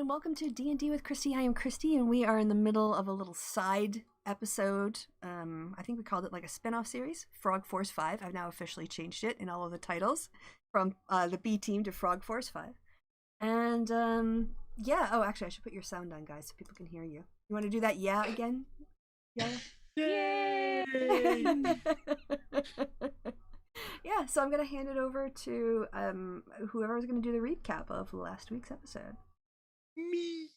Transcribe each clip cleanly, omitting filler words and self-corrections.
and welcome to D&D with Kristi. I am Kristi, and we are in the middle of a little side episode. I think we called it like a spin-off series, Frog Force 5. I've now officially changed it in all of the titles from the B team to Frog Force 5. And yeah, oh, actually, I should put your sound on, guys, so people can hear you. You want to do that yeah again? Yeah. Yay! Yeah, so I'm going to hand it over to whoever is going to do the recap of last week's episode. Me!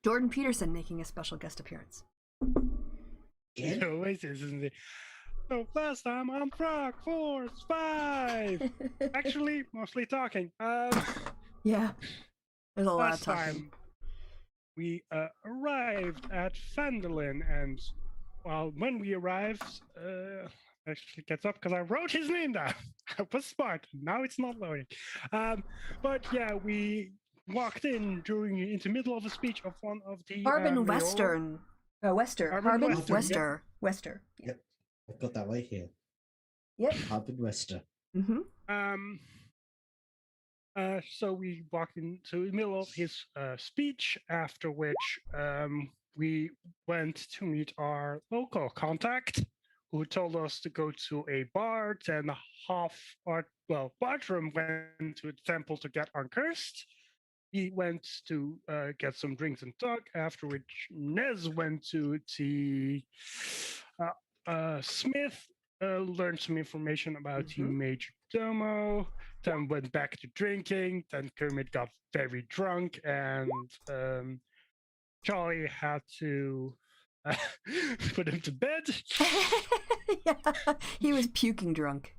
Jordan Peterson making a special guest appearance. It always is, isn't it? So last time on Frog Force 5! Actually, mostly talking. Yeah, there's a lot of Last talking. time we arrived at Phandalin, and well, when we arrived, actually gets up because I wrote his name down. I was smart. Now it's not loading. But yeah, we walked in into the middle of a speech of one of the Harbin Western. Wester. Harbin Wester. Wester. Yep, I've got that right here. Yep. Harbin Wester. Mm-hmm. So we walked into the middle of his speech, after which we went to meet our local contact, who told us to go to a bar, then Bartram went to the temple to get uncursed. He went to get some drinks and talk, after which Nez went to the Smith, learned some information about the Major Domo, then went back to drinking, then Kermit got very drunk, and Charlie had to put him to bed. Yeah, he was puking drunk.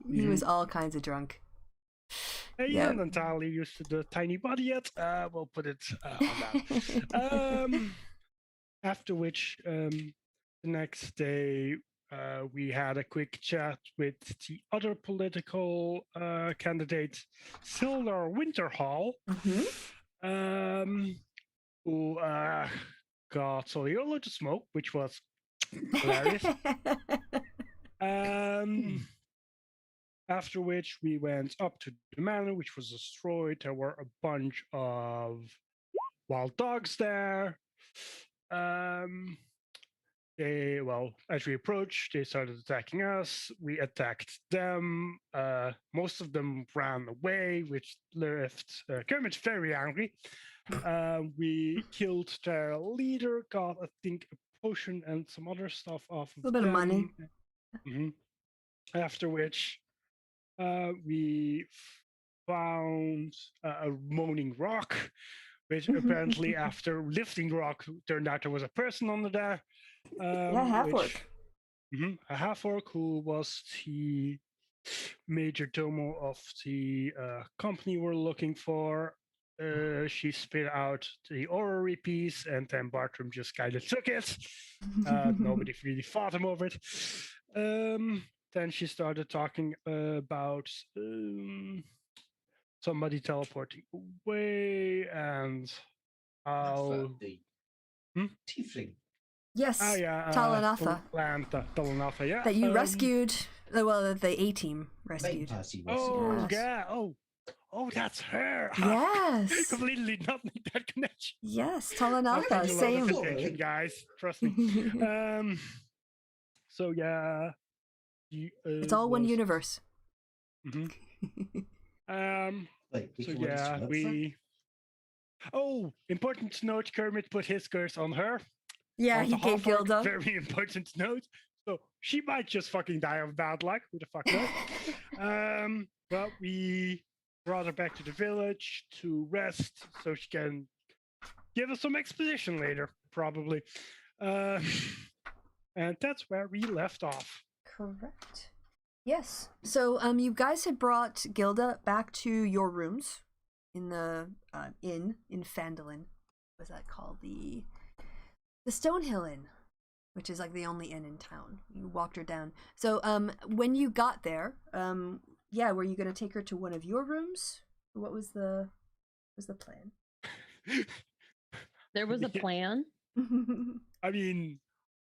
He was all kinds of drunk. He isn't entirely used to the tiny body yet. We'll put it on that. After which, the next day, we had a quick chat with the other political candidate, Sildar Winterhall, who got Soliolo to smoke, which was hilarious. After which we went up to the manor, which was destroyed. There were a bunch of wild dogs there. As we approached, they started attacking us. We attacked them. Most of them ran away, which left Kermit very angry. We killed their leader, got, I think, a potion and some other stuff off of a little bit of money. After which, we found a moaning rock, which apparently after lifting rock turned out there was a person under there. Half-orc. A half-orc who was the major domo of the company we're looking for. She spit out the orrery piece, and then Bartram just kind of took it. Nobody really fought him over it. Then she started talking about somebody teleporting away and how... Tiefling. Yes, Oh, yeah. Talanatha. Talanatha, yeah. That you rescued, well, the A-team rescued. Oh, yeah. Oh, that's her. Yes. Completely not make that connection. Yes, Talanatha, same. Guys, trust me. So, yeah. It's all one universe. Wait, so yeah, important to note, Kermit put his curse on her. Yeah, he gave Gilda. Very important note. So she might just fucking die of bad luck. Who the fuck knows? But we brought her back to the village to rest so she can give us some exposition later, probably. And that's where we left off. Correct. Yes. So you guys had brought Gilda back to your rooms in the inn in Phandalin. What was that called? The Stonehill Inn, which is like the only inn in town. You walked her down. So when you got there, were you going to take her to one of your rooms? What was the plan? There was a plan? I mean,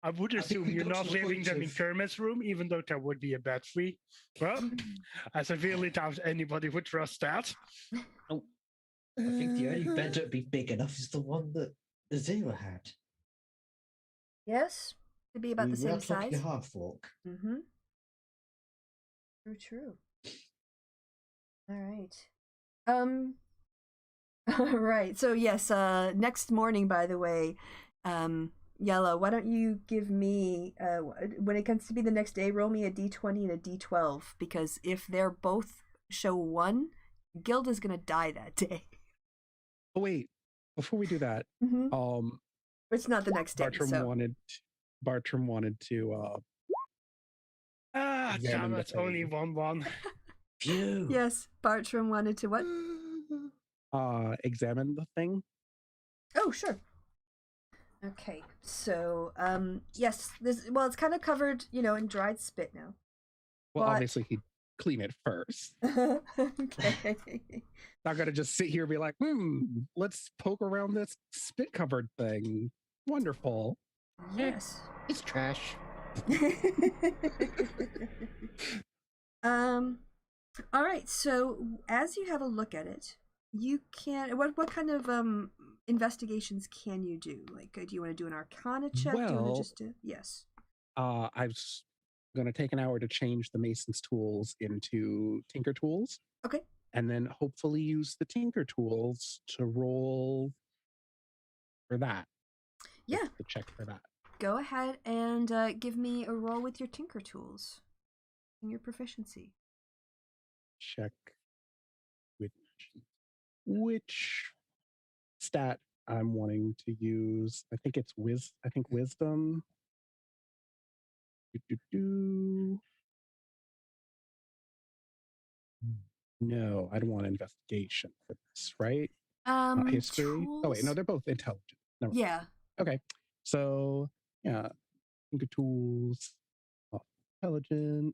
I would assume you're not leaving them in Kermit's room, even though there would be a bed free. Well, I severely doubt anybody would trust that. I think the only bed that'd be big enough is the one that Azira had. Yes, to be about the We are same talking a size. half walk. Mm-hmm. True. All right. All right. So yes. Next morning, by the way, Yella, why don't you give me when it comes to be the next day, roll me a d20 and a d12 because if they're both show 1, Gilda's gonna die that day. Oh wait, before we do that, Mm-hmm. It's not the next day. Bartram So wanted to examine damn the it, only thing. 1-1. Phew. yes, Bartram wanted to what? Examine the thing. Oh, sure. Okay, so yes, it's kind of covered, in dried spit now. Well, But... obviously he'd clean it first. Okay. Not gonna just sit here and be like, let's poke around this spit covered thing. Wonderful. Yes. It's trash. All right. So as you have a look at it, you can. What kind of investigations can you do? Like, do you want to do an Arcana check? Do you want Well, to just do? Yes. I was gonna take an hour to change the Mason's tools into Tinker tools. Okay. And then hopefully use the Tinker tools to roll for that. Yeah. The check for that. Go ahead and give me a roll with your Tinker tools and your proficiency. Check which stat I'm wanting to use. I think it's wisdom. No, I don't want investigation for this, right? Not history. Tools? Oh wait, no, they're both intelligent. No. Yeah. Okay. So yeah, Tinker tools, intelligent.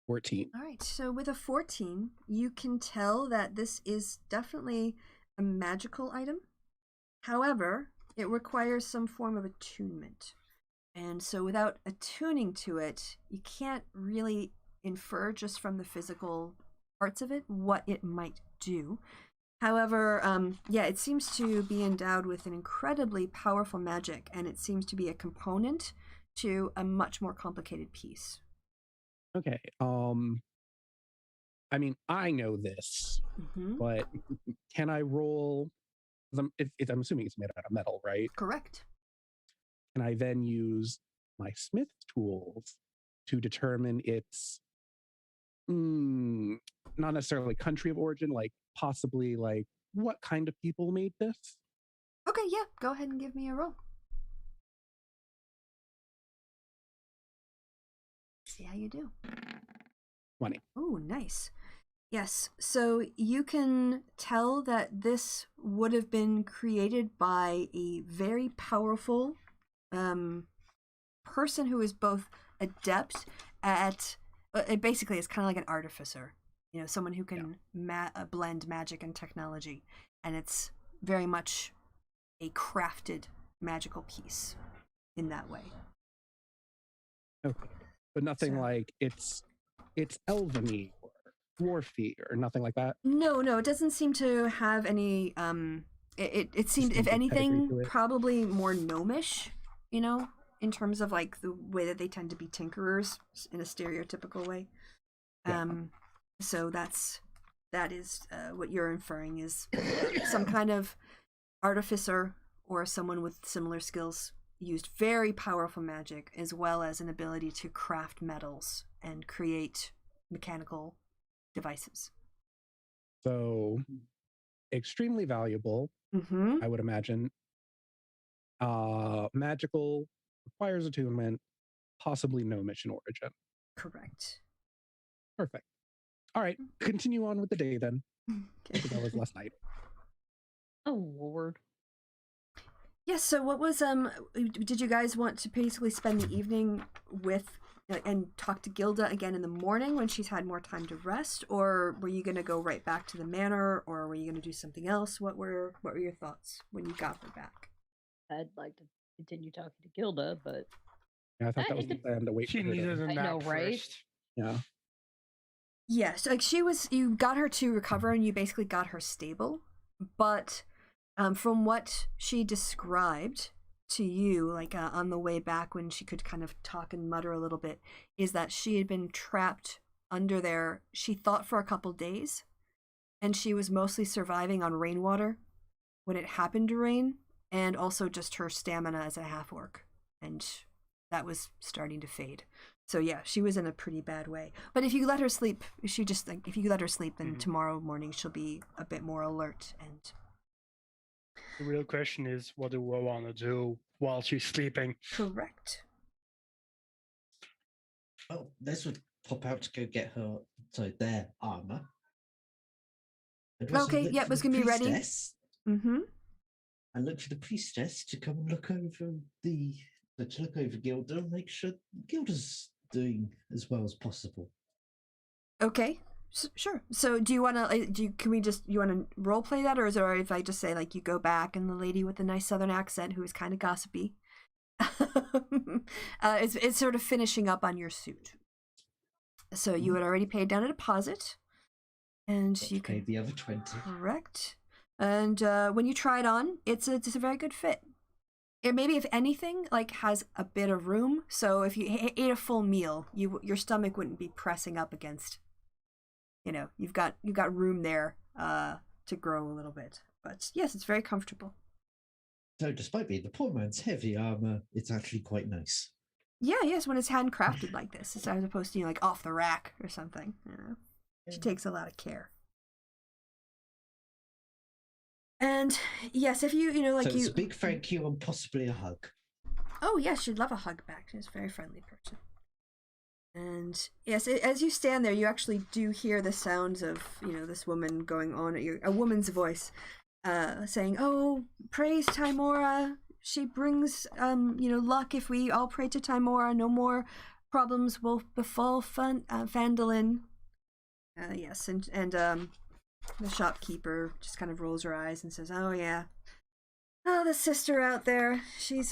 14. All right. So with a 14, you can tell that this is definitely a magical item. However, it requires some form of attunement. And so without attuning to it, you can't really infer just from the physical parts of it what it might do. However, it seems to be endowed with an incredibly powerful magic, and it seems to be a component to a much more complicated piece. Okay. I mean, I know this, but can I roll? I'm assuming it's made out of metal, right? Correct. Can I then use my smith tools to determine its not necessarily country of origin, like possibly like what kind of people made this? Okay, yeah. Go ahead and give me a roll. See how you do. 20. Oh, nice. Yes, so you can tell that this would have been created by a very powerful person who is both adept at, it basically is kind of like an artificer, someone who can blend magic and technology, and it's very much a crafted magical piece in that way. Okay, but nothing like it's elven-y or dwarfy or nothing like that. No, it doesn't seem to have any. It seemed, if anything, probably more gnomish. In terms of like the way that they tend to be tinkerers in a stereotypical way. So that is what you're inferring is some kind of artificer or someone with similar skills used very powerful magic as well as an ability to craft metals and create mechanical devices. So extremely valuable, I would imagine. Magical, requires attunement, possibly gnomish in origin. Correct. Perfect. All right, continue on with the day then. Okay. I think that was last night. Oh Lord. Yes, so what was did you guys want to basically spend the evening with and talk to Gilda again in the morning when she's had more time to rest, or were you going to go right back to the manor, or were you going to do something else? What were your thoughts when you got her back? I'd like to continue talking to Gilda, but Yeah, I thought that was the plan to wait. She needed a nap right? first. Yeah. Yes, like you got her to recover and you basically got her stable. But from what she described to you, like on the way back when she could kind of talk and mutter a little bit, is that she had been trapped under there, she thought, for a couple days. And she was mostly surviving on rainwater when it happened to rain, and also just her stamina as a half-orc. And that was starting to fade. So yeah, she was in a pretty bad way. But if you let her sleep, if you let her sleep, then tomorrow morning she'll be a bit more alert. And the real question is, what do I want to do while she's sleeping? correct. Oh, this would pop out to go get her, their armor. Okay, yeah, it was gonna be ready. Mm-hmm. And look for the priestess to come and look over Gilda and make sure Gilda's doing as well as possible. Okay, sure. So do you want to? You want to role play that, or is it alright if I just say like you go back and the lady with the nice southern accent who is kind of gossipy, it's sort of finishing up on your suit. So you had already paid down a deposit, and you can pay the other 20. Correct. And when you try it on, it's a very good fit. It maybe, if anything, like has a bit of room. So if you ate a full meal, your stomach wouldn't be pressing up against. You've got room there to grow a little bit. But yes, it's very comfortable. So despite being the poor man's heavy armor, it's actually quite nice. Yeah, yes, when it's handcrafted like this, as opposed to like off the rack or something. She takes a lot of care. And yes, if you like so it's a big thank you and possibly a hug. Oh yes, she'd love a hug back. She's a very friendly person. And yes, as you stand there, you actually do hear the sounds of this woman going on at a woman's voice, saying, "Oh, praise Tymora. She brings luck if we all pray to Tymora. No more problems will befall Phandalin." Yes, and the shopkeeper just kind of rolls her eyes and says, "Oh yeah, the sister out there, she's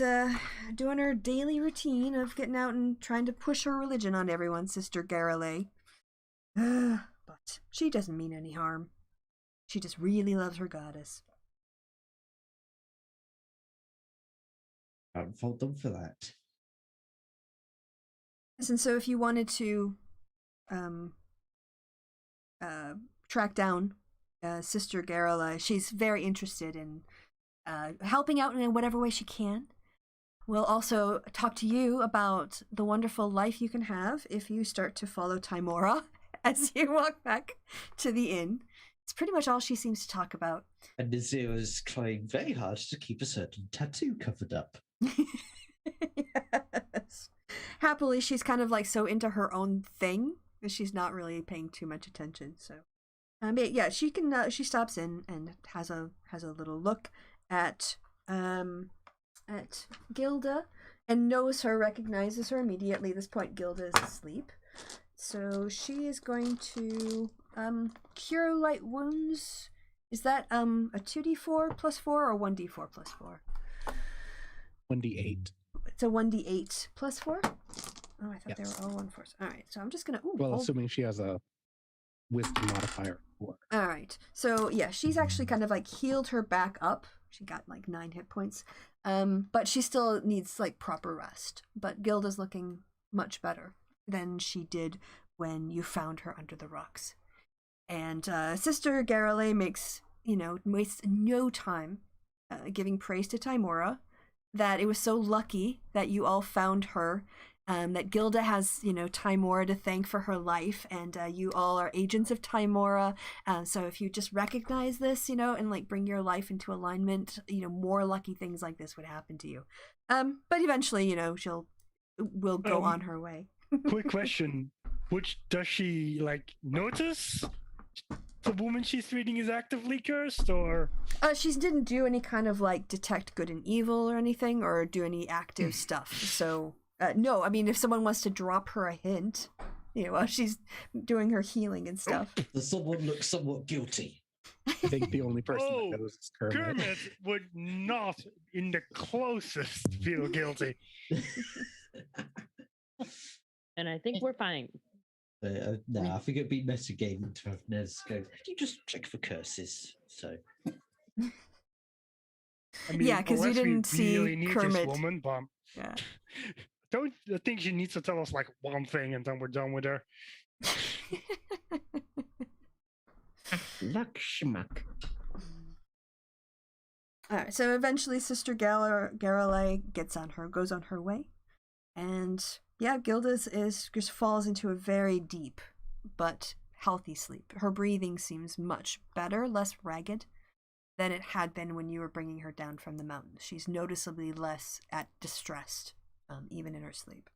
doing her daily routine of getting out and trying to push her religion on everyone, Sister Garrelay. But she doesn't mean any harm. She just really loves her goddess." Can't fault them for that. Yes, and so if you wanted to track down Sister Garrelay, she's very interested in helping out in whatever way she can. We'll also talk to you about the wonderful life you can have if you start to follow Tymora as you walk back to the inn. It's pretty much all she seems to talk about. And Nazir is trying very hard to keep a certain tattoo covered up. Yes. Happily, she's kind of like so into her own thing that she's not really paying too much attention. So, but yeah, she can. She stops in and has a little look at Gilda and recognizes her immediately. At this point, Gilda is asleep, so she is going to cure light wounds. Is that a 2d4 plus 4 or 1d4 plus 4? 1d8. It's a 1d8 plus 4? Oh, I thought they were all 1/4. All right, so I'm just gonna. Assuming she has a wisdom modifier 4. All right, so yeah, she's actually kind of like healed her back up. She got like 9 hit points, but she still needs like proper rest. But Gilda's looking much better than she did when you found her under the rocks. And Sister Garrelay wastes no time giving praise to Tymora, that it was so lucky that you all found her, that Gilda has, Tymora to thank for her life, and you all are agents of Tymora. So if you just recognize this, and like bring your life into alignment, more lucky things like this would happen to you. But eventually, will go on her way. Quick question. Does she notice the woman she's reading is actively cursed, or? She didn't do any kind of detect good and evil or anything, or do any active stuff. So no, I mean, if someone wants to drop her a hint, while she's doing her healing and stuff. Someone looks somewhat guilty. I think the only person that knows is Kermit. Kermit would not in the closest feel guilty. And I think we're fine. No, I think it'd be metagaming to have Nez go, "Could you just check for curses?" So I mean, Yeah, 'cause you unless we didn't see really need Kermit. this woman, but Yeah. don't I think she needs to tell us like one thing and then we're done with her. Luck schmuck. All right. So eventually, Sister Garale goes on her way, and yeah, Gilda's just falls into a very deep but healthy sleep. Her breathing seems much better, less ragged than it had been when you were bringing her down from the mountain. She's noticeably less distressed, even in her sleep.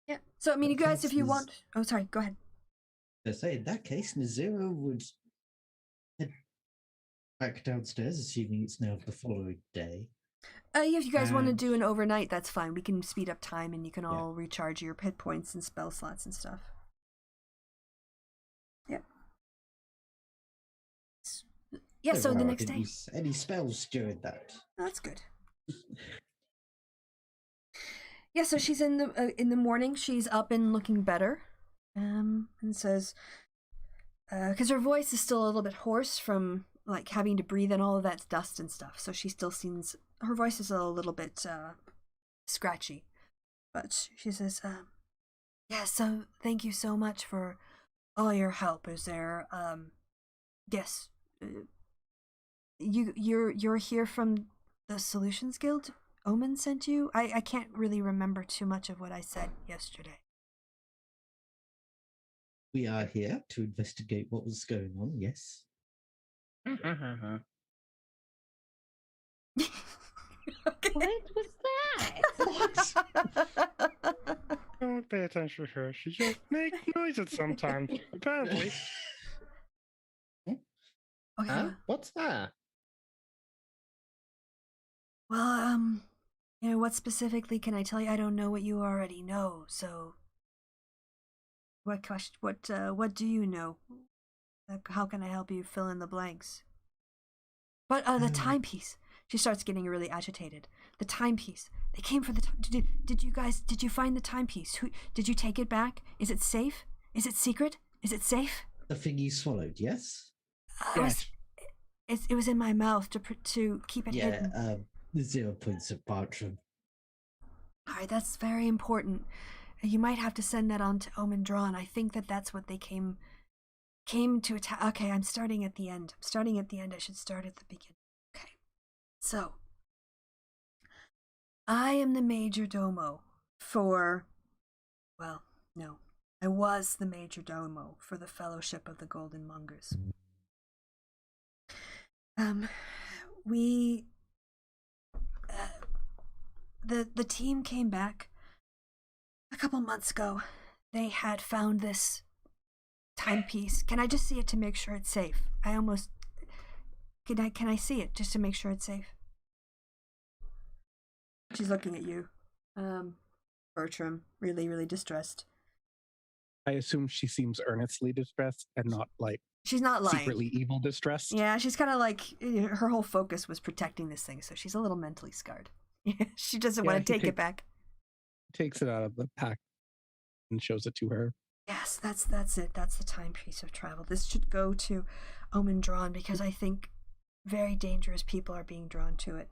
Yeah. So I mean, you guys, if you want, oh, sorry, go ahead. I say in that case, Nazira would head back downstairs, assuming it's now the following day. If you guys want to And- do an overnight, that's fine. We can speed up time, and you can Yeah. all recharge your hit points and spell slots and stuff. Yeah. Yeah. Don't So the worry, I next didn't day. use any spells during that. That's good. Yeah, so she's in the morning. She's up and looking better, and says, because her voice is still a little bit hoarse from like having to breathe in all of that dust and stuff. So she still seems her voice is a little bit scratchy, but she says, "Yeah, so thank you so much for all your help. Is there, yes, you're here from the Solutions Guild? Omen sent you? I can't really remember too much of what I said yesterday." We are here to investigate what was going on, yes. Okay. What was that? Don't pay attention to her. She just makes noises sometimes. Apparently. Oh, yeah. Huh? What's that? Well, what specifically can I tell you? I don't know what you already know, so what do you know? Like, how can I help you fill in the blanks? But the timepiece. She starts getting really agitated. The timepiece. They came for the time. Did you find the timepiece? Did you take it back? Is it safe? Is it secret? Is it safe? The thing you swallowed, yes? Yes. It was in my mouth to keep it hidden. Yeah, 0 points of Bartram. Alright, that's very important. You might have to send that on to Omen Drawn. I think that's what they came to attack. Okay, I'm starting at the end. I should start at the beginning. Okay. So, I am the Major Domo for, well, no. I was the Major Domo for the Fellowship of the Golden Mongers. The team came back a couple months ago. They had found this timepiece. Can I just see it to make sure it's safe? Can I see it just to make sure it's safe? She's looking at you. Bertram, really, really distressed. I assume she seems earnestly distressed and not like She's not lying. secretly evil distressed. Yeah, she's kind of like, her whole focus was protecting this thing, so she's a little mentally scarred. She doesn't Yeah, want to he take it back. Takes it out of the pack and shows it to her. Yes, that's it. That's the timepiece of travel. This should go to Omen Drawn because I think very dangerous people are being drawn to it.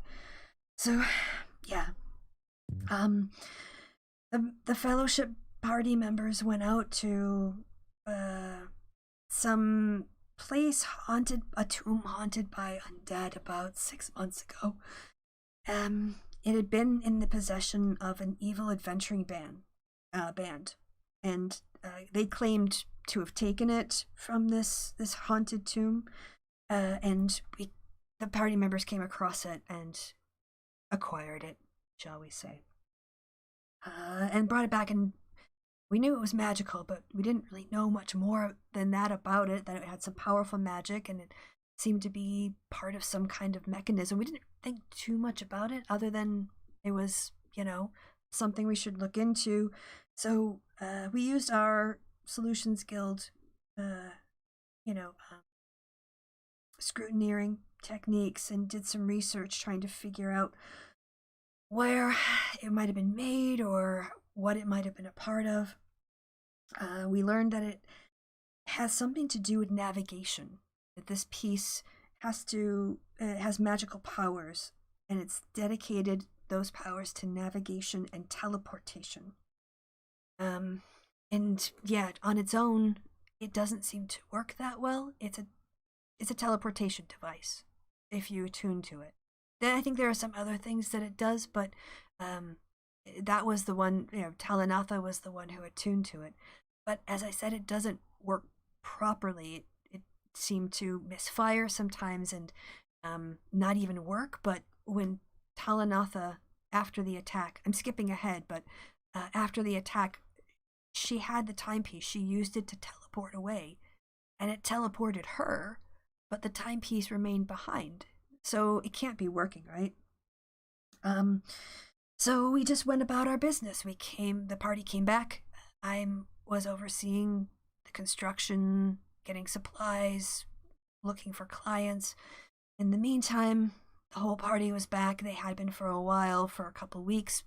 So, yeah. The fellowship party members went out to some place a tomb haunted by undead about 6 months ago. It had been in the possession of an evil adventuring band, and they claimed to have taken it from this haunted tomb, and the party members came across it and acquired it, shall we say, and brought it back. And we knew it was magical, but we didn't really know much more than that about it. That it had some powerful magic, and it seemed to be part of some kind of mechanism. We didn't think too much about it, other than it was, something we should look into. So we used our Solutions Guild, scrutineering techniques and did some research trying to figure out where it might have been made or what it might have been a part of. We learned that it has something to do with navigation. That this piece has magical powers, and it's dedicated those powers to navigation and teleportation. And yeah, on its own, it doesn't seem to work that well. It's a teleportation device if you attune to it. Then I think there are some other things that it does, but that was the one, Talanatha was the one who attuned to it. But as I said, it doesn't work properly. It seemed to misfire sometimes and not even work. But when Talanatha, after the attack, I'm skipping ahead, but after the attack, she had the timepiece. She used it to teleport away, and it teleported her, but the timepiece remained behind. So it can't be working, right? So we just went about our business. The party came back. I was overseeing the construction, getting supplies, looking for clients. In the meantime, the whole party was back. They had been for a while, for a couple of weeks.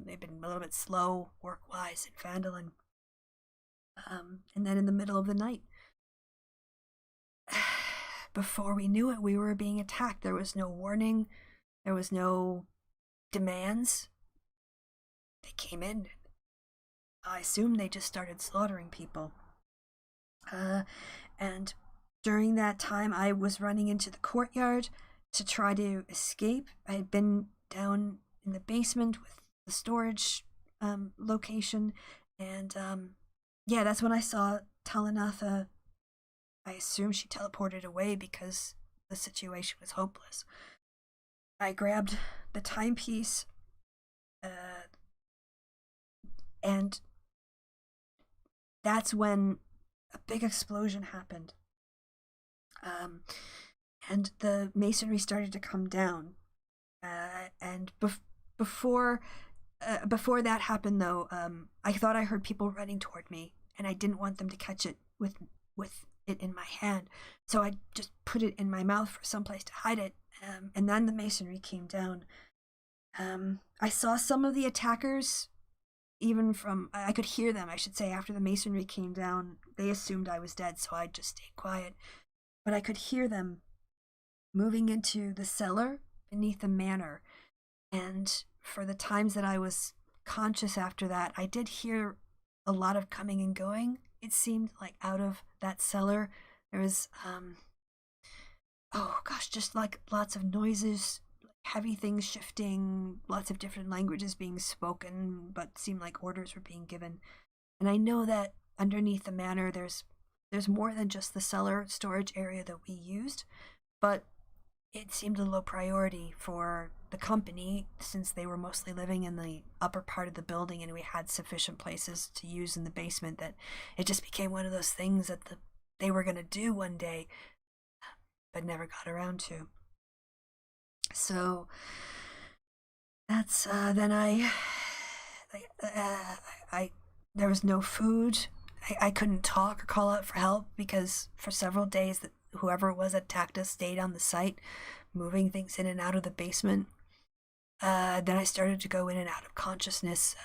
They've been a little bit slow work-wise in Phandalin. And then in the middle of the night, before we knew it, we were being attacked. There was no warning. There was no demands. They came in. I assume they just started slaughtering people. And during that time, I was running into the courtyard to try to escape. I had been down in the basement with the storage location, and yeah, that's when I saw Talanatha. I assume she teleported away because the situation was hopeless. I grabbed the timepiece, and that's when a big explosion happened. And the masonry started to come down. And before that happened, though, I thought I heard people running toward me, and I didn't want them to catch it with it in my hand, so I just put it in my mouth for someplace to hide it. And then the masonry came down. I saw some of the attackers, I could hear them, I should say, after the masonry came down. They assumed I was dead, so I just stayed quiet. But I could hear them moving into the cellar beneath the manor. And for the times that I was conscious after that, I did hear a lot of coming and going. It seemed like out of that cellar, there was, just like lots of noises, heavy things shifting, lots of different languages being spoken, but seemed like orders were being given. And I know that underneath the manor, there's more than just the cellar storage area that we used, but it seemed a low priority for the company since they were mostly living in the upper part of the building and we had sufficient places to use in the basement, that it just became one of those things that they were going to do one day but never got around to. So that's then I there was no food. I couldn't talk or call out for help because for several days that whoever it was that attacked us stayed on the site, moving things in and out of the basement. Then I started to go in and out of consciousness.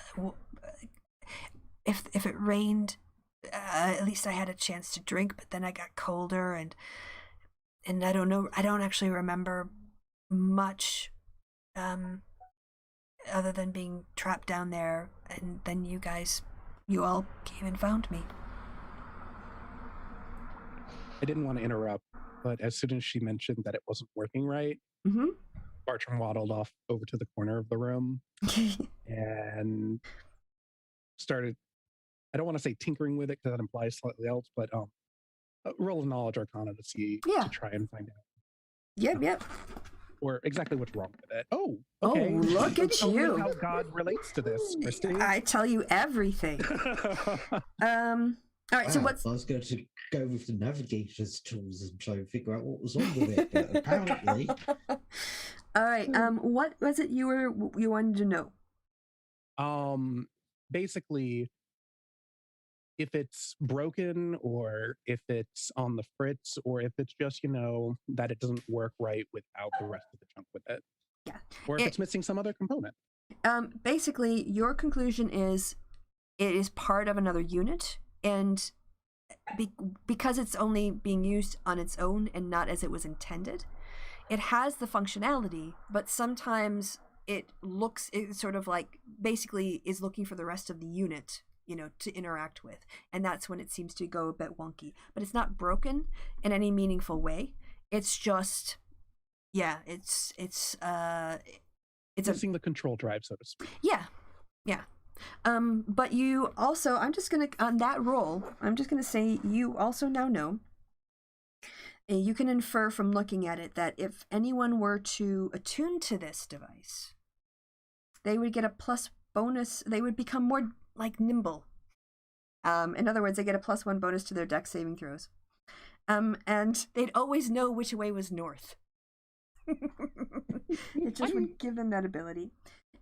If it rained, at least I had a chance to drink, but then I got colder and I don't know. I don't actually remember much other than being trapped down there, and then you all came and found me. I didn't want to interrupt, but as soon as she mentioned that it wasn't working right, Bartram waddled off over to the corner of the room and started, I don't want to say tinkering with it because that implies slightly else, but roll of knowledge arcana to see, to try and find out. Yep. Or exactly what's wrong with it. Oh, okay. Oh, look at Tell you. me how God relates to this, Kristi. I tell you everything. All right, so Wow, what's... I was going to go with the navigator's tools and try and figure out what was wrong with it, but apparently... All right, what was it you wanted to know? Basically, if it's broken or if it's on the fritz or if it's just, that it doesn't work right without the rest of the junk with it. Yeah. Or if it's missing some other component. Basically, your conclusion is it is part of another unit, and because it's only being used on its own and not as it was intended, it has the functionality, but sometimes it sort of like basically is looking for the rest of the unit, to interact with, and that's when it seems to go a bit wonky. But it's not broken in any meaningful way. It's just, yeah, it's missing the control drive, so to speak. Yeah. But you also, I'm just gonna on that roll, I'm just gonna say you also now know. You can infer from looking at it that if anyone were to attune to this device, they would get a plus bonus. They would become more like nimble. In other words, they get a +1 bonus to their dex saving throws. And they'd always know which way was north. It just would give them that ability.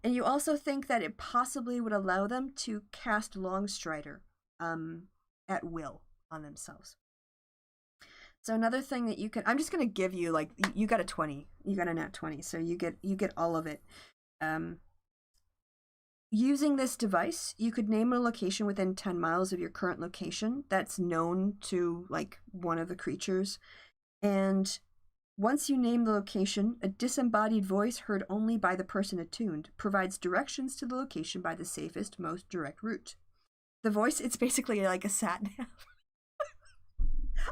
And you also think that it possibly would allow them to cast Longstrider at will on themselves. So another thing that you can, I'm just going to give you, like, you got a 20. You got a nat 20, so you get all of it. Using this device, you could name a location within 10 miles of your current location that's known to, like, one of the creatures. And once you name the location, a disembodied voice heard only by the person attuned provides directions to the location by the safest, most direct route. The voice, it's basically like a sat-nav.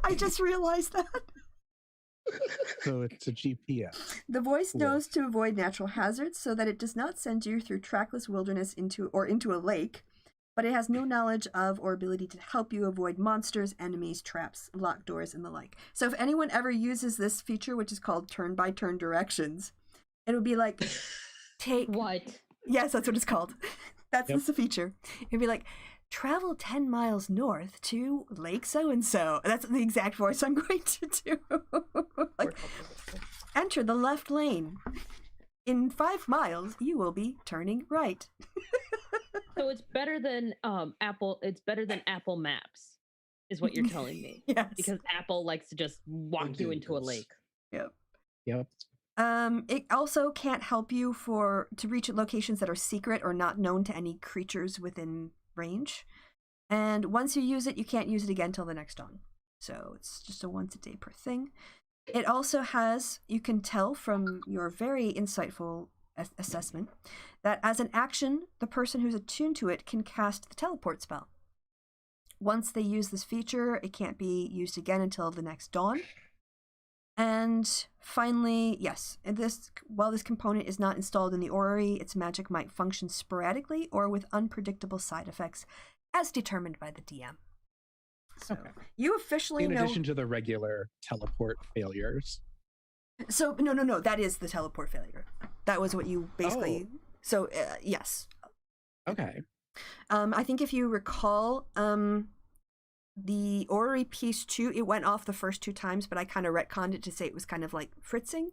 I just realized that. So it's a GPS. The voice knows to avoid natural hazards so that it does not send you through trackless wilderness into a lake, but it has no knowledge of or ability to help you avoid monsters, enemies, traps, locked doors, and the like. So if anyone ever uses this feature, which is called turn-by-turn directions, it'll be like, take... What? Yes, that's what it's called. That's the feature. It'd be like, travel 10 miles north to Lake so-and-so. That's the exact voice I'm going to do. Like, enter the left lane. In 5 miles, you will be turning right. So it's better than Apple. It's better than Apple Maps, is what you're telling me. Yes. Because Apple likes to just walk you into a lake. Yep. Yep. It also can't help you to reach locations that are secret or not known to any creatures within range. And once you use it, you can't use it again till the next dawn. So it's just a once a day per thing. It also has, you can tell from your very insightful assessment, that as an action, the person who's attuned to it can cast the teleport spell. Once they use this feature, it can't be used again until the next dawn. And finally, yes, while this component is not installed in the orrery, its magic might function sporadically or with unpredictable side effects, as determined by the DM. So you officially know... In addition to the regular teleport failures. So, no, that is the teleport failure. That was what you basically... Oh. So, yes. Okay. I think if you recall... the orrery piece too, it went off the first 2 times, but I kind of retconned it to say it was kind of like fritzing.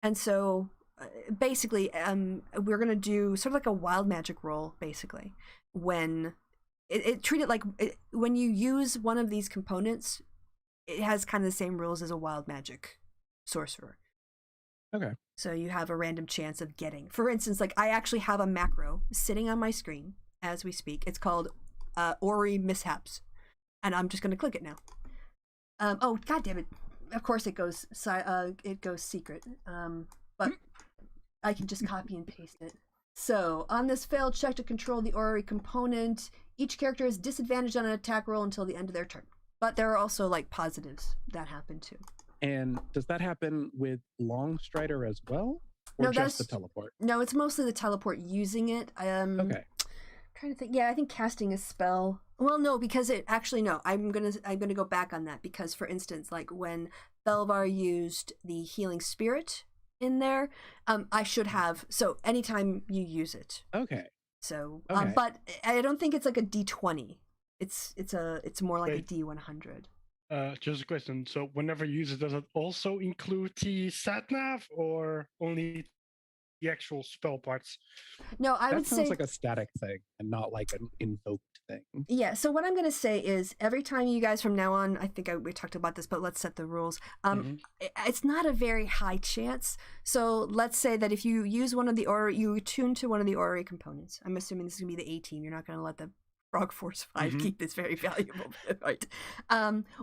And so basically we're going to do sort of like a wild magic roll, basically, when treat it like when you use one of these components, it has kind of the same rules as a wild magic sorcerer. Okay. So you have a random chance of getting, for instance, like I actually have a macro sitting on my screen as we speak. It's called orrery mishaps. And I'm just going to click it now. Oh, God damn it. Of course it goes secret. But I can just copy and paste it. So, on this failed check to control the orrery component, each character is disadvantaged on an attack roll until the end of their turn. But there are also, like, positives that happen, too. And does that happen with Longstrider as well? Or No, just the teleport? No, it's mostly the teleport using it. Okay. Trying to think. Yeah, I think casting a spell. Well, no, because it actually no. I'm gonna go back on that because, for instance, like when Belvar used the healing spirit in there, I should have. So anytime you use it. Okay. So, but I don't think it's like a D20. It's more like a D100. Just a question. So whenever you use it, does it also include the sat nav or only the actual spell parts. No, I that would sounds say like a static thing and not like an invoked thing. yeah. So what I'm going to say is every time you guys from now on, I think we talked about this, but let's set the rules. It's not a very high chance. So let's say that if you use one of the aura, you attune to one of the aura components. I'm assuming this is going to be the A team. You're not going to let the Frog Force 5 keep this very valuable, right?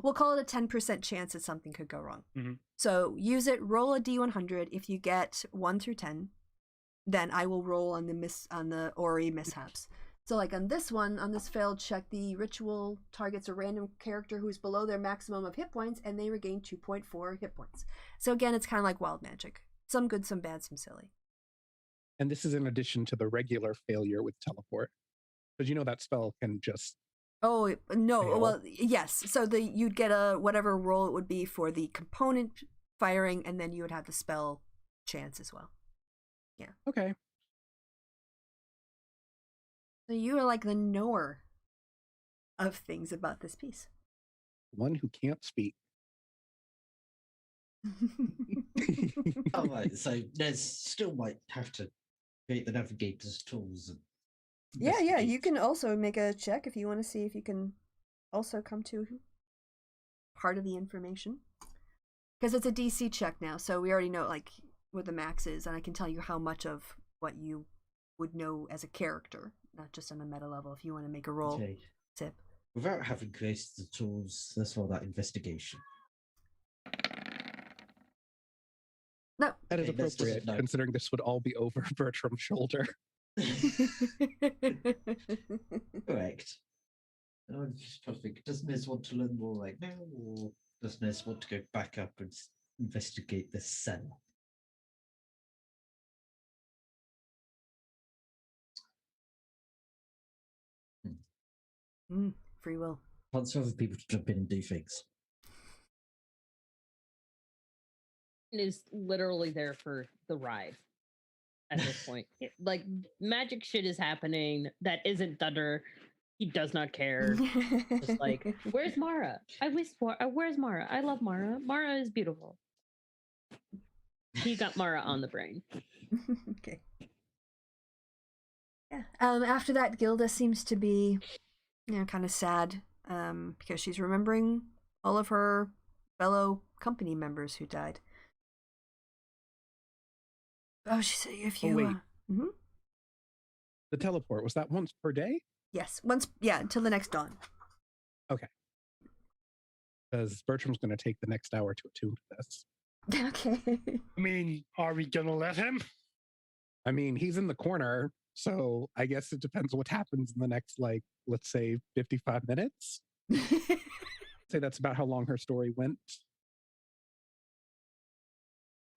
We'll call it a 10% chance that something could go wrong. So use it. Roll a D100. If you get 1 through 10, then I will roll on the Ori mishaps. So like on this one, on this failed check, the ritual targets a random character who's below their maximum of hit points, and they regain 2.4 hit points. So again, it's kind of like wild magic. Some good, some bad, some silly. And this is in addition to the regular failure with teleport. Because you know that spell can just... Oh, no. fail. Well, yes. So you'd get a whatever roll it would be for the component firing, and then you would have the spell chance as well. Yeah. Okay. So you are like the knower of things about this piece. One who can't speak. All right, so there's still might have to create the navigator's tools. And Yeah, you investigate. can also make a check if you want to see if you can also come to part of the information. Because it's a DC check now, so we already know like what the max is, and I can tell you how much of what you would know as a character, not just on a meta level. If you want to make a roll, Okay. tip. Without having created the tools, let's roll that investigation. No. That is Okay, let's just appropriate, know. considering this would all be over Bertram's shoulder. Correct. And I'm just trying to think, does Nez want to learn more right now, or does Nez want to go back up and investigate the cell? Free will. Lots of other people to jump in and do things. Is literally there for the ride at this point. Like magic shit is happening that isn't thunder. He does not care. Just like, where's Mara? Where's Mara? I love Mara. Mara is beautiful. He got Mara on the brain. Okay. Yeah. After that, Gilda seems to be, kind of sad, because she's remembering all of her fellow company members who died. Oh, she said if you. wait. The teleport, was that once per day? Yes, until the next dawn. Because Bertram's going to take the next hour to attune to this. Okay. I mean, are we gonna let him? I mean, he's in the corner, so I guess it depends what happens in the next, like, let's say 55 minutes. Say that's about how long her story went.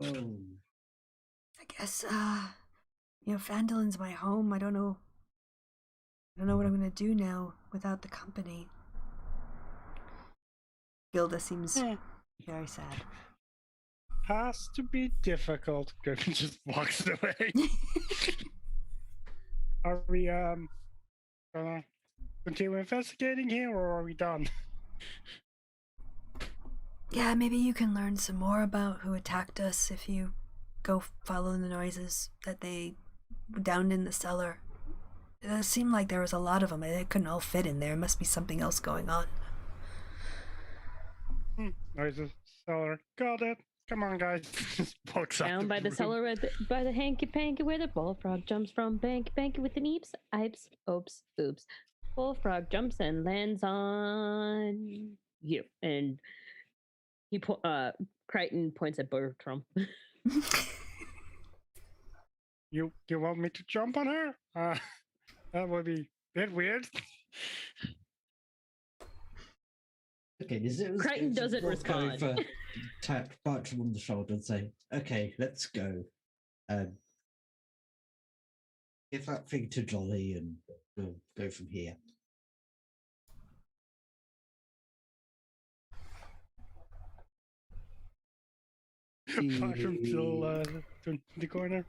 Oh. I guess, Phandalin's my home. I don't know what I'm gonna do now without the company. Gilda seems very sad. Has to be difficult. Griffin just walks away. Are we gonna continue investigating here, or are we done? Yeah, maybe you can learn some more about who attacked us if you go follow the noises that they down in the cellar. It seemed like there was a lot of them. They couldn't all fit in there. Must be something else going on. Noises, cellar. Got it. Come on, guys. Just walks out Down by the room. cellar by the hanky panky where the bullfrog jumps from. Banky panky with an eeps, ipes, oops, oops. Bullfrog jumps and lands on you. And he Crichton points at Bertram. You want me to jump on her? That would be a bit weird. Okay, Crichton doesn't respond. Over, tap Bertram on the shoulder and say, "Okay, let's go. Give that thing to Jolly, and we'll go from here." Bartram's still in the corner.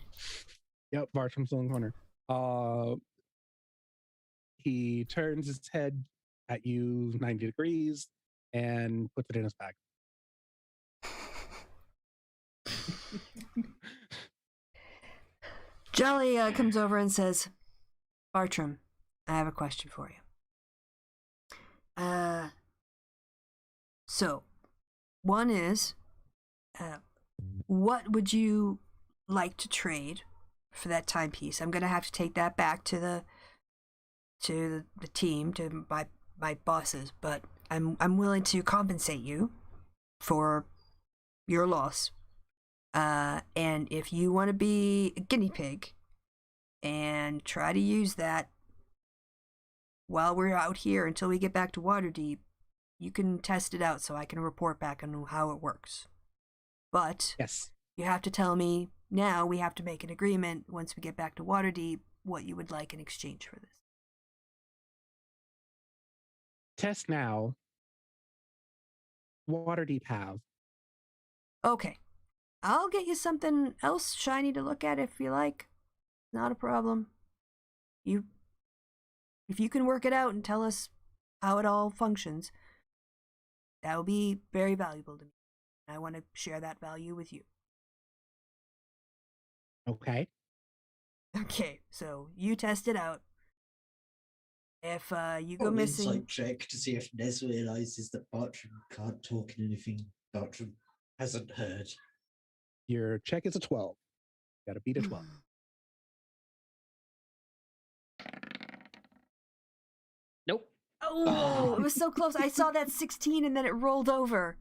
Yep, Bartram's still in the corner. He turns his head at you 90 degrees and puts it in his bag. Jolly comes over and says, Bartram, I have a question for you. So, one is, what would you like to trade for that timepiece? I'm gonna have to take that back to the team, to my bosses, but I'm willing to compensate you for your loss. And if you want to be a guinea pig and try to use that while we're out here until we get back to Waterdeep, you can test it out so I can report back on how it works. But Yes. you have to tell me now. We have to make an agreement once we get back to Waterdeep what you would like in exchange for this. Test now. Waterdeep have. Okay. I'll get you something else shiny to look at if you like. Not a problem. If you can work it out and tell us how it all functions, that will be very valuable to me. I want to share that value with you. Okay. Okay, so you test it out. If you go An missing... insight check to see if Nez realizes that Bartram can't talk in anything Bartram hasn't heard. Your check is a 12. You gotta beat a 12. Nope. Oh, it was so close. I saw that 16 and then it rolled over.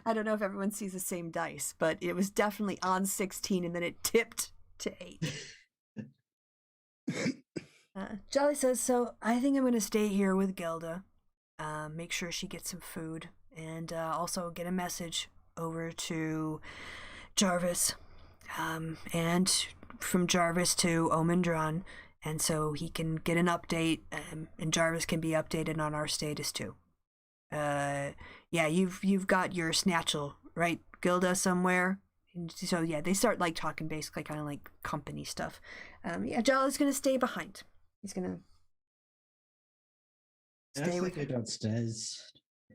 I don't know if everyone sees the same dice, but it was definitely on 16 and then it tipped to 8. Jolly says, so I think I'm going to stay here with Gilda, make sure she gets some food, and also get a message over to Jarvis, and from Jarvis to Omendron, and so he can get an update, and Jarvis can be updated on our status too. Yeah, you've got your Snatchel, right, Gilda, somewhere? And so yeah, they start like talking basically kind of like company stuff. Yeah, Jolly's gonna stay behind. He's gonna stay with As they go downstairs,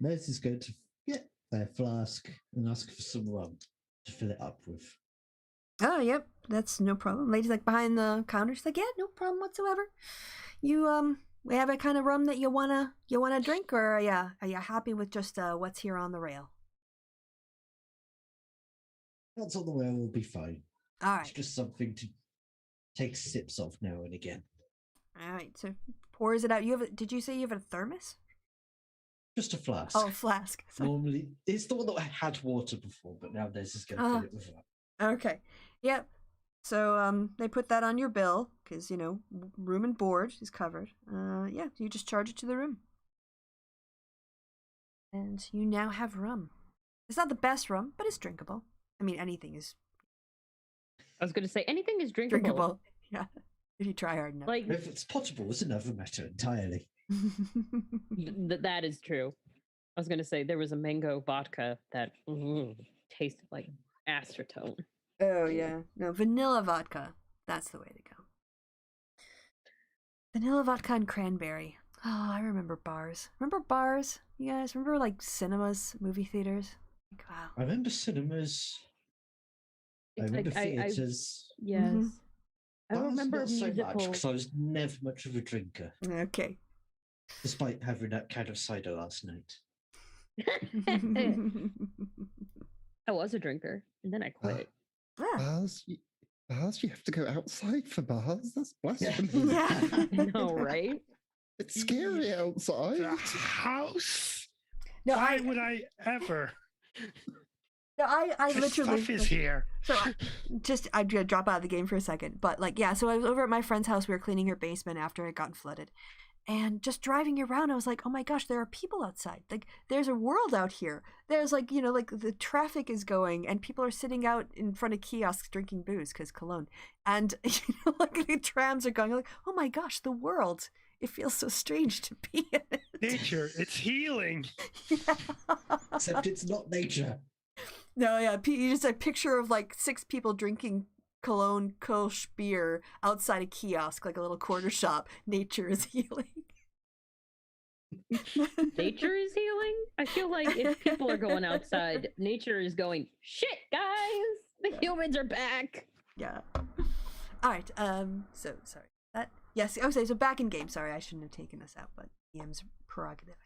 Nez is going to get their flask and ask for some rum to fill it up with. Oh, yep, that's no problem. Lady's like behind the counter. She's like, yeah, no problem whatsoever. You we have a kind of rum that you wanna drink, or are you happy with just what's here on the rail? That's on the way, will be fine. All It's right, just something to take sips of now and again. all right. So pours it out. Did you say you have a thermos? Just a flask. Oh, a flask. Sorry. Normally, it's the one that had water before, but now Nez is going to fill it with that. Okay. Yep. So they put that on your bill because room and board is covered. Yeah, you just charge it to the room, and you now have rum. It's not the best rum, but it's drinkable. I mean, anything is I was going to say anything is drinkable. drinkable. Yeah, if you try hard enough. Like If it's potable, it's another matter entirely. that is true. I was going to say there was a mango vodka that tasted like acetone. Oh yeah, no, vanilla vodka. That's the way to go. Vanilla vodka and cranberry. Oh, I remember bars. Remember bars? You guys remember like cinemas, movie theaters? Like, wow. I remember cinemas. I remember theatres. Yes. Mhm. I don't Bars, remember not so musical. much because I was never much of a drinker, Okay. despite having that kind of cider last night. I was a drinker, and then I quit. Ah, Bars? Bars? You have to go outside for bars? That's blasphemy. yeah. I know, right? It's scary outside. The house? No, Why would I ever? I This literally stuff is here. So I'm gonna drop out of the game for a second, but so I was over at my friend's house. We were cleaning her basement after it got flooded, and just driving around, I was like, oh my gosh, there are people outside. Like, there's a world out here. There's like the traffic is going, and people are sitting out in front of kiosks drinking booze because Cologne, and like the trams are going. Like, oh my gosh, the world. It feels so strange to be in it. Nature, it's healing. Yeah. Except it's not nature. No, yeah, you just a picture of like 6 people drinking Cologne Kolsch beer outside a kiosk, like a little quarter shop. Nature is healing. Nature is healing? I feel like if people are going outside, nature is going, shit, guys! The humans are back! Yeah. All right. So sorry. That yes. Okay. So back in game. Sorry, I shouldn't have taken us out, but EM's prerogative.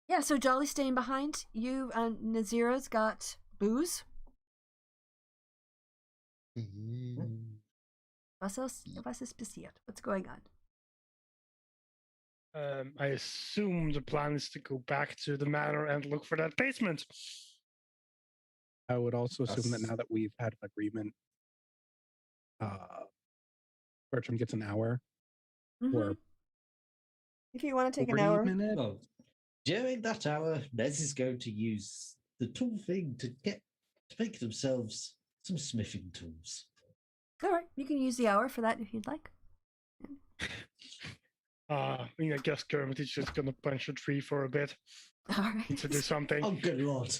Yeah. So Jolly staying behind. You, Nazira's got booze. Was ist passiert? What's going on? I assume the plan is to go back to the manor and look for that basement. I would also assume that now that we've had an agreement, Bertram gets an hour. Or if you want to take 40 an hour. minutes. Well, during that hour, Nez is going to use the tool thing to make themselves some smithing tools. All right, you can use the hour for that if you'd like. I guess Kermit is just gonna punch a tree for a bit. All right. To do something. Oh, good lord.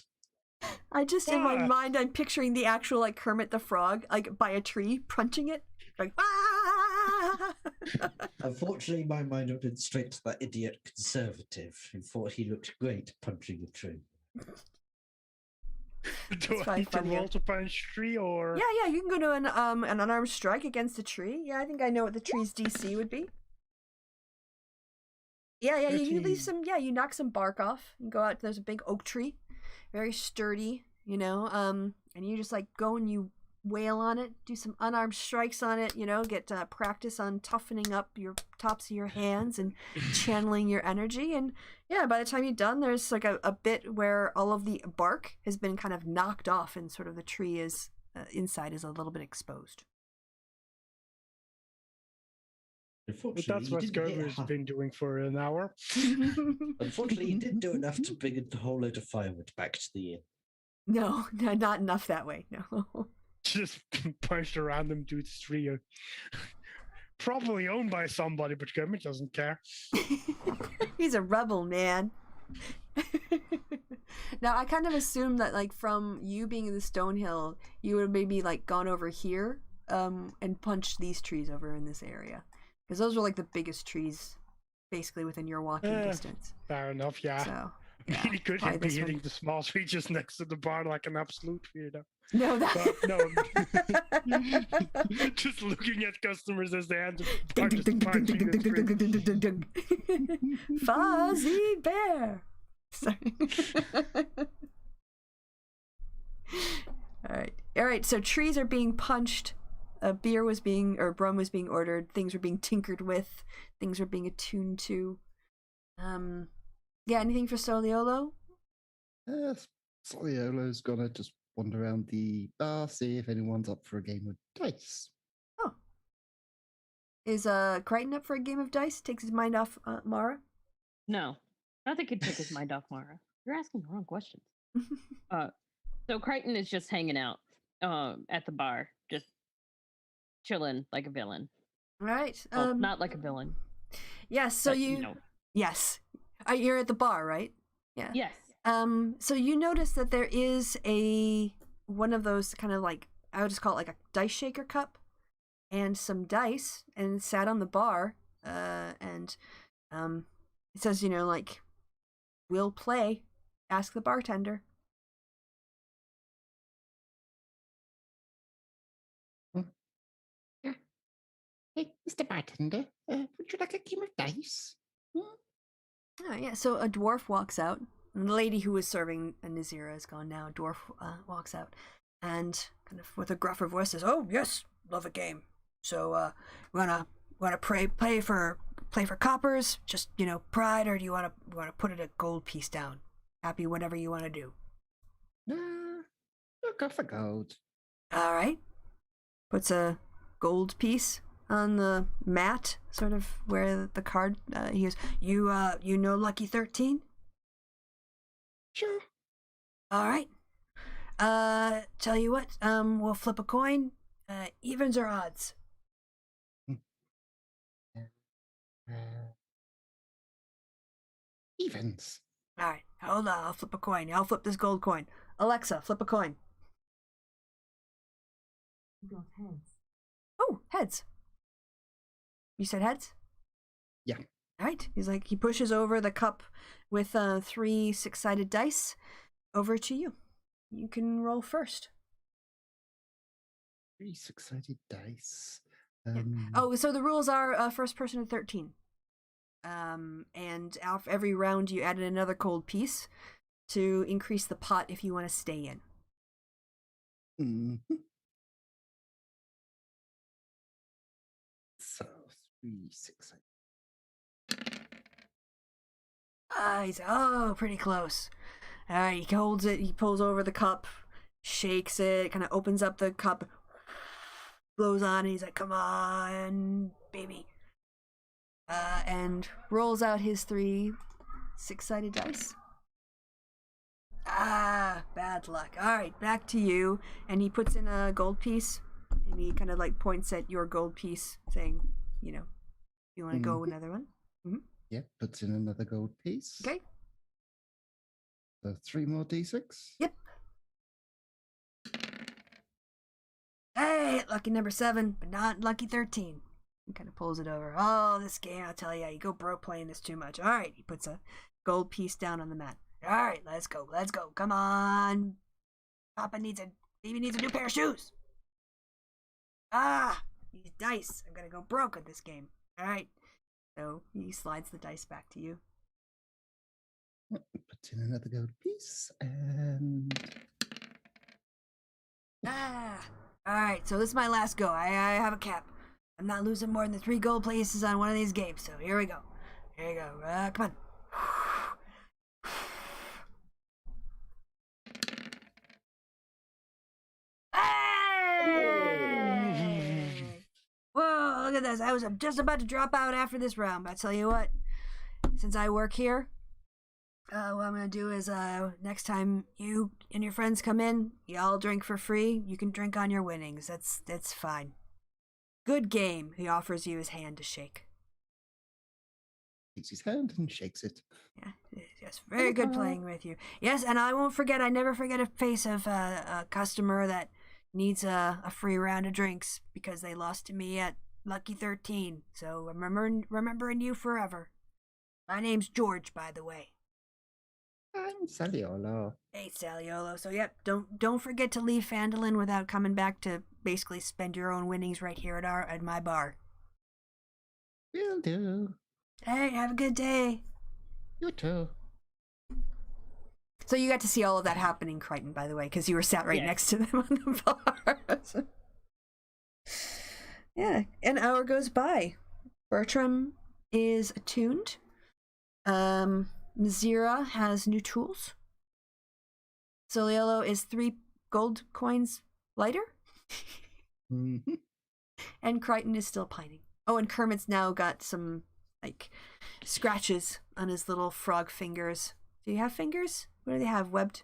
I just, in my mind, I'm picturing the actual, like, Kermit the Frog, like, by a tree, punching it. Like, ah! Unfortunately, my mind went straight to that idiot conservative who thought he looked great punching a tree. Do I need to roll to punch tree, or? Yeah, you can go to an unarmed strike against a tree. Yeah, I think I know what the tree's DC would be. Yeah, you leave some, you knock some bark off. You go out, there's a big oak tree, very sturdy, and you just, like, go and you wail on it, do some unarmed strikes on it, get practice on toughening up your tops of your hands and channeling your energy. And yeah, by the time you're done, there's like a bit where all of the bark has been kind of knocked off and sort of the tree is inside is a little bit exposed. But that's what Gerber's been doing for an hour. Unfortunately, he didn't do enough to bring a whole load of firewood back to the inn. No, not enough that way, no. Just punched a random dude's tree. Probably owned by somebody, but Kermit doesn't care. He's a rebel, man. Now, I kind of assumed that, like, from you being in the Stonehill, you would maybe, like, gone over here and punched these trees over in this area. Because those were, like, the biggest trees, basically, within your walking distance. Fair enough, yeah. So, He could be hitting the small tree just next to the barn like an absolute weirdo. No, just looking at customers as they hand Fuzzy bear. Sorry. All right. So trees are being punched. Beer was being, or rum was being ordered. Things were being tinkered with. Things were being attuned to. Yeah. Anything for Soliolo? Soliolo's gonna just wander around the bar, see if anyone's up for a game of dice. Oh. Is Crichton up for a game of dice? Takes his mind off Mara? No. Nothing could take his mind off Mara. You're asking the wrong questions. So Crichton is just hanging out at the bar, just chilling like a villain. Right. Well, not like a villain. Yes, so Yes. You're at the bar, right? Yeah. Yes. So you notice that there is one of those kind of like, I would just call it like a dice shaker cup and some dice, and it's sat on the bar, and it says, like, we'll play, ask the bartender. Hey, Mr. Bartender, would you like a game of dice? Oh, yeah, so a dwarf walks out. And the lady who was serving Nazira is gone now. A dwarf walks out and kind of with a gruffer voice says, "Oh yes, love a game. So wanna play for coppers? Just pride, or do you wanna put it a gold piece down? Happy whatever you wanna do." Nah, I'll go for gold. All right. Puts a gold piece on the mat, sort of where the card. He goes, "You know Lucky 13? Sure. All right. Tell you what, we'll flip a coin. Evens or odds?" Evens. All right. Hold on. I'll flip a coin. I'll flip this gold coin. Alexa, flip a coin. It goes heads. Oh, heads. You said heads? Yeah. All right. He pushes over the cup with 3 6-sided dice over to you. You can roll first. 3 6-sided dice. Oh, so the rules are first person to 13. And every round you added another gold piece to increase the pot if you want to stay in. So 3 6-sided. He's pretty close. All right, he holds it. He pulls over the cup, shakes it, kind of opens up the cup, blows on, and he's like, "Come on, baby," and rolls out his 3 6-sided dice. Bad luck. All right, back to you. And he puts in a gold piece, and he kind of like points at your gold piece, saying, "You know, you want to go another one?" Yeah, puts in another gold piece. Okay. So 3 more d6. Yep. Hey, lucky number 7, but not lucky 13. He kind of pulls it over. Oh, this game, I'll tell you, you go broke playing this too much. All right, he puts a gold piece down on the mat. All right, let's go. Come on. Baby needs a new pair of shoes. These dice. I'm gonna go broke at this game. All right. So he slides the dice back to you. Puts in another gold piece and All right. So this is my last go. I have a cap. I'm not losing more than 3 gold pieces on one of these games. So here we go. Come on. Whoa, look at this. I was just about to drop out after this round, but I tell you what, since I work here, what I'm going to do is next time you and your friends come in, y'all drink for free. You can drink on your winnings. That's fine. Good game. He offers you his hand to shake. takes his hand and shakes it. Yeah, yes, very good playing with you. Yes, and I never forget a face of a customer that needs a free round of drinks because they lost to me at Lucky 13. So remembering you forever. My name's George, by the way. I'm Saliolo. Hey, Saliolo. So yep, don't forget to leave Phandalin without coming back to basically spend your own winnings right here at my bar. Will do. Hey, have a good day. You too. So you got to see all of that happening, Crichton, by the way, because you were sat right next to them on the bar. Yeah, an hour goes by. Bertram is attuned. Nazira has new tools. Soliello is 3 gold coins lighter. Mm-hmm. And Crichton is still pining. Oh, and Kermit's now got some, like, scratches on his little frog fingers. Do you have fingers? What do they have? Webbed?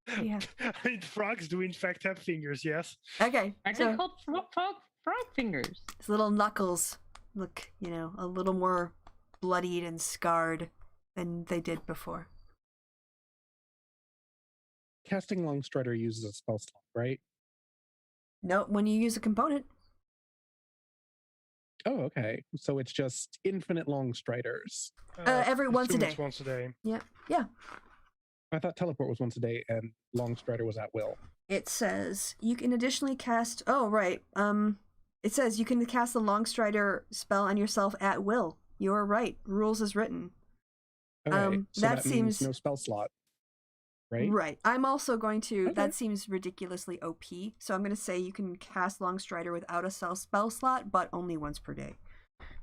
What do you have? I mean, frogs do in fact have fingers, yes. Okay. Are they called frog fingers? His little knuckles look, a little more bloodied and scarred than they did before. Casting Longstrider uses a spell slot, right? No, when you use a component. Oh, okay. So it's just infinite Longstriders. Every once a assume day. it's once a day. Yeah. I thought teleport was once a day and Longstrider was at will. It says you can additionally cast. Oh, right. It says you can cast the Longstrider spell on yourself at will. You're right. Rules is written. Okay, so that that seems means no spell slot, right? Right. I'm also going to. Okay. That seems ridiculously OP. So I'm going to say you can cast Longstrider without a spell slot, but only once per day.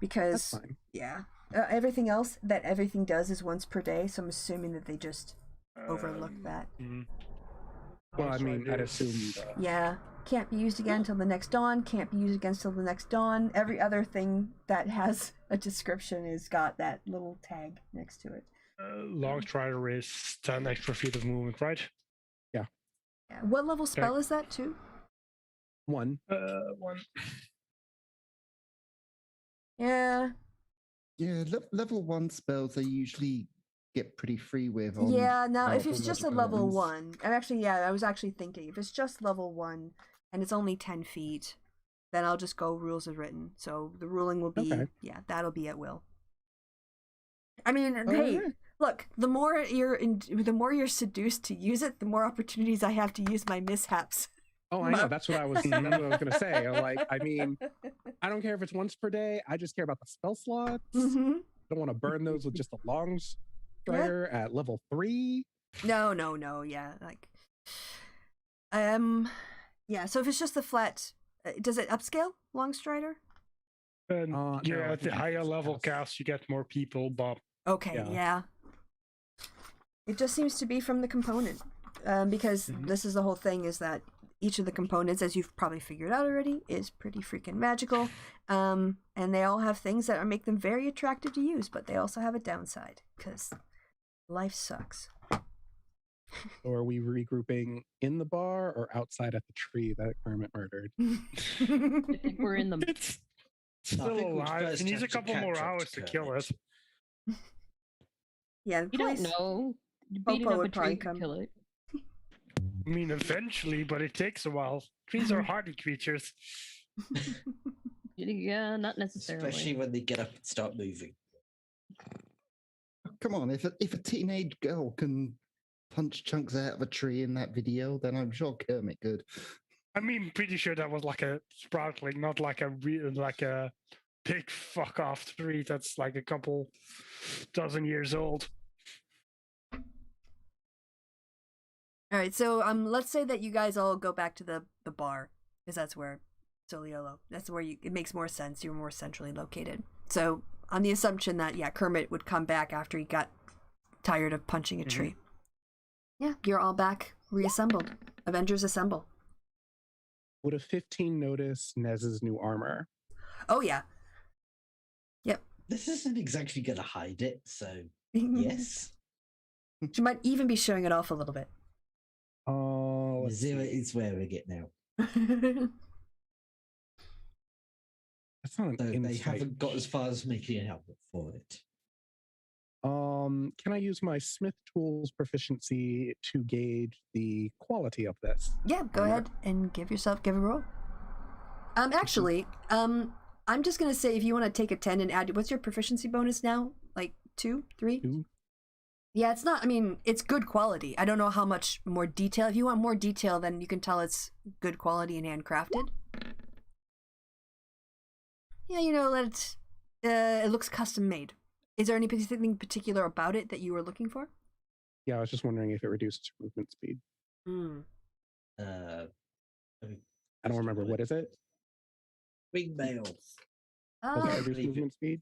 Because That's fine. yeah, everything else that everything does is once per day. So I'm assuming that they just overlooked that. Well, I mean, I'd assume. Yeah, can't be used again until the next dawn. Can't be used again until the next dawn. Every other thing that has a description is got that little tag next to it. Longstrider is 10 extra feet of movement, right? Yeah. What level spell is that too? 1. 1. Yeah. Yeah, level 1 spells they usually get pretty free with. Yeah, now if powerful it's just a magic level items. 1, I was actually thinking if it's just level 1 and it's only 10 feet, then I'll just go rules as written. So the ruling will be, that'll be at will. I mean, hey, right. look, the more you're seduced to use it, the more opportunities I have to use my mishaps. Oh, I know. That's what I was. That's what I was gonna say. I mean, I don't care if it's once per day. I just care about the spell slots. Mm-hmm. I don't want to burn those with just a long strider at level 3. No, yeah, yeah. So if it's just the flat, does it upscale long strider? And No, yeah, I at the think higher it's level just- cast, you get more people, but Okay, yeah. It just seems to be from the component, because this is the whole thing: is that each of the components, as you've probably figured out already, is pretty freaking magical, and they all have things that make them very attractive to use, but they also have a downside because life sucks. So are we regrouping in the bar or outside at the tree that Kermit murdered? I think we're in the. it's I still think we'd alive. first He needs a have to couple more catch up hours to kill Kermit. it. Yeah, the You don't police. know. Beating Popo up a would probably tree come. could kill it. I mean, eventually, but it takes a while. Trees are hardy creatures. Yeah, not necessarily. Especially when they get up and start moving. Come on, if a teenage girl can punch chunks out of a tree in that video, then I'm sure Kermit could. I mean, pretty sure that was like a sproutling, not like a like a big fuck off tree that's like a couple dozen years old. All right, so let's say that you guys all go back to the bar, because that's where Soliolo. That's where it makes more sense. You're more centrally located. So on the assumption that Kermit would come back after he got tired of punching a tree. Yeah, you're all back, reassembled. Avengers assemble. Would a 15 notice Nez's new armor? Oh yeah. Yep. This isn't exactly going to hide it, so yes. She might even be showing it off a little bit. Oh, Zero is wearing it now. that's not an So they insight. haven't got as far as making a helmet for it. Can I use my Smith Tools proficiency to gauge the quality of this? Yeah, go ahead and give a roll. Actually, I'm just gonna say if you want to take a 10 and add, what's your proficiency bonus now? Like 2, 3? 2? Yeah, it's not. I mean, it's good quality. I don't know how much more detail. If you want more detail, then you can tell it's good quality and handcrafted. Yeah, it looks custom made. Is there anything particular about it that you were looking for? Yeah, I was just wondering if it reduces your movement speed. I mean, I don't remember. What is it? Wingmail. Does it reduce believe it. movement speed?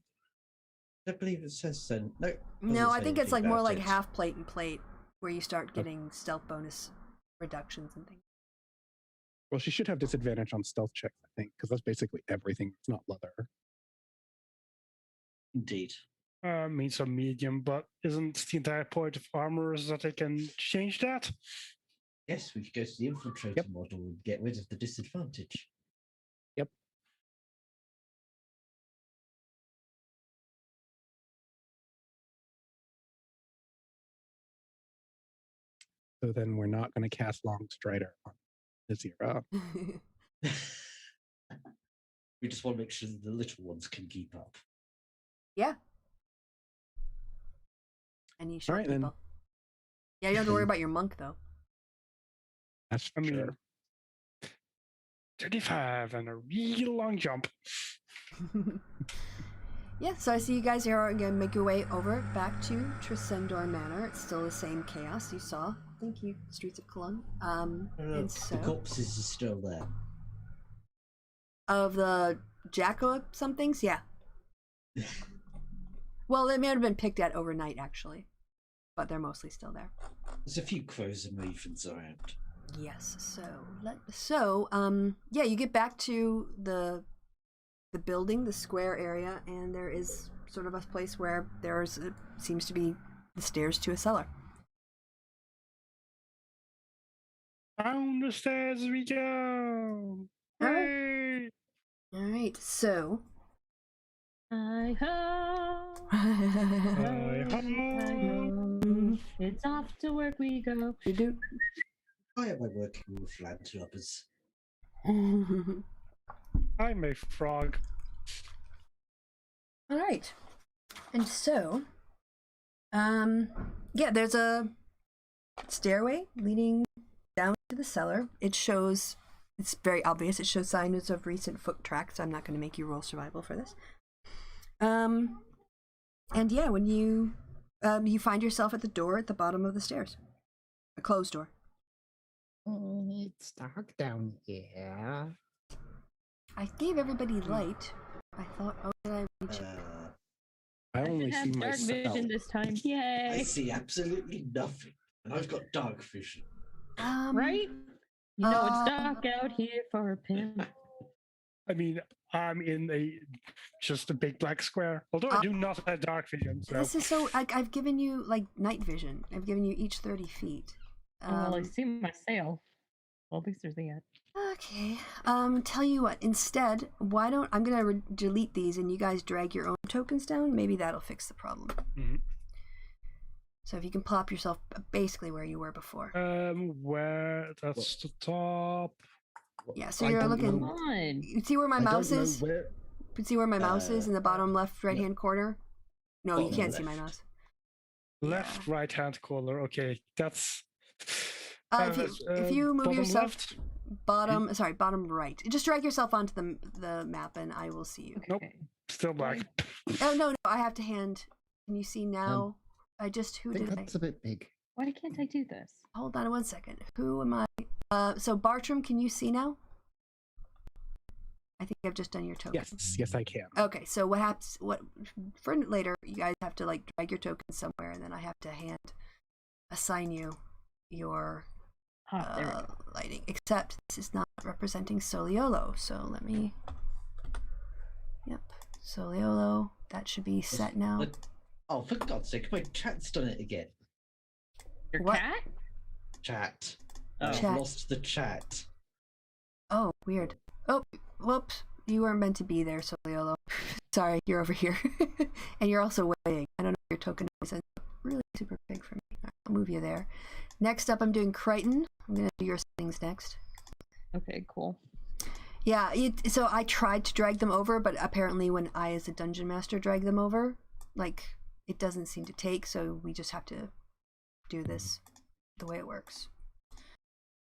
I believe it says so. No. No, I say think it's anything like more about like it. half plate and plate, where you start getting stealth bonus reductions and things. Well, she should have disadvantage on stealth checks, I think, because that's basically everything. It's not leather. Indeed. Means a medium, but isn't the entire point of armor is that they can change that? Yes, we could go to the infiltrator Yep. model and get rid of the disadvantage. Yep. So then we're not going to cast Long Strider on Azira. We just want to make sure that the little ones can keep up. Yeah. Any short Alright, then. people. Yeah, you don't have to worry about your monk though. That's I mean, sure. 35 and a real long jump. Yeah, so I see you guys are gonna make your way over back to Tresendor Manor. It's still the same chaos you saw. Thank you, Streets of Cologne. And so The corpses are still there. of the Jacko somethings, yeah. Well, they may have been picked at overnight actually, but they're mostly still there. There's a few crows and ravens around. Yes. So yeah, you get back to the building, the square area, and there is sort of a place where seems to be the stairs to a cellar. Down the stairs we go. Hooray! All right. So Hi ho, Hi ho. ho. It's off to work we go. you do. Why am I working with landlubbers? I'm a frog. All right. And so, yeah, there's a stairway leading down to the cellar. It shows It's very obvious. It shows signs of recent foot tracks. I'm not going to make you roll survival for this. And yeah, when you find yourself at the door at the bottom of the stairs, a closed door. It's dark down here. I gave everybody light. I thought, oh, did I reach? I only didn't see have dark myself. vision this time. I Yay! see absolutely nothing, and I've got dark vision. Right? You know it's dark out here for a pimp. I mean, I'm in just a big black square. Although I do not have dark vision. So. This is so. I've given you like night vision. I've given you each 30 feet. Well, I see my sail. Well, at least there's the end. Okay. Tell you what. Instead, why don't I'm gonna delete these and you guys drag your own tokens down? Maybe that'll fix the problem. Mm-hmm. So if you can plop yourself basically where you were before. Where that's the top. Yeah. So I you're don't looking. know. Come on. You see where my I don't mouse know is? where- You can see where my mouse is in the bottom left right hand corner. No, you bottom can't see my left. mouse. Left, right hand corner. Okay, that's. If you move bottom yourself left. bottom right. Just drag yourself onto the map and I will see you. Nope. Still black. Oh no, I have to hand. Can you see now? Who I think did I? that's a bit big. Why can't I do this? Hold on 1 second. Who am I? So Bartram, can you see now? I think I've just done your token. Yes, I can. Okay, so what happens? What for later? You guys have to like drag your token somewhere, and then I have to assign you your There we go. lighting. Except this is not representing Soliolo, so let me. Yep, Soliolo. That should be set now. Oh, for God's sake, my chat's done it again. Your what? cat? Chat. Oh. I've Chat. lost the chat. Oh, weird. Oh, whoops. You weren't meant to be there, Soliolo. Sorry, you're over here. And you're also way big. I don't know if your token is really super big for me. Right, I'll move you there. Next up, I'm doing Crichton. I'm going to do your settings next. Okay, cool. Yeah, so I tried to drag them over, but apparently when I, as a dungeon master, drag them over, like, it doesn't seem to take, so we just have to do this the way it works.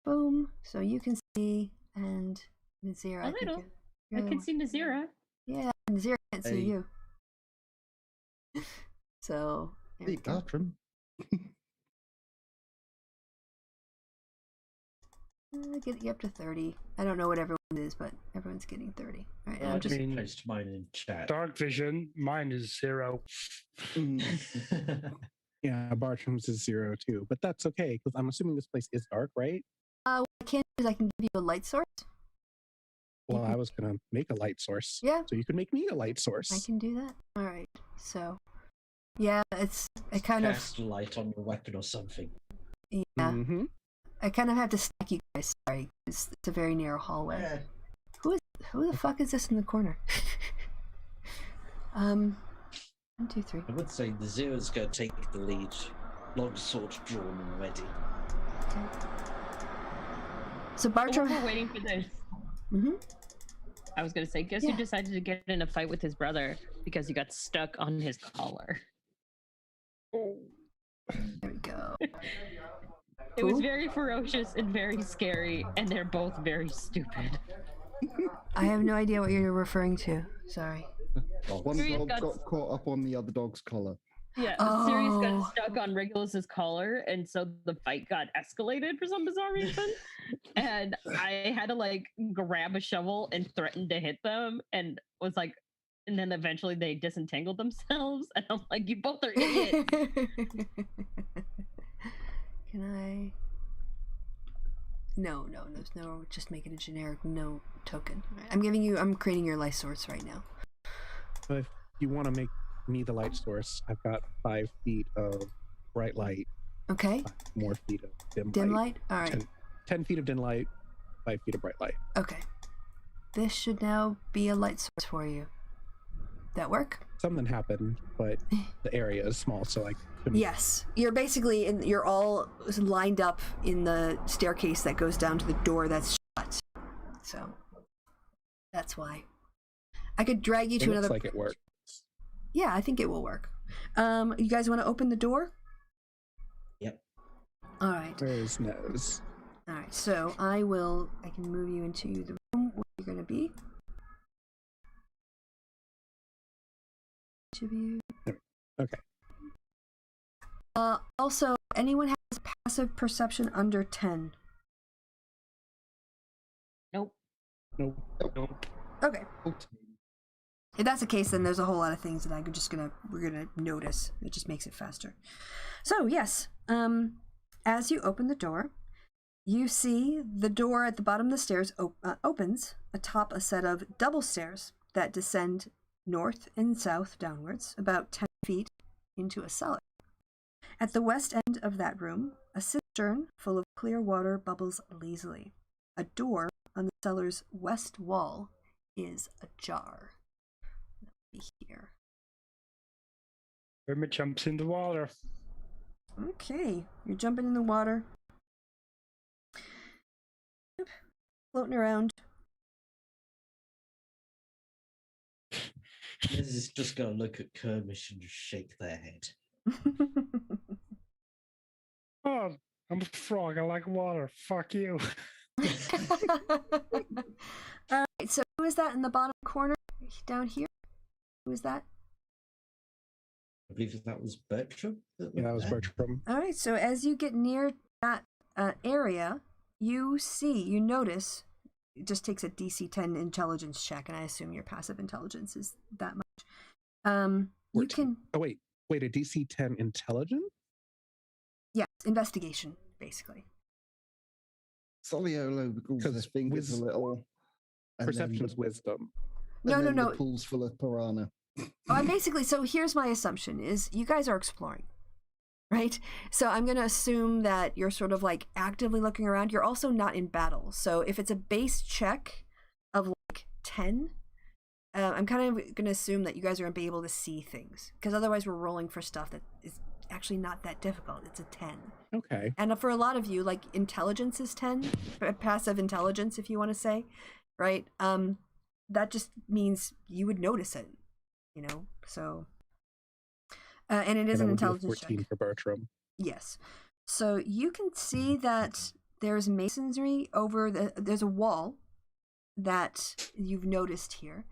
Boom. So you can see, and Nazira, A I think little. you're I the can one. see Nazira. Yeah, Nazira can't see Hey. you. So, there we Hey, go. Bartram. Get you up to 30. I don't know what everyone is, but everyone's getting 30. All right, and I'm I've just just mean, placed mine in chat. Dark vision. Mine is 0. Yeah, Bartram's is 0 too, but that's okay because I'm assuming this place is dark, right? what I can do is I can give you a light source. Well, I was gonna make a light source. Yeah. So you could make me a light source. I can do that. All right. So, yeah, it kind of Cast light on your weapon or something. yeah. Mm-hmm. I kind of have to stack you guys. Sorry, it's a very narrow hallway. Yeah. Who the fuck is this in the corner? 1, 2, 3. I would say the Zero's going to take the lead. Long sword drawn and ready. So Oh, Bartram. we're waiting for this. Mm-hmm. I was gonna say, guess Yeah. who decided to get in a fight with his brother because he got stuck on his collar. There we go. It was Who? very ferocious and very scary, and they're both very stupid. I have no idea what you're referring to. Sorry. One Sirius dog got- got caught up on the other dog's collar. Yeah, Oh. Sirius got stuck on Regulus's collar, and so the fight got escalated for some bizarre reason. And I had to like grab a shovel and threaten to hit them, and was like, and then eventually they disentangled themselves, and I'm like, you both are idiots. Can I? No, there's no. Just make it a generic no token. I'm creating your light source right now. But if you want to make me the light source, I've got 5 feet of bright light, Okay. 5 more feet of dim, Dim light. light. All right. 10 feet of dim light, 5 feet of bright light. Okay. This should now be a light source for you. That work? Something happened, but the area is small, so I couldn't. Yes. You're basically you're all lined up in the staircase that goes down to the door that's shut. So that's why. I could drag you It to looks another. like it worked. Yeah, I think it will work. You guys want to open the door? Yep. All right. Where's Nose? All right. Alright, so I can move you into the room where you're going to be. Each of you. Okay. Also, anyone has passive perception under 10? Nope. Nope. Nope. Okay. If that's the case, then there's a whole lot of things that we're gonna notice. It just makes it faster. So yes, as you open the door, you see the door at the bottom of the stairs opens atop a set of double stairs that descend north and south downwards, about 10 feet into a cellar. At the west end of that room, a cistern full of clear water bubbles lazily. A door on the cellar's west wall is ajar. Here. Hermit jumps in the water. Okay, you're jumping in the water. Yep. Floating around. Liz is just going to look at Kermish and just shake their head. Oh, I'm a frog. I like water. Fuck you. Alright, so who is that in the bottom corner? Down here? Who is that? I believe that was Bertram. Yeah, that was Bertram. Alright, so as you get near that area, you notice, it just takes a DC 10 intelligence check, and I assume your passive intelligence is that much. You can... Oh, wait, a DC 10 intelligence? Yes, investigation, basically. Soliolo wiggles his fingers a little. Perception's wisdom. No. The pool's full of piranha. I'm basically, so here's my assumption, is you guys are exploring, right? So I'm going to assume that you're sort of like actively looking around. You're also not in battle. So if it's a base check of like 10, I'm kind of going to assume that you guys are going to be able to see things. Because otherwise we're rolling for stuff that is actually not that difficult. It's a 10. Okay. And for a lot of you, like intelligence is 10, passive intelligence, if you want to say, right? That just means you would notice it. You know, so and it is an intelligence 14 check for Bertram. Yes, so you can see that there's masonry over there's a wall that you've noticed here,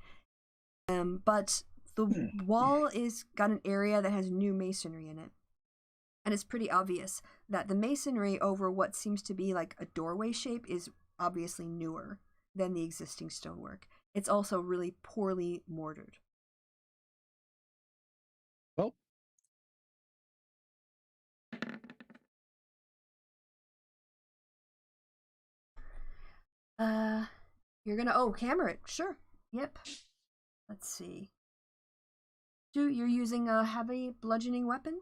but the wall is got an area that has new masonry in it, and it's pretty obvious that the masonry over what seems to be like a doorway shape is obviously newer than the existing stonework. It's also really poorly mortared. Well, you're gonna hammer it. Sure. Yep. Let's see. You're using a heavy bludgeoning weapon?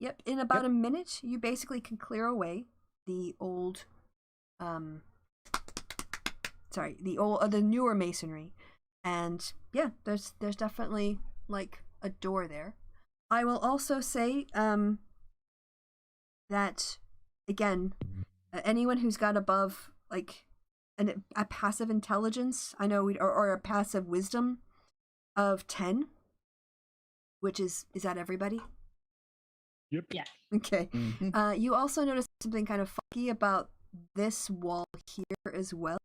Yep. In about a minute, you basically can clear away the old, the newer masonry, and yeah, there's definitely like a door there. I will also say that again, anyone who's got above like a passive intelligence, I know or a passive wisdom of 10, which is that everybody? Yep. Yeah. Okay. Mm-hmm. You also notice something kind of funky about this wall here as well.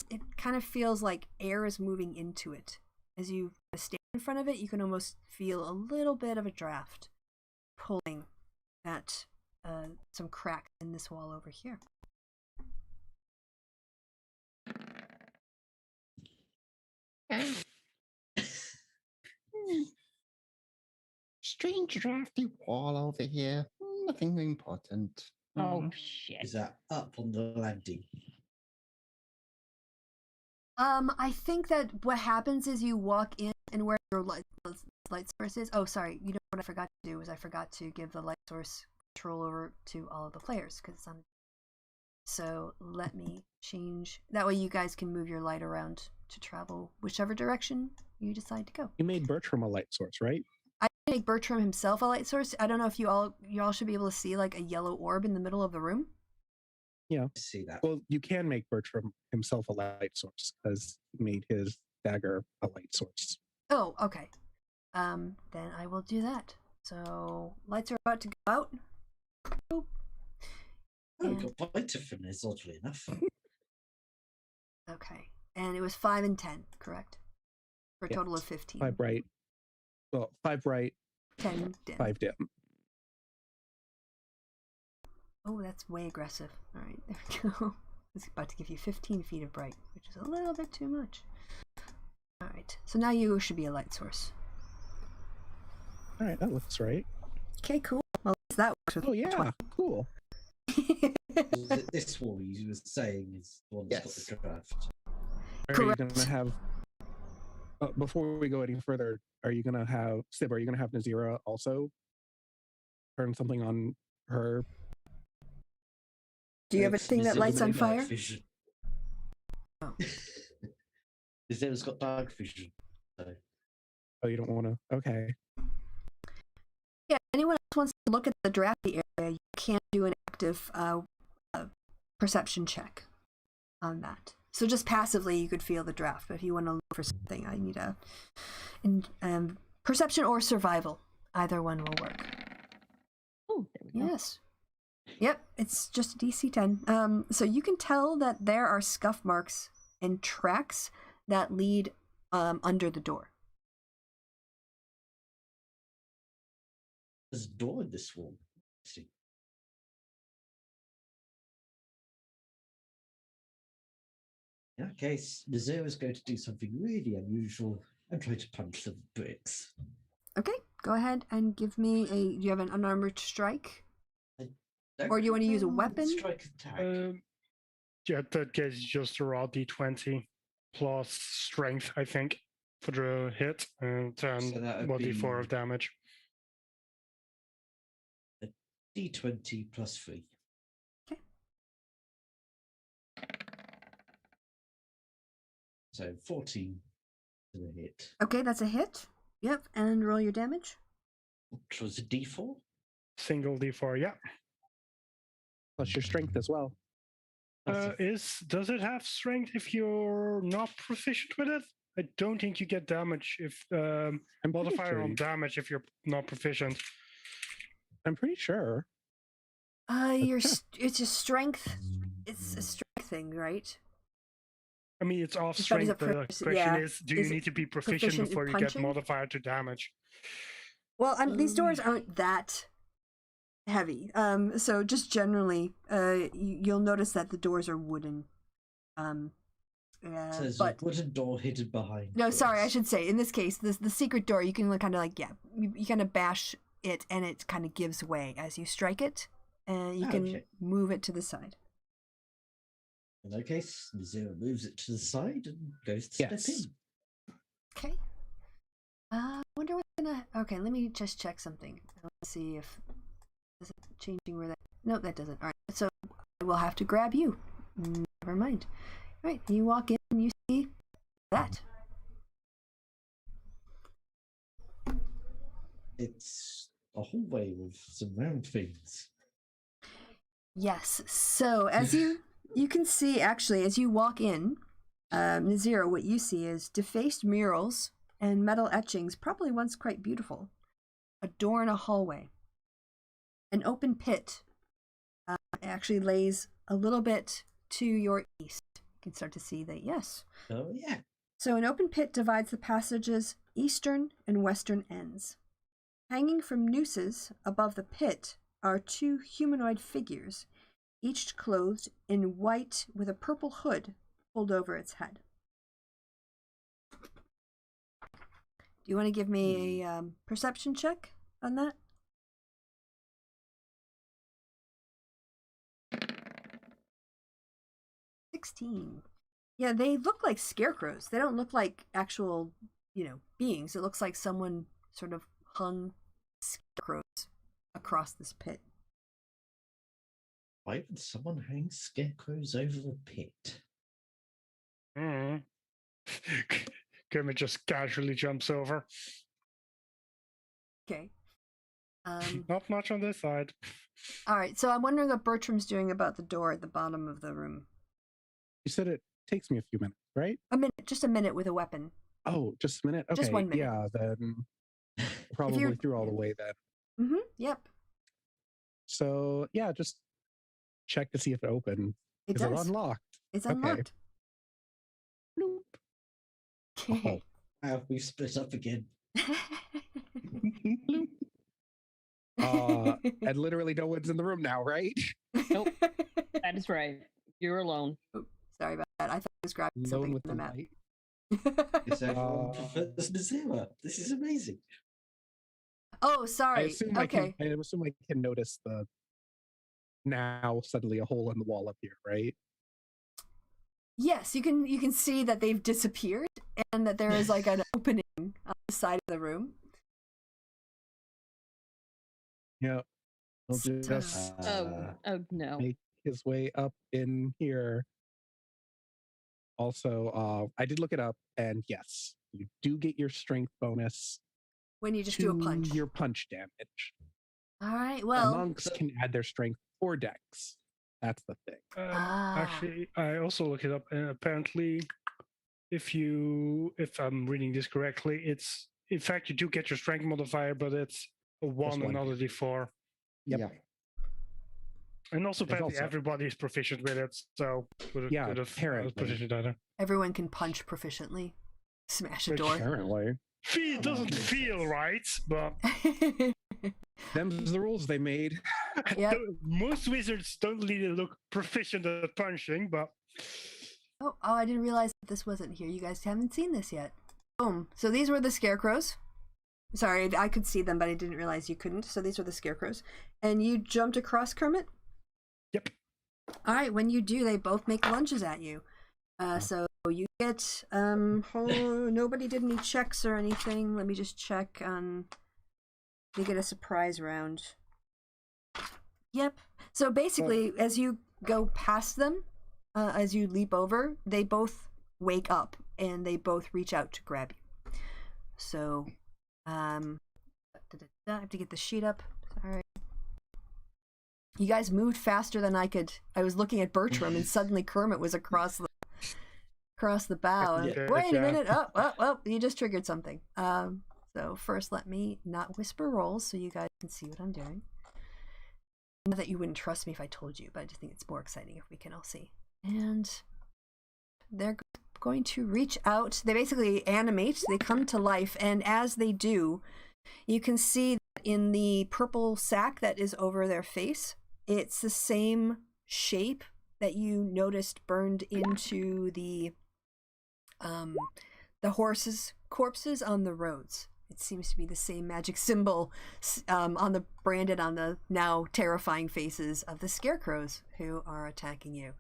It kind of feels like air is moving into it. As you stand in front of it, you can almost feel a little bit of a draft pulling at some cracks in this wall over here. Strange drafty wall over here. Nothing important. Oh shit. Is that up on the landing? I think that what happens is you walk in, and where your light source is. Oh, sorry. You know what I forgot to do is I forgot to give the light source control over to all of the players because it's on. So let me change. That way you guys can move your light around to travel whichever direction you decide to go. You made Bertram a light source, right? I make Bertram himself a light source. I don't know if you all should be able to see like a yellow orb in the middle of the room. Yeah. See that? Well, you can make Bertram himself a light source because he made his dagger a light source. Oh, okay. Then I will do that. So lights are about to go out. Boop. Okay. got by Tiffany's, oddly enough. Okay. And it was 5 and 10, correct? For a Yes. total of 15. 5 right. Well, 5 right, 10 dim. 5 dim. Oh, that's way aggressive. All right, there we go. It's about to give you 15 feet of bright, which is a little bit too much. All right, so now you should be a light source. All right, that looks right. Okay, cool. Well, that works with Oh yeah, cool. This wall you were saying is the one that's got the draft. Are Correct. you gonna have? Before we go any further, are you gonna have Sib? Are you gonna have Nazira also turn something on her? Do you have a thing that lights on fire? Vision. Oh. Nazira's got dark vision. So. Oh, you don't want to? Okay. Yeah, anyone else wants to look at the drafty area, you can do an active perception check on that. So just passively, you could feel the draft, but if you want to look for something, I need a perception or survival. Either one will work. Oh, there we go. Yes. Yep, it's just a DC 10. So you can tell that there are scuff marks and tracks that lead under the door. There's a door in this wall. See. In that case, Nazir is going to do something really unusual and try to punch some bricks. Okay, go ahead and give me a... Do you have an unarmored strike? Or do you want to use a weapon? Strike attack. Yeah, that case just a raw d20 plus strength, I think, for the hit, and then So that would 1d4 of be- damage. D20 plus 3. Okay. So 14 to the hit. Okay, that's a hit. Yep, and roll your damage. Which was a D4? Single d4, yeah. Plus your strength as well. Does it have strength if you're not proficient with it? I don't think you get damage if I'm pretty modifier sure on damage if you're not proficient. I'm pretty sure. It's a strength. It's a strength thing, right? I mean, it's off But is strength. it The question yeah. is, do you Is it need to be proficient proficient in before you get punching? modifier to damage? Well, these doors aren't that heavy. So just generally, you'll notice that the doors are wooden. So there's But a wooden door hidden behind. no, sorry, I bricks. should say in this case, the secret door, you can kind of like you kind of bash it, and it kind of gives way as you strike it, and you can Okay. move it to the side. In that case, Nazira moves it to the side and goes to Yes. step in. Okay. I wonder what's gonna. Okay, let me just check something. Let's see if is it changing where that. Nope, that doesn't. All right, so I will have to grab you. Never mind. All right, you walk in and you see that. It's a hallway with some round things. Yes. So as you can see, actually, as you walk in, Nazira, what you see is defaced murals and metal etchings, probably once quite beautiful. A door in a hallway. An open pit actually lays a little bit to your east. You can start to see that, yes. Oh, yeah. So an open pit divides the passage's eastern and western ends. Hanging from nooses above the pit are two humanoid figures, each clothed in white with a purple hood pulled over its head. Do you want to give me a perception check on that? Yeah, they look like scarecrows. They don't look like actual, beings. It looks like someone sort of hung scarecrows across this pit. Why would someone hang scarecrows over the pit? Kermit just casually jumps over. Okay. Not much on this side. All right, so I'm wondering what Bertram's doing about the door at the bottom of the room. You said it takes me a few minutes, right? Just a minute with a weapon. Oh, just a minute? Okay, Just 1 minute. yeah, then probably through all the way then. Yep. So, yeah, just check to see if it opened. It Is it does. unlocked? It's Okay. unlocked. Nope. Okay. We split up again. Bloop. And literally no one's in the room now, right? Nope. That is right. You're alone. Oops, sorry about that. I thought I was grabbing Alone something with on the the map. light. It's everyone prefers Nazima. This is amazing. Oh, I sorry. assume Okay. I assume I can notice the now suddenly a hole in the wall up here, right? Yes, you can see that they've disappeared and that there is like an opening on the side of the room. Yeah. He'll So- just Oh no. make his way up in here. Also, I did look it up, and yes, you do get your strength bonus When you just to do a punch. your punch damage. All right. Well, Monks can add their strength or dex. That's the thing. Actually, I also looked it up, and apparently, if I'm reading this correctly, it's in fact you do get your strength modifier, but it's a one, one. another d4, Yep. Yeah. and also There's apparently also- everybody is proficient with it. So could Yeah, have apparently. proficient either. everyone can punch proficiently. Smash a Which- door. Apparently. It doesn't feel right, but Them's the rules they made. Yep. most wizards don't really look proficient at punching. But Oh, I didn't realize that this wasn't here. You guys haven't seen this yet. Boom. So these were the scarecrows. Sorry, I could see them, but I didn't realize you couldn't. So these were the scarecrows. And you jumped across, Kermit? yep. All right, when you do, they both make lunges at you. So you get, nobody did any checks or anything. Let me just check on, they get a surprise round. Yep. So basically, as you go past them, as you leap over, they both wake up and they both reach out to grab you. So, I have to get the sheet up. Sorry. You guys moved faster than I could. I was looking at Bertram and suddenly Kermit was across the bow. And, Yeah, wait a yeah. minute. Oh, you just triggered something. So first let me not whisper rolls so you guys can see what I'm doing. Not that you wouldn't trust me if I told you, but I just think it's more exciting if we can all see. And they're going to reach out. They basically animate. They come to life. And as they do, you can see that in the purple sack that is over their face, it's the same shape that you noticed burned into the horses' corpses on the roads. It seems to be the same magic symbol branded on the now terrifying faces of the scarecrows who are attacking you.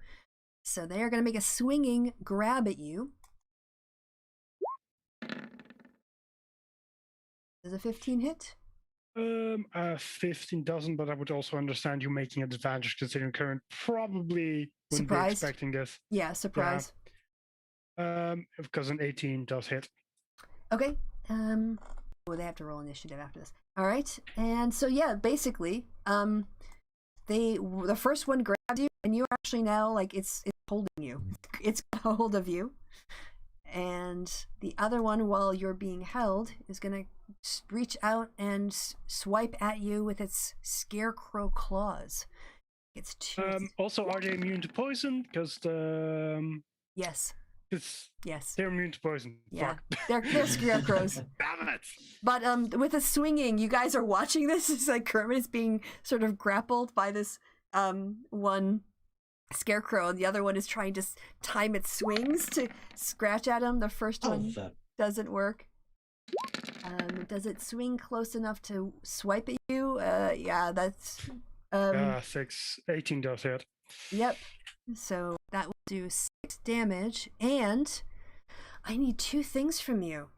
So they are going to make a swinging grab at you. Does a 15 hit? 15 doesn't, but I would also understand you making a disadvantage considering current probably wouldn't be Surprised? expecting this. Yeah, surprise. Because an 18 does hit. Okay. Well, they have to roll initiative after this. All right. And so yeah, basically, the first one grabs you, and you're actually now like it's holding you. It's got a hold of you, and the other one, while you're being held, is gonna reach out and swipe at you with its scarecrow claws. It's two. Also, are they immune to poison? Because Yes. Yes. they're immune to poison. Yeah. Fuck. They're scarecrows. Damn it! But with the swinging, you guys are watching this. It's like Kermit is being sort of grappled by this one scarecrow, and the other one is trying to time its swings to scratch at him. The first one doesn't work. Does it swing close enough to swipe at you? Yeah, that's 18 does hit. Yep. So that will do 6 damage, and I need 2 things from you.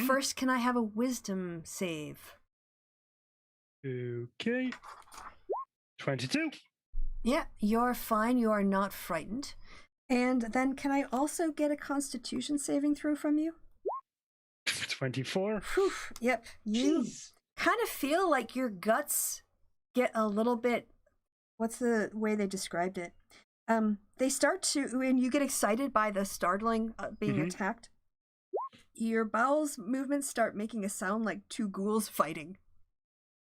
First, can I have a wisdom save? Okay. 22. Yeah, you're fine. You are not frightened. And then can I also get a constitution saving throw from you? 24. Whew, yep. You kind of feel like your guts get a little bit, what's the way they described it? They start to, when you get excited by the startling being attacked, your bowels movements start making a sound like 2 ghouls fighting.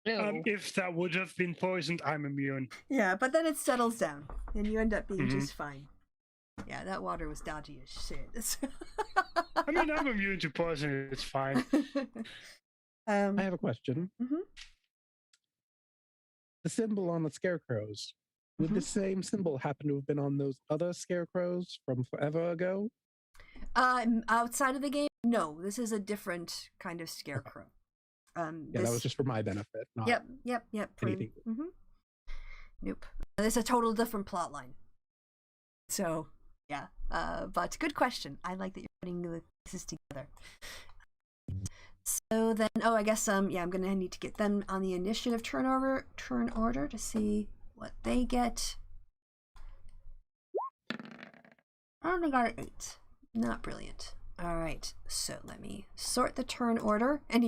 Ew. If that would have been poisoned, I'm immune. Yeah, but then it settles down, and you end up being Mhm. just fine. Yeah, that water was dodgy as shit. I mean, I'm immune to poison. It's fine. I have a question. Mhm. The symbol on the scarecrows, would the same symbol happen to have been on those other scarecrows from forever ago? Outside of the game, no. This is a different kind of scarecrow. Yeah, that was just for my benefit. Not Yep. anything. Nope. It's a total different plot line. So, yeah. But good question. I like that you're putting the pieces together. So then, I guess I'm gonna need to get them on the initiative turn order to see what they get. Oh, they got an 8. Not brilliant. All right, so let me sort the turn order, and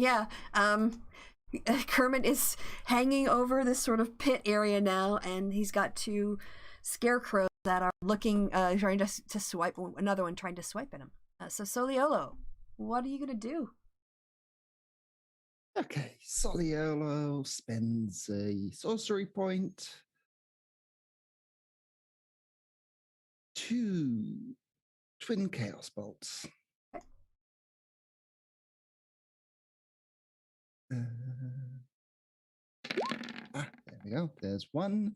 Kermit is hanging over this sort of pit area now, and he's got 2 scarecrows that are looking, trying to swipe. Another one trying to swipe at him. So Soliolo, what are you gonna do? Okay, Soliolo spends a sorcery point. 2 twin chaos bolts. There we go. There's 1.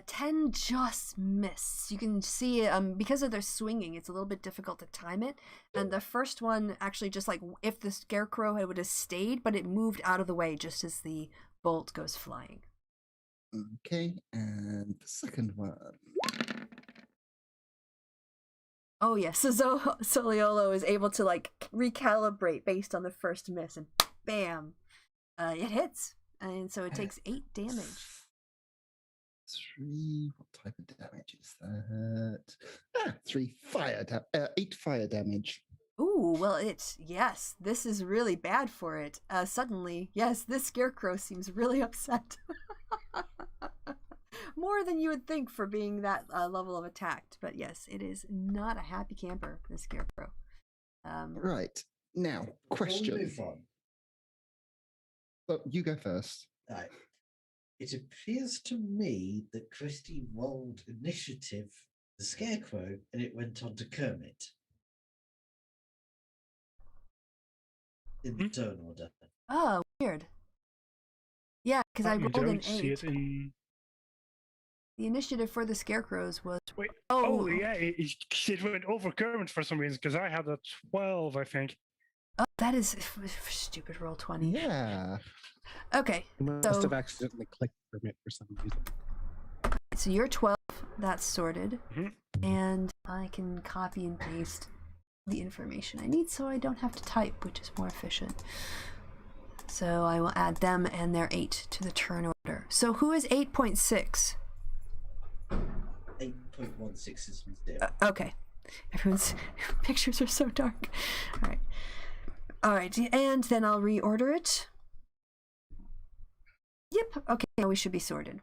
10 just missed. You can see, because of their swinging, it's a little bit difficult to time it. And the first one actually just like if the scarecrow would have stayed, but it moved out of the way just as the bolt goes flying. Okay, and the second one. Oh yes, so Soliolo is able to like recalibrate based on the first miss, and bam, it hits, and so it takes 8 damage. 3. What type of damage is that? 3 fire. 8 fire damage. Ooh, well, this is really bad for it. Suddenly, yes, this scarecrow seems really upset. More than you would think for being that level of attacked. But yes, it is not a happy camper, this scarecrow. Right. Now, question. Before we move on, Well, you go first. right. It appears to me that Kristi rolled initiative, the scarecrow, and it went on to Kermit. In the turn order. Oh, weird. Yeah, because I rolled an don't see 8. it in... The initiative for the scarecrows was... Wait, yeah, it went over Kermit for some reason, because I had a 12, I think. Oh, that is stupid roll 20. Yeah. Okay, You must have accidentally clicked permit for some reason. so you're 12. That's sorted. Mhm. And I can copy and paste the information I need so I don't have to type, which is more efficient. So I will add them and their 8 to the turn order. So who is 8.6? 8.16 is there. Okay. Everyone's pictures are so dark. All right, and then I'll reorder it. Yep, okay, now we should be sorted.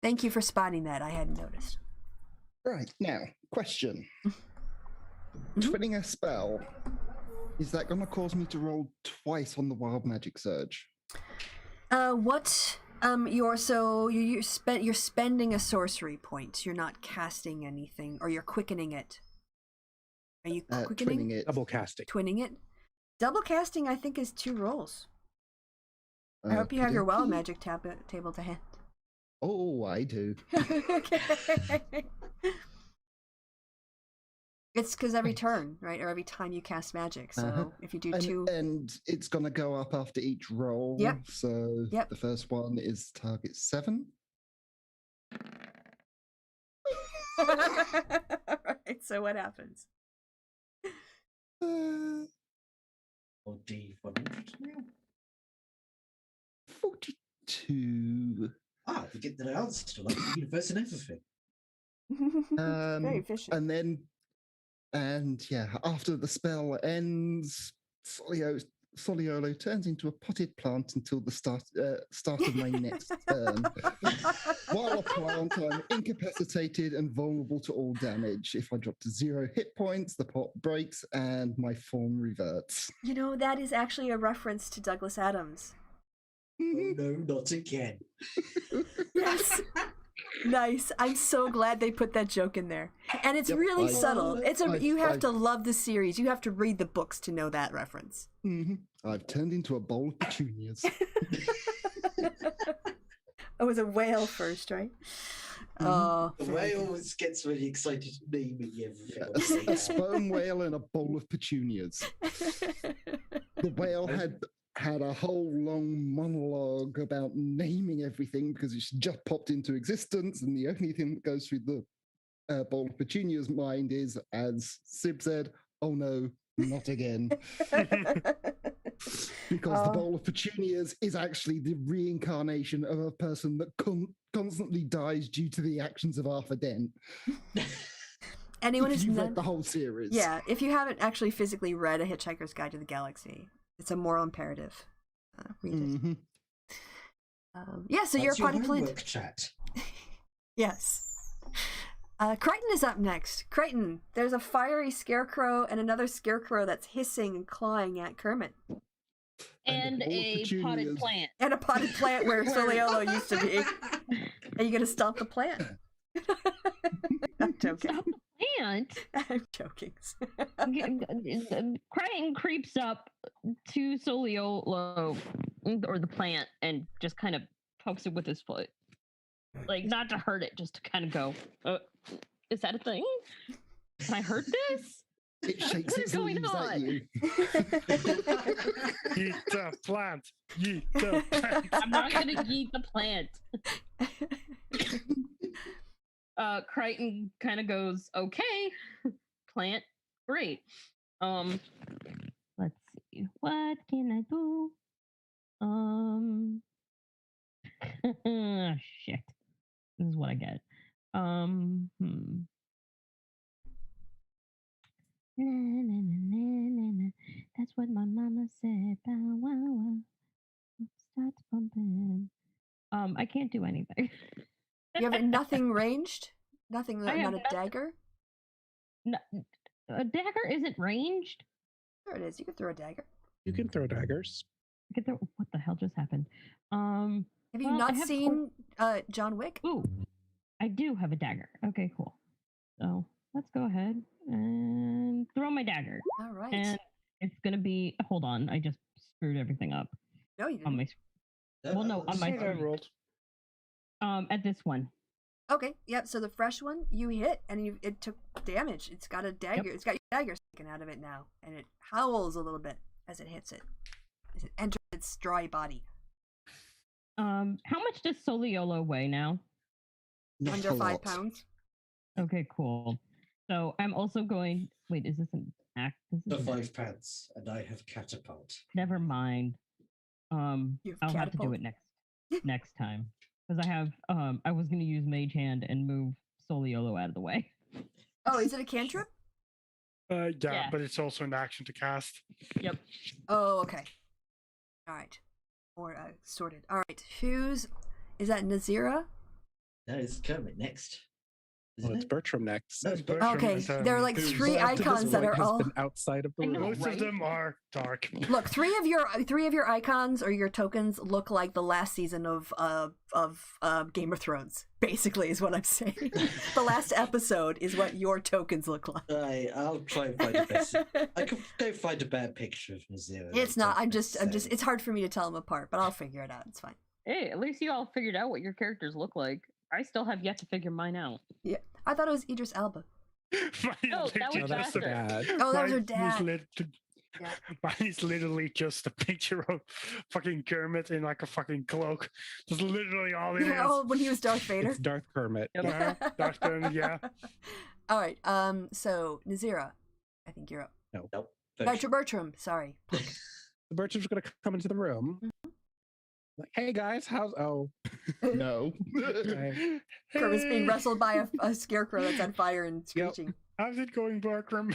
Thank you for spotting that. I hadn't noticed. Right. Now, question. Twinning a spell. Is that going to cause me to roll twice on the Wild Magic Surge? You're spending a sorcery point. You're not casting anything, or you're quickening it. Are you quickening? Twinning it. Double casting. Twinning it? Double casting, I think, is 2 rolls. I hope you have your Wild Magic table to hand. Oh, I do. Okay. It's because every turn, right? Or every time you cast magic. So if you do 2... And it's going to go up after each roll. Yep. So Yep. the first one is target 7. Alright, so what happens? Or D100 now? 42. Ah, you get the answer to like the universe and everything. Very efficient. And after the spell ends, Soliolo turns into a potted plant until the start of my next turn. While a plant, I'm incapacitated and vulnerable to all damage. If I drop to 0 hit points, the pot breaks and my form reverts. You know, that is actually a reference to Douglas Adams. Oh, no, not again. Yes. Nice. I'm so glad they put that joke in there. And it's Yep, really subtle. You have I've- to love the series. You have to read the books to know that reference. I've turned into a bowl of petunias. It was a whale first, right? Oh, The very whale good. always gets really excited naming everything. A sperm whale and a bowl of petunias. The whale had a whole long monologue about naming everything because it's just popped into existence, and the only thing that goes through the bowl of petunias' mind is, as Sib said, "Oh no, not again." Because the bowl of petunias is actually the reincarnation of a person that constantly dies due to the actions of Arthur Dent. Anyone If who's you've not, read the whole series. yeah, if you haven't actually physically read A Hitchhiker's Guide to the Galaxy, it's a moral imperative. Read it. Yeah, so That's you're a your potty plant. homework chat. Yes. Crichton is up next. Crichton, there's a fiery scarecrow and another scarecrow that's hissing and clawing at Kermit. And bowl of a potted petunias. plant. And a potted plant where Soliolo used to be. Are you going to stomp the plant? I'm joking. Stop the plant. I'm joking. Crichton creeps up to Soliolo, or the plant, and just kind of pokes it with his foot. Like, not to hurt it, just to kind of go, is that a thing? Can I hurt this? It shakes What its is going leaves on? at you. Eat the plant. Eat the plant. I'm not gonna eat the plant. Crichton kind of goes, okay, plant, great. Let's see, what can I do? Shit. This is what I get. Na, na, na, na, na, na. That's what my mama said. Bow wow wow. Starts pumping. I can't do anything. You have nothing ranged? Nothing, I have not a nothing. dagger? No, a dagger isn't ranged. There it is. You can throw a dagger. You can throw daggers. I could throw, what the hell just happened? Have you Well, I not have seen John Wick? Ooh, I do have a dagger. Okay, cool. So let's go ahead and throw my dagger. All right. And it's gonna be. Hold on, I just screwed everything up No, you on didn't. my. Well, no, on my That's what I screen. rolled. At this one. Okay, yep. So the fresh one, you hit, and it took damage. It's got a dagger. It's got your dagger sticking out of it now, and it howls a little bit as it hits it. As it enters its dry body. How much does Soliolo weigh now? Not Under a 5 lot. pounds. Okay, cool. So I'm also going. Wait, is this an act? This The is an- 5 pence, and I have catapult. Never mind. You I'll have have to do catapult. it next time because I have. I was going to use Mage Hand and move Soliolo out of the way. Oh, is it a cantrip? Yeah, but it's also an action to cast. Yep. Oh, okay. All right. Or sorted. All right. Is that Nazira? No, it's Kermit next. Well, Isn't it's it? Bertram next. No, it's Bertram Okay, is, there are like who's- 3 Up to this icons that point are has all. been outside of the I know, room. Most right? of them are dark. Look, three of your icons or your tokens look like the last season of Game of Thrones. Basically, is what I'm saying. The last episode is what your tokens look like. I'll try and find a better. I could go find a better picture of Nazira. It's not. I'm just. So- It's hard for me to tell them apart, but I'll figure it out. It's fine. Hey, at least you all figured out what your characters look like. I still have yet to figure mine out. Yeah, I thought it was Idris Elba. No, that was Oh, that's faster. bad. Oh, that was her Mine is dad. Yeah. Mine is literally just a picture of fucking Kermit in like a fucking cloak. That's literally all it is. Yeah, oh, when he was Darth Vader. It's Darth Kermit. Yeah, Darth Kermit, yeah. All right. So Nazira, I think you're up. Nope. Bertram. Sorry. The Bertram's going to come into the room. Like, hey guys, No. Okay. Kermit's being Hey, wrestled by a scarecrow that's on fire and Yep. screeching, How's it going, Bertram?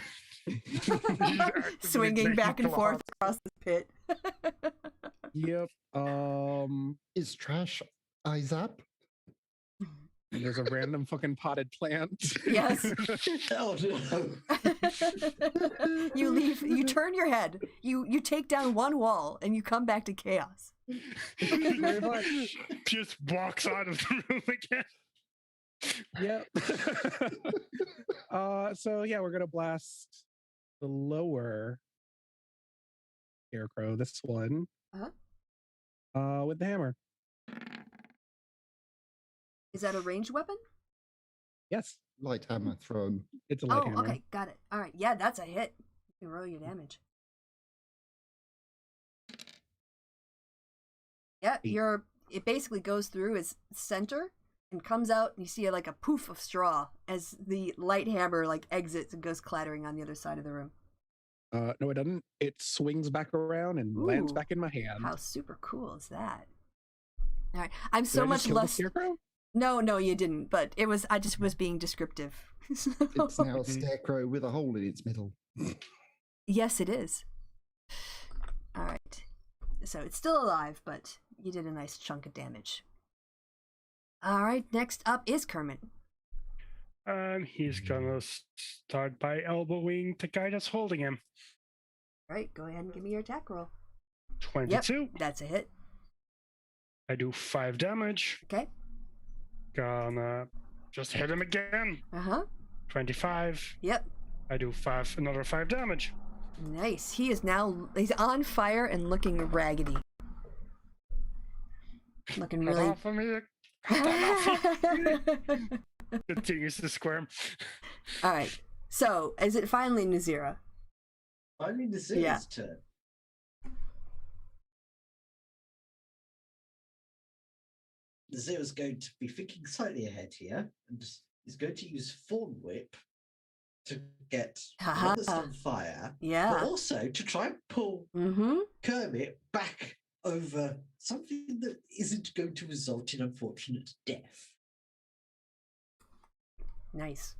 swinging back and forth across the pit. Yep. Is trash Izap? And there's a random fucking potted plant. Yes. Oh no. You turn your head, you take down one wall, and you come back to chaos. Very much. Just walks out of the room again. Yep. So yeah, we're gonna blast the lower scarecrow, this one. With the hammer. Is that a ranged weapon? Yes. Light hammer thrown. It's a light Oh, hammer. okay, got it. All right, yeah, that's a hit. You can roll your damage. Yeah, it basically goes through his center and comes out, and you see like a poof of straw as the light hammer like exits and goes clattering on the other side of the room. No, it doesn't. It swings back around and lands Ooh, back in my hand. How super cool is that? All right, I'm Did so I just much kill the less. scarecrow? No, you didn't. But it was. I just was being descriptive. It's now a scarecrow with a hole in its middle. Yes, it is. All right. So it's still alive, but you did a nice chunk of damage. All right. Next up is Kermit. He's gonna start by elbowing the guy that's holding him. All right. Go ahead and give me your attack roll. 22. Yep, that's a hit. I do 5 damage. Okay. Gonna just hit him again. 25. Yep. I do another 5 damage. Nice. He's on fire and looking raggedy. Looking Get really. off of me. Continues to squirm. All right. So, is it finally Nazira? Finally, the Zira's turn. The Zira's going to be thinking slightly ahead here and is going to use Thorn Whip to get Haha. others on fire, but Yeah. also to try and pull Mm-hmm. Kermit back over something that isn't going to result in unfortunate death. Nice.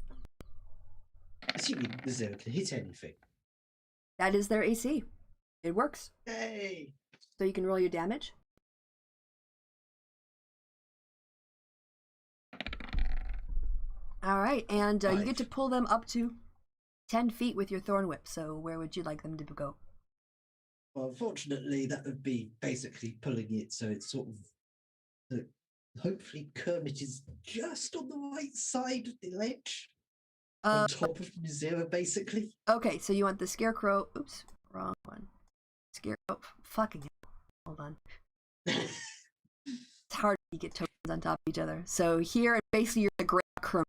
Assuming the Zira can hit anything. That is their AC. It works. Yay! So you can roll your damage. All right, and you get to pull them up to 10 feet with your thorn whip. So where would you like them to go? Well, unfortunately, that would be basically pulling it so it's sort of... hopefully Kermit is just on the right side of the ledge. On top of Zira, basically. Okay, so you want the scarecrow. Oops, wrong one. Scarecrow. Fucking hell. Hold on. It's hard to get tokens on top of each other. So here, basically, you're the Great Kermit.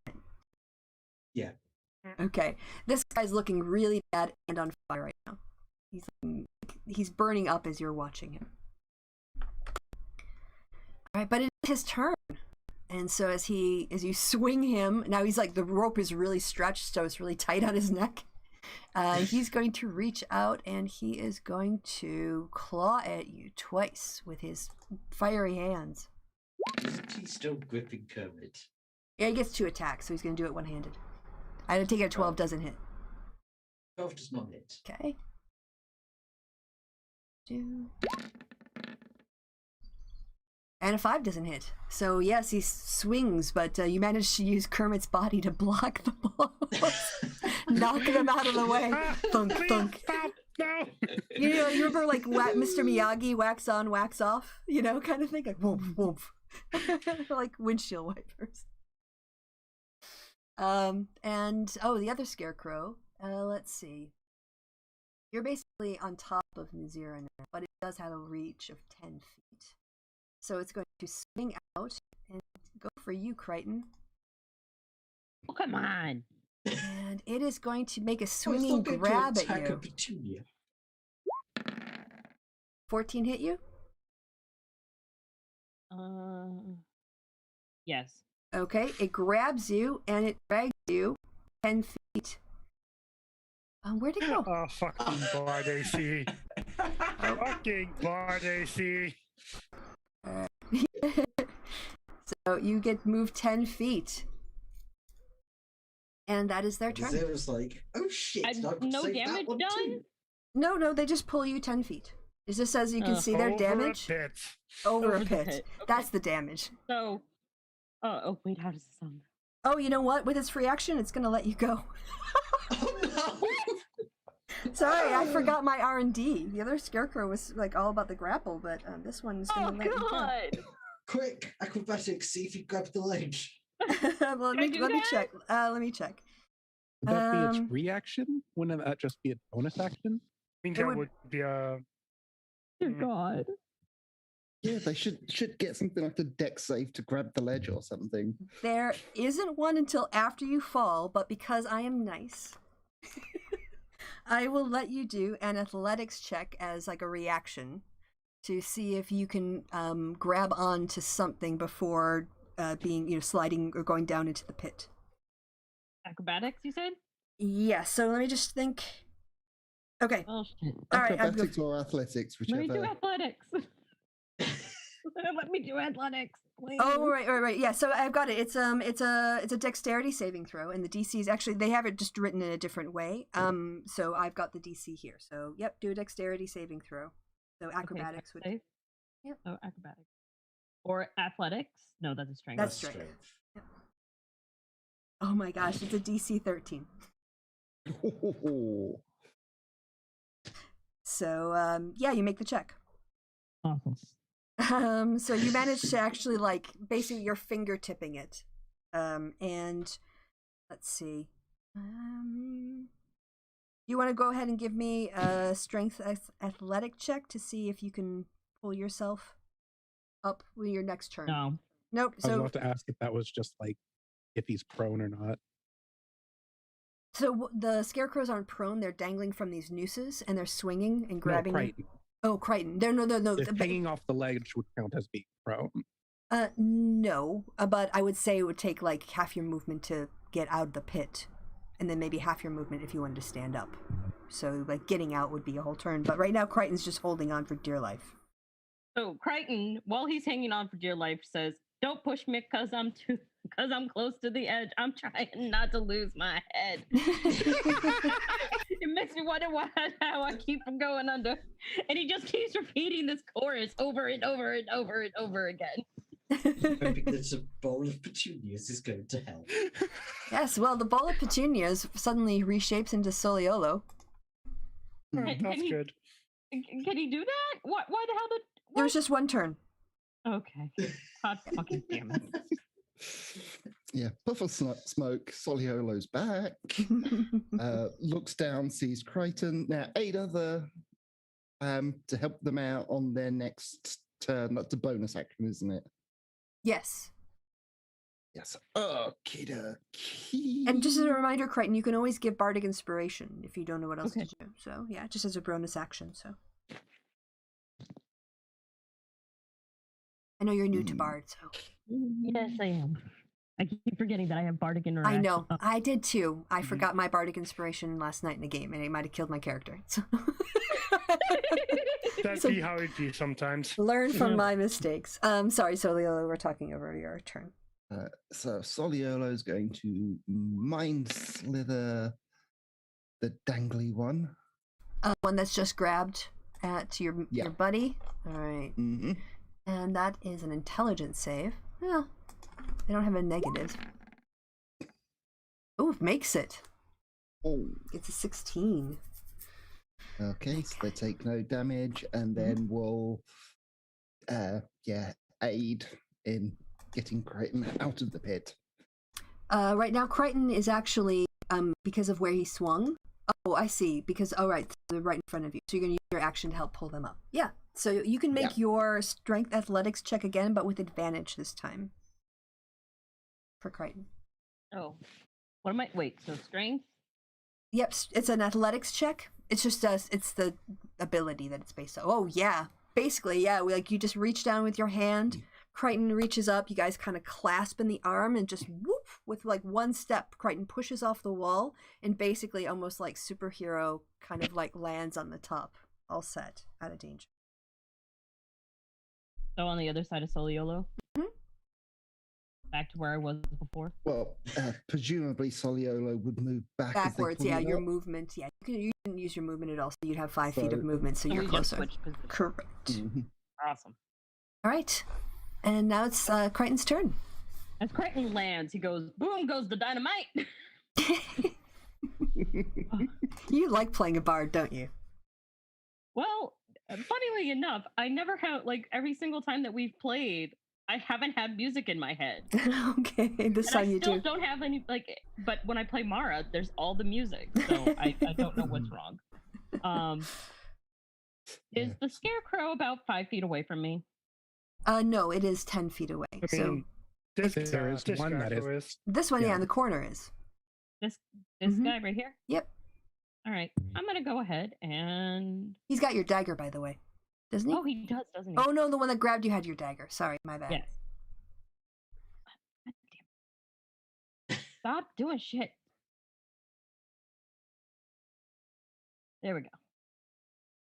Yeah. Okay. This guy's looking really bad and on fire right now. He's burning up as you're watching him. All right, but it's his turn. And so as you swing him, now he's like, the rope is really stretched, so it's really tight on his neck. He's going to reach out and he is going to claw at you twice with his fiery hands. Isn't he still gripping Kermit? Yeah, he gets 2 attacks, so he's going to do it one-handed. I don't take it a 12 doesn't hit. 12 does not hit. Okay. 2. And a 5 doesn't hit. So yes, he swings, but you manage to use Kermit's body to block the blows, knocking him out of the way. Thunk, thunk. Stop! No! You remember like Mr. Miyagi, wax on, wax off, kind of thing? Like whoomp, whoomp. Like windshield wipers. The other scarecrow, let's see. You're basically on top of Nazira now, but it does have a reach of 10 feet. So it's going to swing out and go for you, Crichton. Oh, come on. And it is going to make a It's swinging not going grab to at attack a you. Petunia. 14 hit you? Yes. Okay, it grabs you and it drags you 10 feet. Where'd it go? Oh, fucking Bard AC. Fucking Bard AC. So you get moved 10 feet. And that is their turn. Zira's like, oh shit. And I've no saved that damage one done? too. No, they just pull you 10 feet. It just says you can see their Over damage a pit. over a the pit. pit. Okay. That's the damage. So Oh, wait, how does it sound? Oh, you know what? With its free action, it's gonna let you go. Oh no! Sorry, I forgot my R&D. The other scarecrow was like all about the grapple, but this one's gonna let you go. God! Quick, acrobatics, see if you grab the ledge. Well, let me check. Let me check. Would that be its reaction? Wouldn't that just be a bonus action? I think It that would- would be a. Dear God. Yeah, they should get something like a deck save to grab the ledge or something. There isn't one until after you fall, but because I am nice, I will let you do an athletics check as like a reaction to see if you can grab onto something before being, sliding or going down into the pit. Acrobatics, you said? Yeah, so let me just think. Okay. Oh, shit. All right, I'm Acrobatics or athletics, Let me whichever. do athletics. Let me do athletics, please. Oh, right. Yeah, so I've got it. It's a dexterity saving throw, and the DC is actually, they have it just written in a different way. So I've got the DC here. So yep, do a dexterity saving throw. So acrobatics would. Save? Yep. Oh, acrobatics. Or athletics? No, that's a strength. That's strength. Yep. Oh my gosh, it's a DC 13. So yeah, you make the check. Awesome. So you managed to actually like basically you're fingertipping it. And let's see. You want to go ahead and give me a strength athletic check to see if you can pull yourself up with your next turn? No. Nope. I was So about to ask if that was just like if he's prone or not. so the scarecrows aren't prone; they're dangling from these nooses, and they're swinging and grabbing. No, Crichton. Oh, Crichton! No. If hanging off the ledge would count as being prone. No. But I would say it would take like half your movement to get out of the pit, and then maybe half your movement if you wanted to stand up. So like getting out would be a whole turn. But right now, Crichton's just holding on for dear life. So Crichton, while he's hanging on for dear life, says, "Don't push me, cause I'm close to the edge. I'm trying not to lose my head." It makes me wonder how I keep from going under. And he just keeps repeating this chorus over and over and over and over again. Hoping that a bowl of petunias is going to help. Yes. Well, the bowl of petunias suddenly reshapes into Soliolo. Can That's he- good. Can he do that? Why the hell did... There was just one turn. Okay. God fucking damn it. Yeah, puff of smoke, Soliolo's back, looks down, sees Crichton. Now, 8 other to help them out on their next turn. That's a bonus action, isn't it? Yes. Yes. Okie dokie. And just as a reminder, Crichton, you can always give Bardic Inspiration if you don't know what else Okay. to do. So yeah, just as a bonus action. So I know you're new to Bard, so Yes, I am. I keep forgetting that I have Bardic Interaction. I know. Oh, I did too. I forgot my Bardic Inspiration last night in the game, and it might have killed my character. So That'd So- be how it be sometimes. learn from Yeah. my mistakes. Sorry, Soliolo, we're talking over your turn. So Soliolo's going to mind slither the dangly one. One that's just grabbed at your buddy. All right. Mm-hmm. And that is an intelligence save. Well, they don't have a negative. Oh, makes it. Oh, It's a 16. okay. So they take no damage, and then we'll, aid in getting Crichton out of the pit. Right now, Crichton is actually, because of where he swung. Oh, I see. Because, right, they're right in front of you. So you're going to use your action to help pull them up. Yeah. So you can make your strength athletics check again, but with advantage this time. For Crichton. Oh. What am I... Wait, so strength? Yep, it's an athletics check. It's just it's the ability that it's based on. Oh, yeah. Basically, yeah. Like you just reach down with your hand. Crichton reaches up. You guys kind of clasp in the arm and just whoop, with like one step, Crichton pushes off the wall and basically almost like superhero kind of like lands on the top. All set. Out of danger. So on the other side of Soliolo? Mhm. Back to where I was before? Well, presumably Soliolo would move back. as they Backwards, pull yeah. him Your up. movement, yeah. You can use your movement at all, so you'd have 5 feet of So- movement, so So you're we just closer. switched positions. Correct. Mhm. Awesome. All right. And now it's Crichton's turn. As Crichton lands, he goes, boom goes the dynamite. You like playing a bard, don't you? Well, funnily enough, I never have, like, every single time that we've played, I haven't had music in my head. Okay, this And time I you still do. don't have any, like, but when I play Mara, there's all the music, so I don't know what's wrong. Is the Scarecrow about 5 feet away from me? No, it is 10 feet away. I mean, so there is one that is. this one, yeah. in the corner is. This Mhm. guy right here? Yep. All right, I'm gonna go ahead and... He's got your dagger, by the way. Doesn't he? Oh, he does, doesn't he? Oh, no, the one that grabbed you had your dagger. Sorry, my bad. Yes. God damn. Stop doing shit. There we go.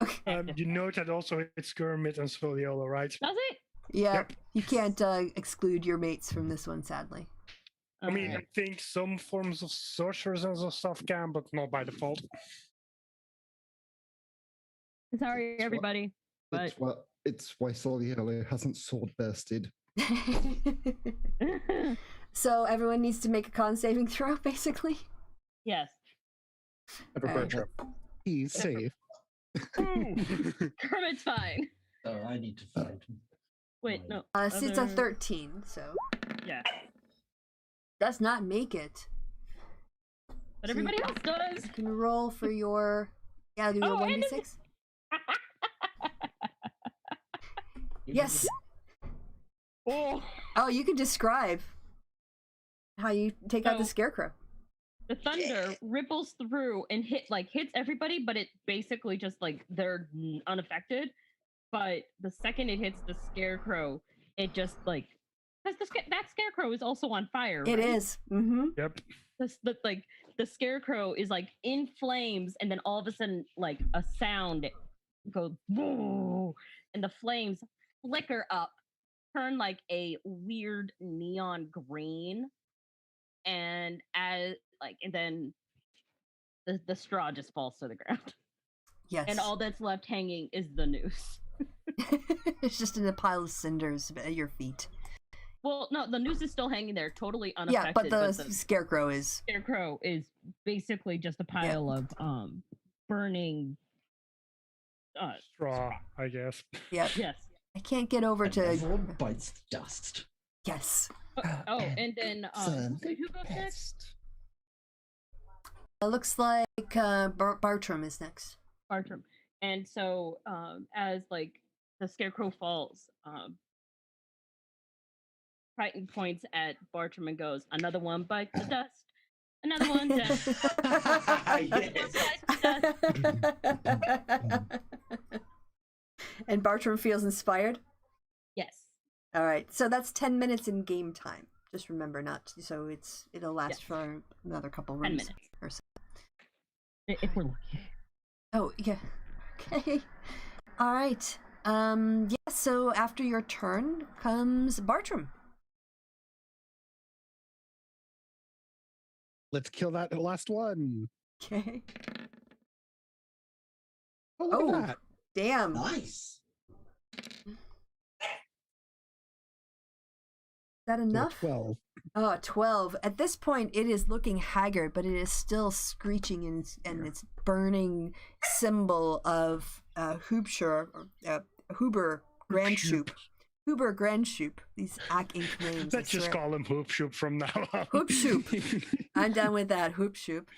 Okay. You note that also it's Kermit and Soliolo, right? Does it? Yeah, Yep. you can't exclude your mates from this one, sadly. I mean, Alright. I think some forms of sorcerers and so stuff can, but not by default. Sorry, It's what- everybody. But It's why Soliolo hasn't sword bursted. So everyone needs to make a con saving throw, basically. yes, Ever Alright. Bertram. He's safe. Kermit's fine. Oh, I need to find. Wait, no. So it's a other- 13, so Yeah, does not make it. but everybody else does. You can roll for your... Yeah, do your Oh, and 1d6. Yes. Oh, Oh, you can describe how you take out the So- scarecrow. the thunder ripples through and hits everybody, but it basically just like they're unaffected. But the second it hits the scarecrow, it just like because that scarecrow is also on fire. It right? is. Mm-hmm. Yep. The scarecrow is like in flames, and then all of a sudden, like a sound goes whoa, and the flames flicker up, turn like a weird neon green, and then the straw just falls to the ground, Yes. and all that's left hanging is the noose. It's just in a pile of cinders at your feet. Well, no, the noose is still hanging there, totally Yeah, unaffected. but the scarecrow is. scarecrow is basically just a pile of burning Straw, I guess. Yep. yes. I can't get over And to. everyone bites the dust. Yes. Oh, and then Son, who goes next? pest. It looks like Bartram is next. Bartram. And so as like the scarecrow falls, Crichton points at Bartram and goes, "Another one bites the dust. Another one down. And Bartram feels inspired. Yes. All right, so that's 10 minutes in game time. Just remember not to, so it'll last for another couple 10 rooms minutes. or so. If we're lucky. Oh yeah. Okay. All right. Yeah. So after your turn comes Bartram. Let's kill that last one. Okay. Oh, look Oh. at that. Damn. Nice. Is that enough? 12. Oh, 12. At this point, it is looking haggard, but it is still screeching and its burning symbol of Hubshire, Huber Grandshoop. Huber Grandshoop. These Ink names. I Let's just swear. call him Hoop Shoop from now on. Hoop Shoop. I'm done with that. Hoop Shoop.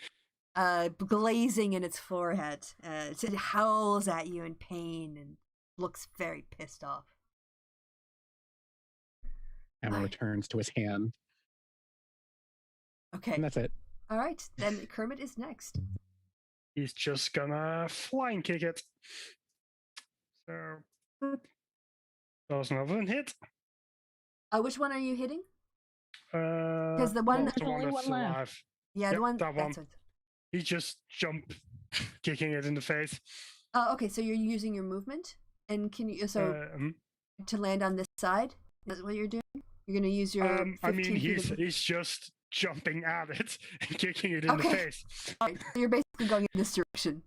Glazing in its forehead. It howls at you in pain and looks very pissed off. Hammer returns to his hand. Okay. And that's it. All right. Then Kermit is next. He's just gonna flying kick it. So, does another one hit. Which one are you hitting? Because the one- the There's one only that's one left. alive. Yeah, the Yep, one. that That's one. it. He just jumped, kicking it in the face. Okay, so you're using your movement, and can you to land on this side? Is that what you're doing? You're gonna use your. I mean, 15 feet of- he's just jumping at it and kicking it in the Okay. face. Alright, so you're basically going in this direction,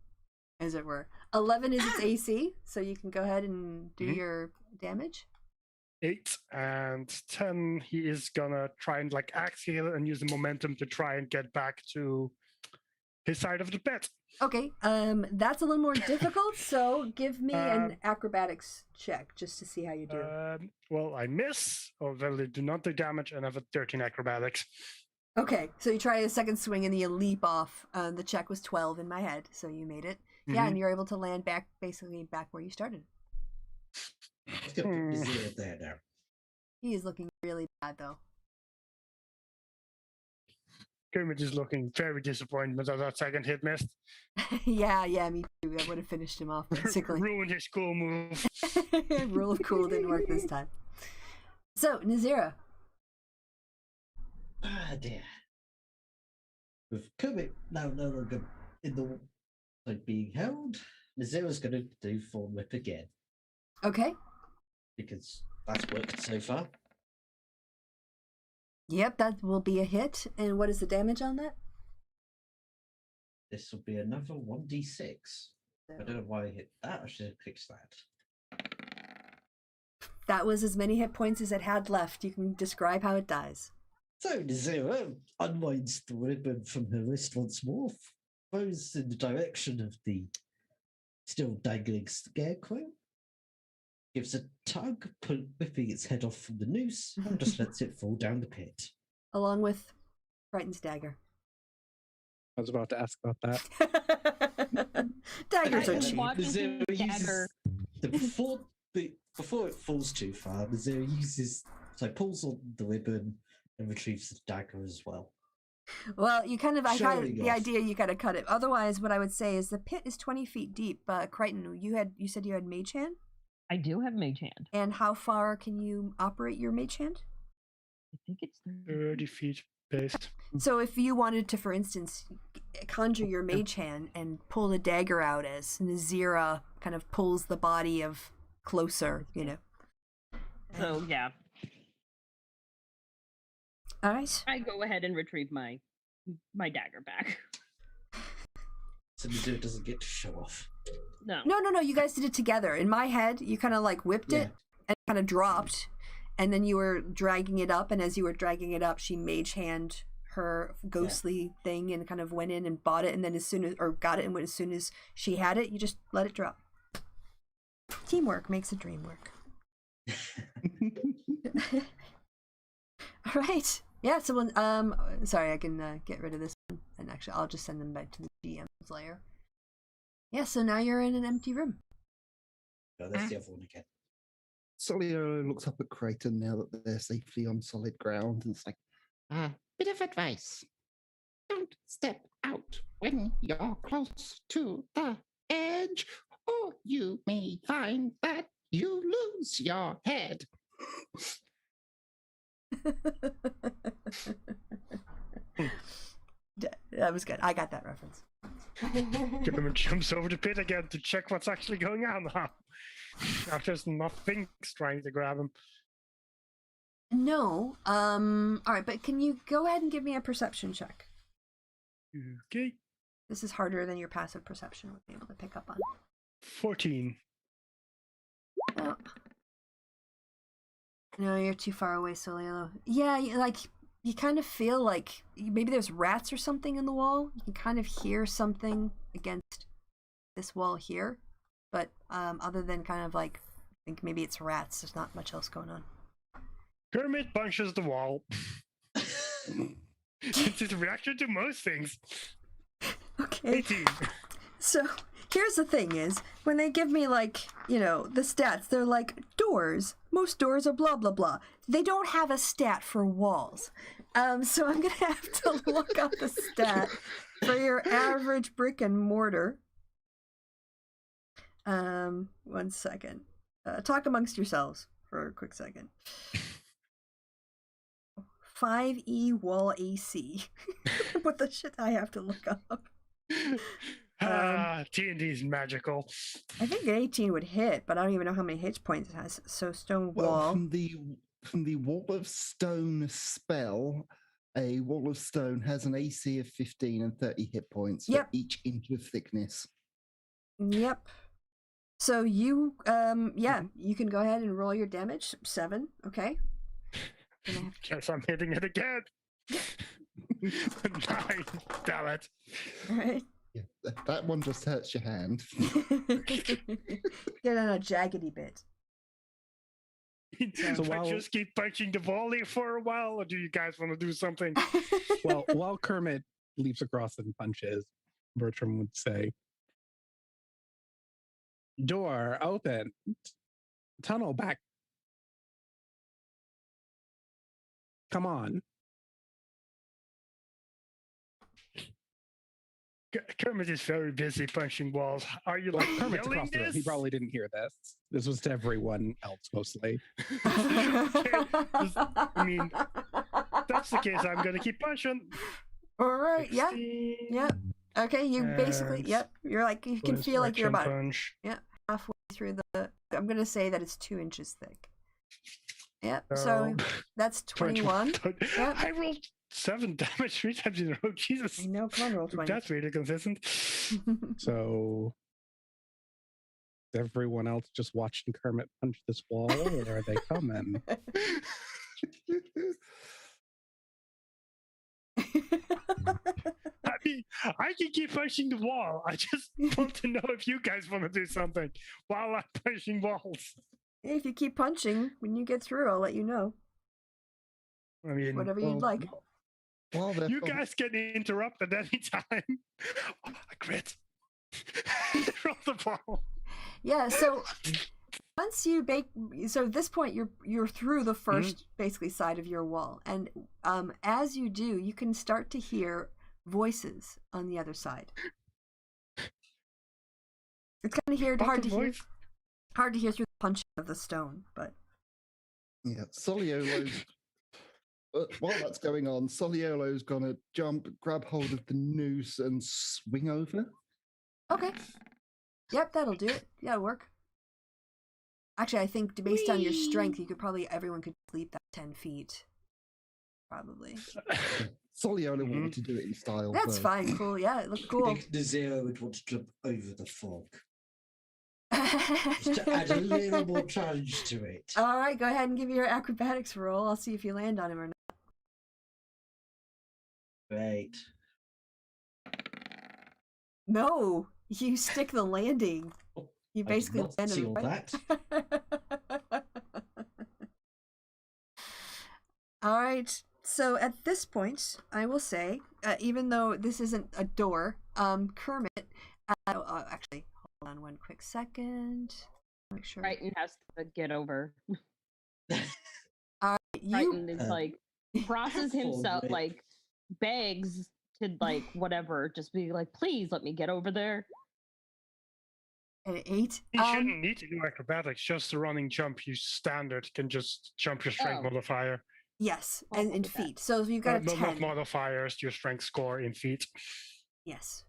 as it were. 11 is its AC, so you can go ahead and do Mhm. your damage. 8 and 10, he is gonna try and like exhale and use the momentum to try and get back to his side of the pit. Okay, that's a little more difficult, so give me an acrobatics check just to see how you do. Well, I miss, or they do not do damage, and have a 13 acrobatics. Okay, so you try a second swing and then you leap off. The check was 12 in my head, so you made it. Yeah, and you're able to land basically back where you started. Let's go put Zero there now. He is looking really bad, though. Kermit is looking very disappointed that that second hit missed. yeah, me too. That would have finished him off, basically. Ruined his cool move. Rule of cool didn't work this time. So, Nazira. Ah, dear. With Kermit now no longer in the being held, Nazira's going to do Form Whip again. Okay. Because that's worked so far. Yep, that will be a hit. And what is the damage on that? This will be another 1d6. I don't know why I hit that. I should have fixed that. That was as many hit points as it had left. You can describe how it dies. So Nazira unwinds the ribbon from her wrist once more, throws in the direction of the still dangling scarecrow, gives a tug, whipping its head off from the noose, and just lets it fall down the pit. Along with Crichton's dagger. I was about to ask about that. Daggers are cheap. Nazira uses before it falls too far, Nazira pulls on the ribbon and retrieves the dagger as well. Well, you kind of, the idea you kind of cut it. Otherwise, what I would say is the pit is 20 feet deep. Crichton, you said you had mage hand? I do have mage hand. And how far can you operate your mage hand? I think it's 30 feet based. So if you wanted to, for instance, conjure your mage hand and pull the dagger out as Nazira kind of pulls the body of closer, you know. So, yeah. All right. I go ahead and retrieve my dagger back. So Nazira doesn't get to show off. No. You guys did it together. In my head, you kind of like whipped it and kind of dropped, and then you were dragging it up, and as you were dragging it up, she mage hand her ghostly thing and kind of went in and bought it, and then got it, and as soon as she had it, you just let it drop. Teamwork makes a dream work. All right. Yeah, someone, sorry, I can get rid of this one, and actually I'll just send them back to the GM's layer. Yeah, so now you're in an empty room. Oh, that's the other one again. Solio looks up at Crichton now that they're safely on solid ground, and it's like, bit of advice. Don't step out when you're close to the edge, or you may find that you lose your head. That was good. I got that reference. Gilda jumps over the pit again to check what's actually going on now. After there's nothing trying to grab him. No. All right, but can you go ahead and give me a perception check? Okay. This is harder than your passive perception would be able to pick up on. 14. Oh. No, you're too far away, Soliolo. Yeah, you kind of feel like maybe there's rats or something in the wall. You can kind of hear something against this wall here. But other than kind of like, I think maybe it's rats. There's not much else going on. Kermit punches the wall. It's his reaction to most things. Okay. 18. So here's the thing is, when they give me the stats, they're like doors. Most doors are blah, blah, blah. They don't have a stat for walls. So I'm going to have to look up the stat for your average brick and mortar. 1 second. Talk amongst yourselves for a quick second. 5E wall AC. What the shit I have to look up? T&D's magical. I think an 18 would hit, but I don't even know how many hit points it has. So stone wall. From the wall of stone spell, a wall of stone has an AC of 15 and 30 hit points for each inch of thickness. Yep. So you, you can go ahead and roll your damage. 7, okay. Guess I'm hitting it again. 9, damn it. All right. Yeah, that one just hurts your hand. Get on a jaggedy bit. So I just keep punching the volley for a while, or do you guys want to do something? Well, while Kermit leaps across and punches, Bertram would say, "Door open. Tunnel back. Come on." Kermit is very busy punching walls. Are you like Kermit's yelling across the room. this? He probably didn't hear this. This was to everyone else mostly. I mean, that's the case. I'm gonna keep punching. All right. 16, Yeah. Okay. You basically. and Yep. You're like you can plus feel like you're action about punch. halfway through the. I'm gonna say that it's 2 inches thick. Yep. So that's 21. Yep. I rolled 7 damage 3 times in a row. Jesus. I know. Come on, roll 20. That's really consistent. So, is everyone else just watching Kermit punch this wall, or are they coming? I mean, I can keep punching the wall. I just want to know if you guys want to do something while I'm punching walls. If you keep punching, when you get through, I'll let you know. I mean, Whatever you'd like. While they're you guys can interrupt at any time. Oh, I crit. Roll the ball. Yeah. So once you so at this point you're through the first basically side of your wall, and as you do, you can start to hear voices on the other side. It's kind of hard to hear. Hard to hear through the punching of the stone, but Yeah, Soliolo's. While that's going on, Soliolo's gonna jump, grab hold of the noose, and swing over. okay. Yep, that'll do it. Yeah, it'll work. Actually, I think based on your strength, everyone could leap that 10 feet. Probably. Soliolo wanted to do it in style. That's though. fine. Cool. Yeah, it looks cool. The Zero would want to jump over the fog. Just to add a little more challenge to it. All right, go ahead and give me your acrobatics roll. I'll see if you land on him or not. Great. No, you stick the landing. You I did basically not land see him all right. that. All right. So at this point, I will say, even though this isn't a door, Kermit. Actually, hold on one quick second. Make sure. Brighton has to get over. You Brighton is like crosses himself, like begs to like whatever, just be like, please let me get over there. an 8. You shouldn't need to do acrobatics, just a running jump. You standard can just jump your strength modifier. Yes, I'll and in look at feet. So if you've got a 10. Not modifiers, your strength score in feet. Yes.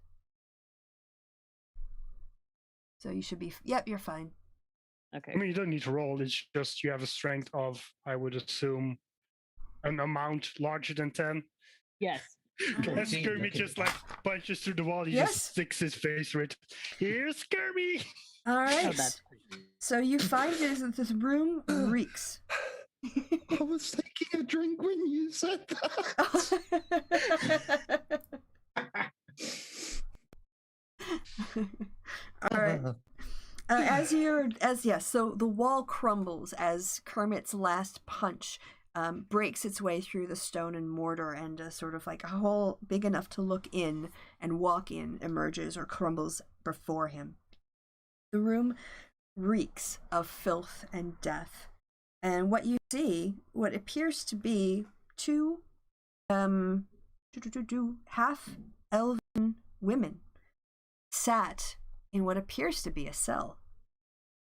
So you should be. Yep, you're fine. Okay. I mean, you don't need to roll. It's just you have a strength of, I would assume, an amount larger than 10. Yes. As Skirmy just like punches through the wall, he just sticks his face through it. Here's Skirmy! All right. Oh, that's So you find that this room reeks. I was taking a drink when you said that. All right. So the wall crumbles as Kermit's last punch breaks its way through the stone and mortar, and sort of like a hole big enough to look in and walk in emerges or crumbles before him. The room reeks of filth and death, and what you see, what appears to be two half-elven women sat in what appears to be a cell,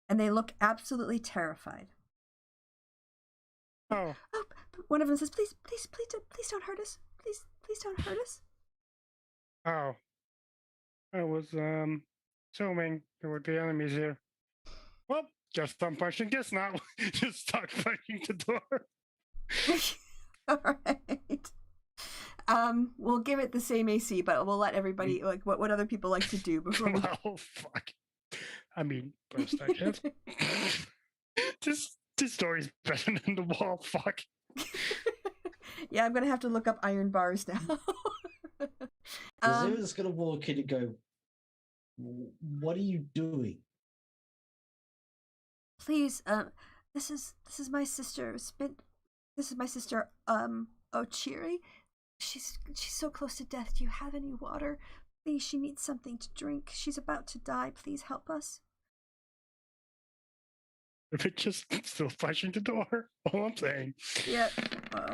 and they look absolutely terrified. Oh. One of them says, please don't hurt us. Please don't hurt us. Oh. I was assuming there would be enemies here. Well, guess I'm punching this now. Just start punching the door. All right. We'll give it the same AC, but we'll let everybody like what other people like to do before we... Oh fuck. I mean, first I have. This story is better than the wall. Fuck. Yeah, I'm gonna have to look up iron bars now. Zira's gonna walk in and go, "What are you doing?" Please, this is my sister. This is my sister, Ochiri. She's so close to death. Do you have any water? Please, she needs something to drink. She's about to die. Please help us. If it just still flashing the door, all I'm saying. Yeah.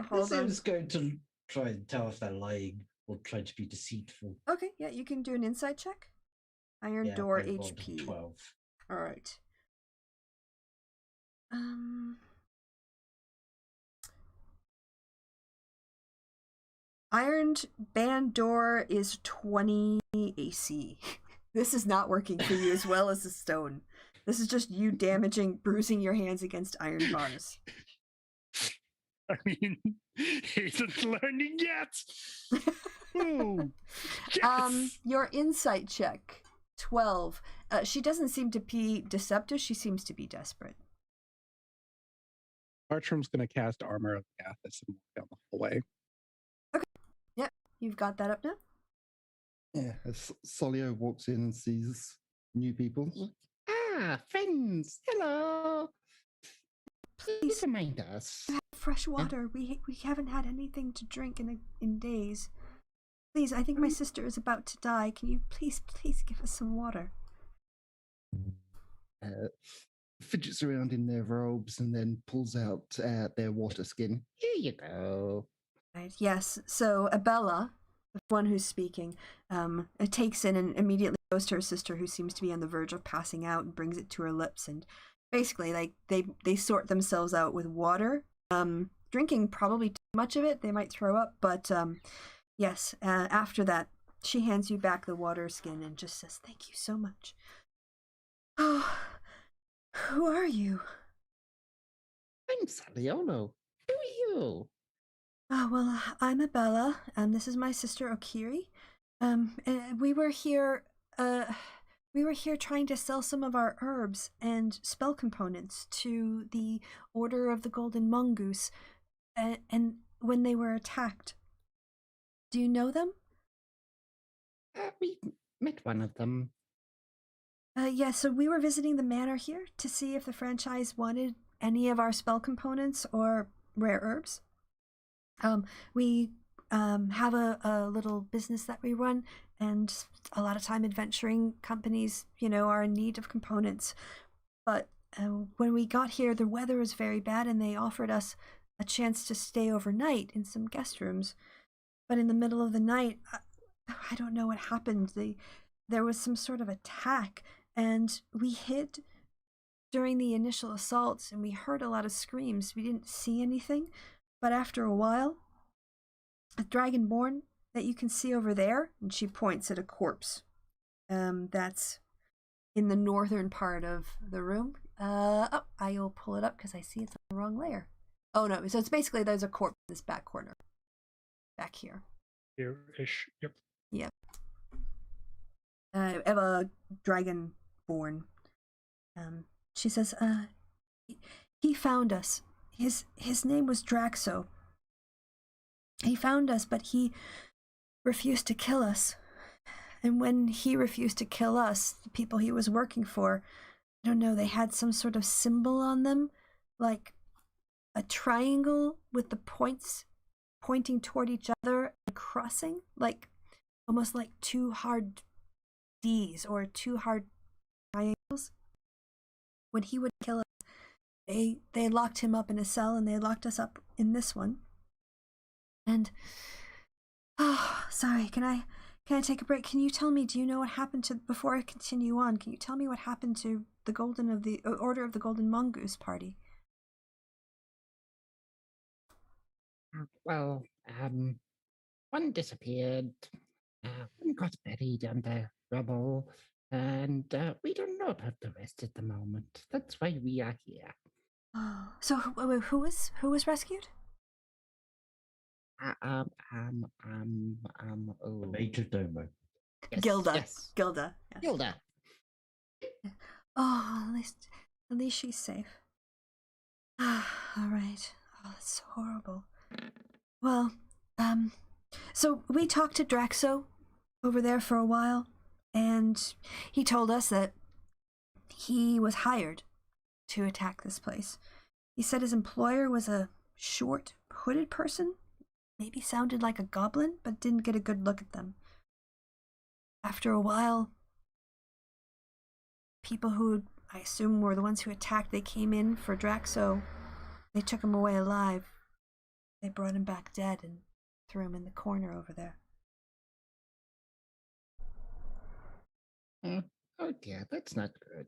Hold on. Zira's going to try and tell if they're lying or trying to be deceitful. Okay, yeah, you can do an insight check. Iron Yeah, door I rolled a HP. 12. All right. Ironed band door is 20 AC. This is not working for you as well as the stone. This is just you bruising your hands against iron bars. I mean, he isn't learning yet. Ooh, yes. Your insight check, 12. She doesn't seem to be deceptive. She seems to be desperate. Bartram's going to cast Armor of Gathis and walk down the hallway. Okay. Yep. You've got that up now? Yeah, as Solio walks in and sees new people. Ah, friends, hello. Please remind us. Fresh water. We haven't had anything to drink in days. Please, I think my sister is about to die. Can you please give us some water? Fidgets around in their robes and then pulls out their water skin. Here you go. Right. Yes. So Abella, the one who's speaking, takes in and immediately goes to her sister, who seems to be on the verge of passing out, and brings it to her lips. And basically, like they sort themselves out with water. Drinking probably too much of it, they might throw up. But yes. After that, she hands you back the water skin and just says, "Thank you so much." Oh. Who are you? I'm Saliolo. Who are you? Oh, well, I'm Abella, and this is my sister Okiri. We were here trying to sell some of our herbs and spell components to the Order of the Golden Mongoose, and when they were attacked. Do you know them? We met one of them. Yeah, so we were visiting the manor here to see if the franchise wanted any of our spell components or rare herbs. We have a little business that we run, and a lot of time adventuring companies, are in need of components. But when we got here, the weather was very bad, and they offered us a chance to stay overnight in some guest rooms. But in the middle of the night, I don't know what happened. There was some sort of attack, and we hid during the initial assaults, and we heard a lot of screams. We didn't see anything, but after a while, a dragonborn that you can see over there, and she points at a corpse that's in the northern part of the room. I'll pull it up because I see it's on the wrong layer. Oh no, so it's basically there's a corpse in this back corner. Back here. Here-ish, yep. Yep. Of a dragonborn. She says, he found us. His name was Draxo. He found us, but he refused to kill us. And when he refused to kill us, the people he was working for, I don't know, they had some sort of symbol on them, like a triangle with the points pointing toward each other and crossing, like almost like two hard D's or two hard triangles. When he would kill us, they locked him up in a cell, and they locked us up in this one. And sorry, can I take a break? Can you tell me, do you know what happened to, before I continue on, can you tell me what happened to the Order of the Golden Mongoose party? Well, one disappeared, one got buried under rubble, and we don't know about the rest at the moment. That's why we are here. Oh, so who was rescued? The Oh. Major Domo. Yes, Gilda. Yes. Gilda. Yes. Gilda. Oh, at least she's safe. All right. Oh, that's so horrible. Well, so we talked to Draxo over there for a while, and he told us that he was hired to attack this place. He said his employer was a short, hooded person. Maybe sounded like a goblin, but didn't get a good look at them. After a while, people who I assume were the ones who attacked, they came in for Draxo. They took him away alive. They brought him back dead and threw him in the corner over there. Oh dear, that's not good.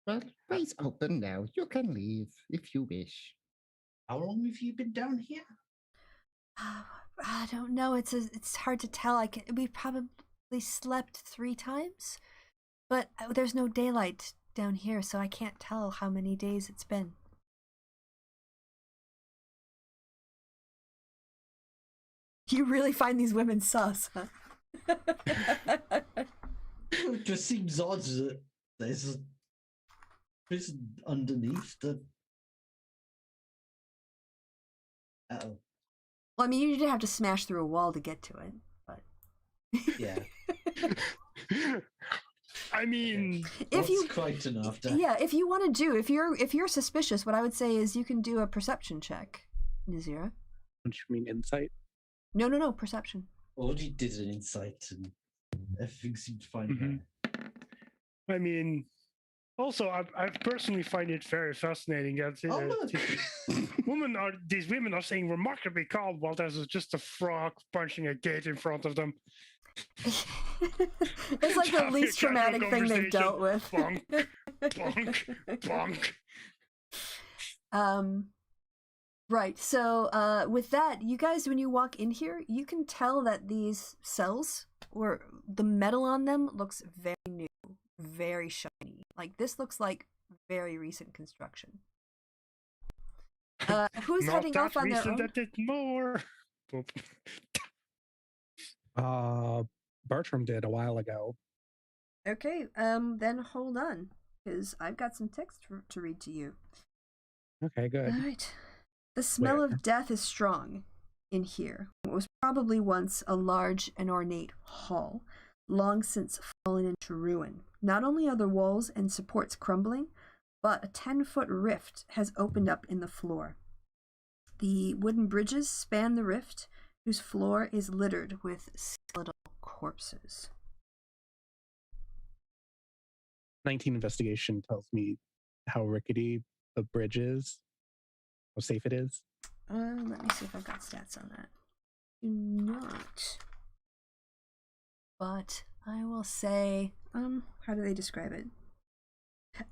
Well, way's open now. You can leave if you wish. How long have you been down here? I don't know. It's hard to tell. We probably slept 3 times, but there's no daylight down here, so I can't tell how many days it's been. You really find these women sus, huh? It just seems odd that there's a prison underneath the. Oh. Well, I mean, you did have to smash through a wall to get to it, but Yeah. I mean, if you quite enough. Yeah, if you want to do, if you're suspicious, what I would say is you can do a perception check, Nazira. What you mean, insight? No, perception. Already did an insight and everything seemed fine there. I mean, also, I personally find it very fascinating that these women are saying remarkably calm while there's just a frog punching a gate in front of them. It's like the least traumatic thing they've dealt with. Bonk, bonk, bonk. Right, so with that, you guys, when you walk in here, you can tell that these cells, or the metal on them, looks very new, very shiny. Like, this looks like very recent construction. Who's heading off on their own? That did more. Bertram did a while ago. Okay, then hold on, because I've got some text to read to you. Okay, good. All right. The smell of death is strong in here. It was probably once a large and ornate hall, long since fallen into ruin. Not only are the walls and supports crumbling, but a 10-foot rift has opened up in the floor. The wooden bridges span the rift, whose floor is littered with skeletal corpses. 19 investigation tells me how rickety the bridge is. How safe it is? Let me see if I've got stats on that. Do not. But I will say, how do they describe it?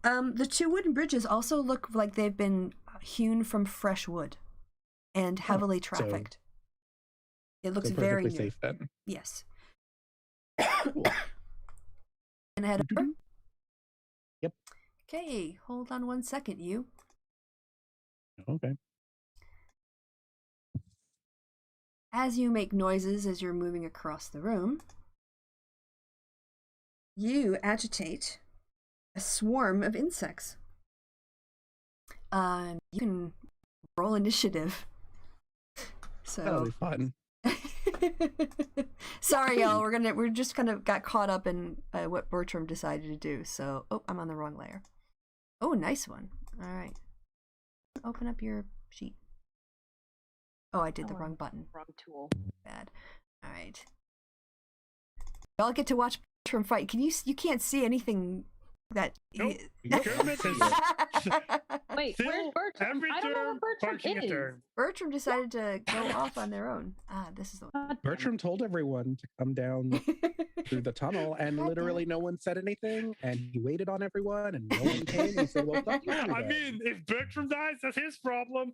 The 2 wooden bridges also look like they've been hewn from fresh wood and heavily trafficked. It looks very new. Safe then. Yes. Cool. And head over? Yep. Okay, hold on 1 second, you. Okay. As you make noises as you're moving across the room, you agitate a swarm of insects. You can roll initiative. So that'll be fun. Sorry, y'all. We're just kind of got caught up in what Bertram decided to do. So, I'm on the wrong layer. Oh, nice one. All right. Open up your sheet. Oh, I did the wrong button. Wrong tool. Bad. All right. Y'all get to watch Bertram fight. You can't see anything that. Nope. Wait, where's Bertram? I don't know what Bertram is. Bertram decided to go off on their own. This is the one. Bertram told everyone to come down through the tunnel, and literally no one said anything, and he waited on everyone, and no one came and said, well, fuck you. I mean, if Bertram dies, that's his problem.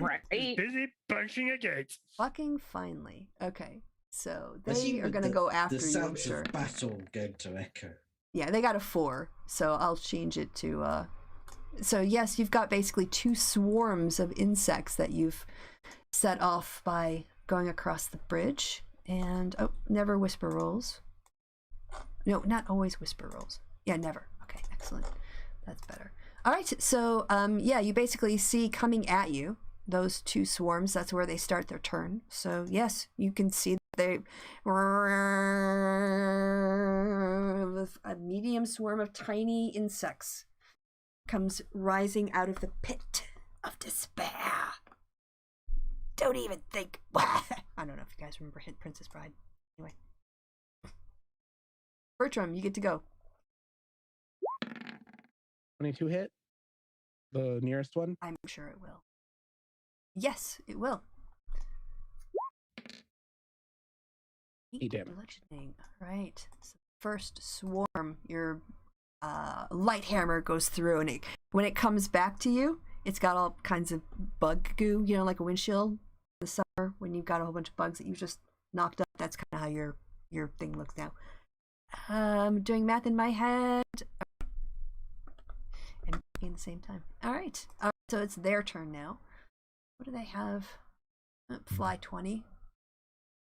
Right. He's busy punching a gate. Fucking finally. Okay, so they are going to go after you, I'm sure. The sounds of battle going to echo. Yeah, they got a 4, so I'll change it to, so yes, you've got basically 2 swarms of insects that you've set off by going across the bridge, and, never whisper rolls. No, not always whisper rolls. Yeah, never. Okay, Excellent. That's better. All right. So, yeah, you basically see coming at you those two swarms. That's where they start their turn. So, yes, you can see that they with a medium swarm of tiny insects comes rising out of the pit of despair. Don't even think. I don't know if you guys remember Hit Princess Bride. Anyway. Bertram, you get to go. 22 hit? The nearest one? I'm sure it will. Yes, it will. 8 damage. Bludgeoning. Right. So first swarm, your light hammer goes through, and when it comes back to you, it's got all kinds of bug goo, you know, like a windshield in the summer when you've got a whole bunch of bugs that you just knocked up. That's kind of how your thing looks now. Doing math in my head and at the same time. All right. So it's their turn now. What do they have? Fly 20. Let's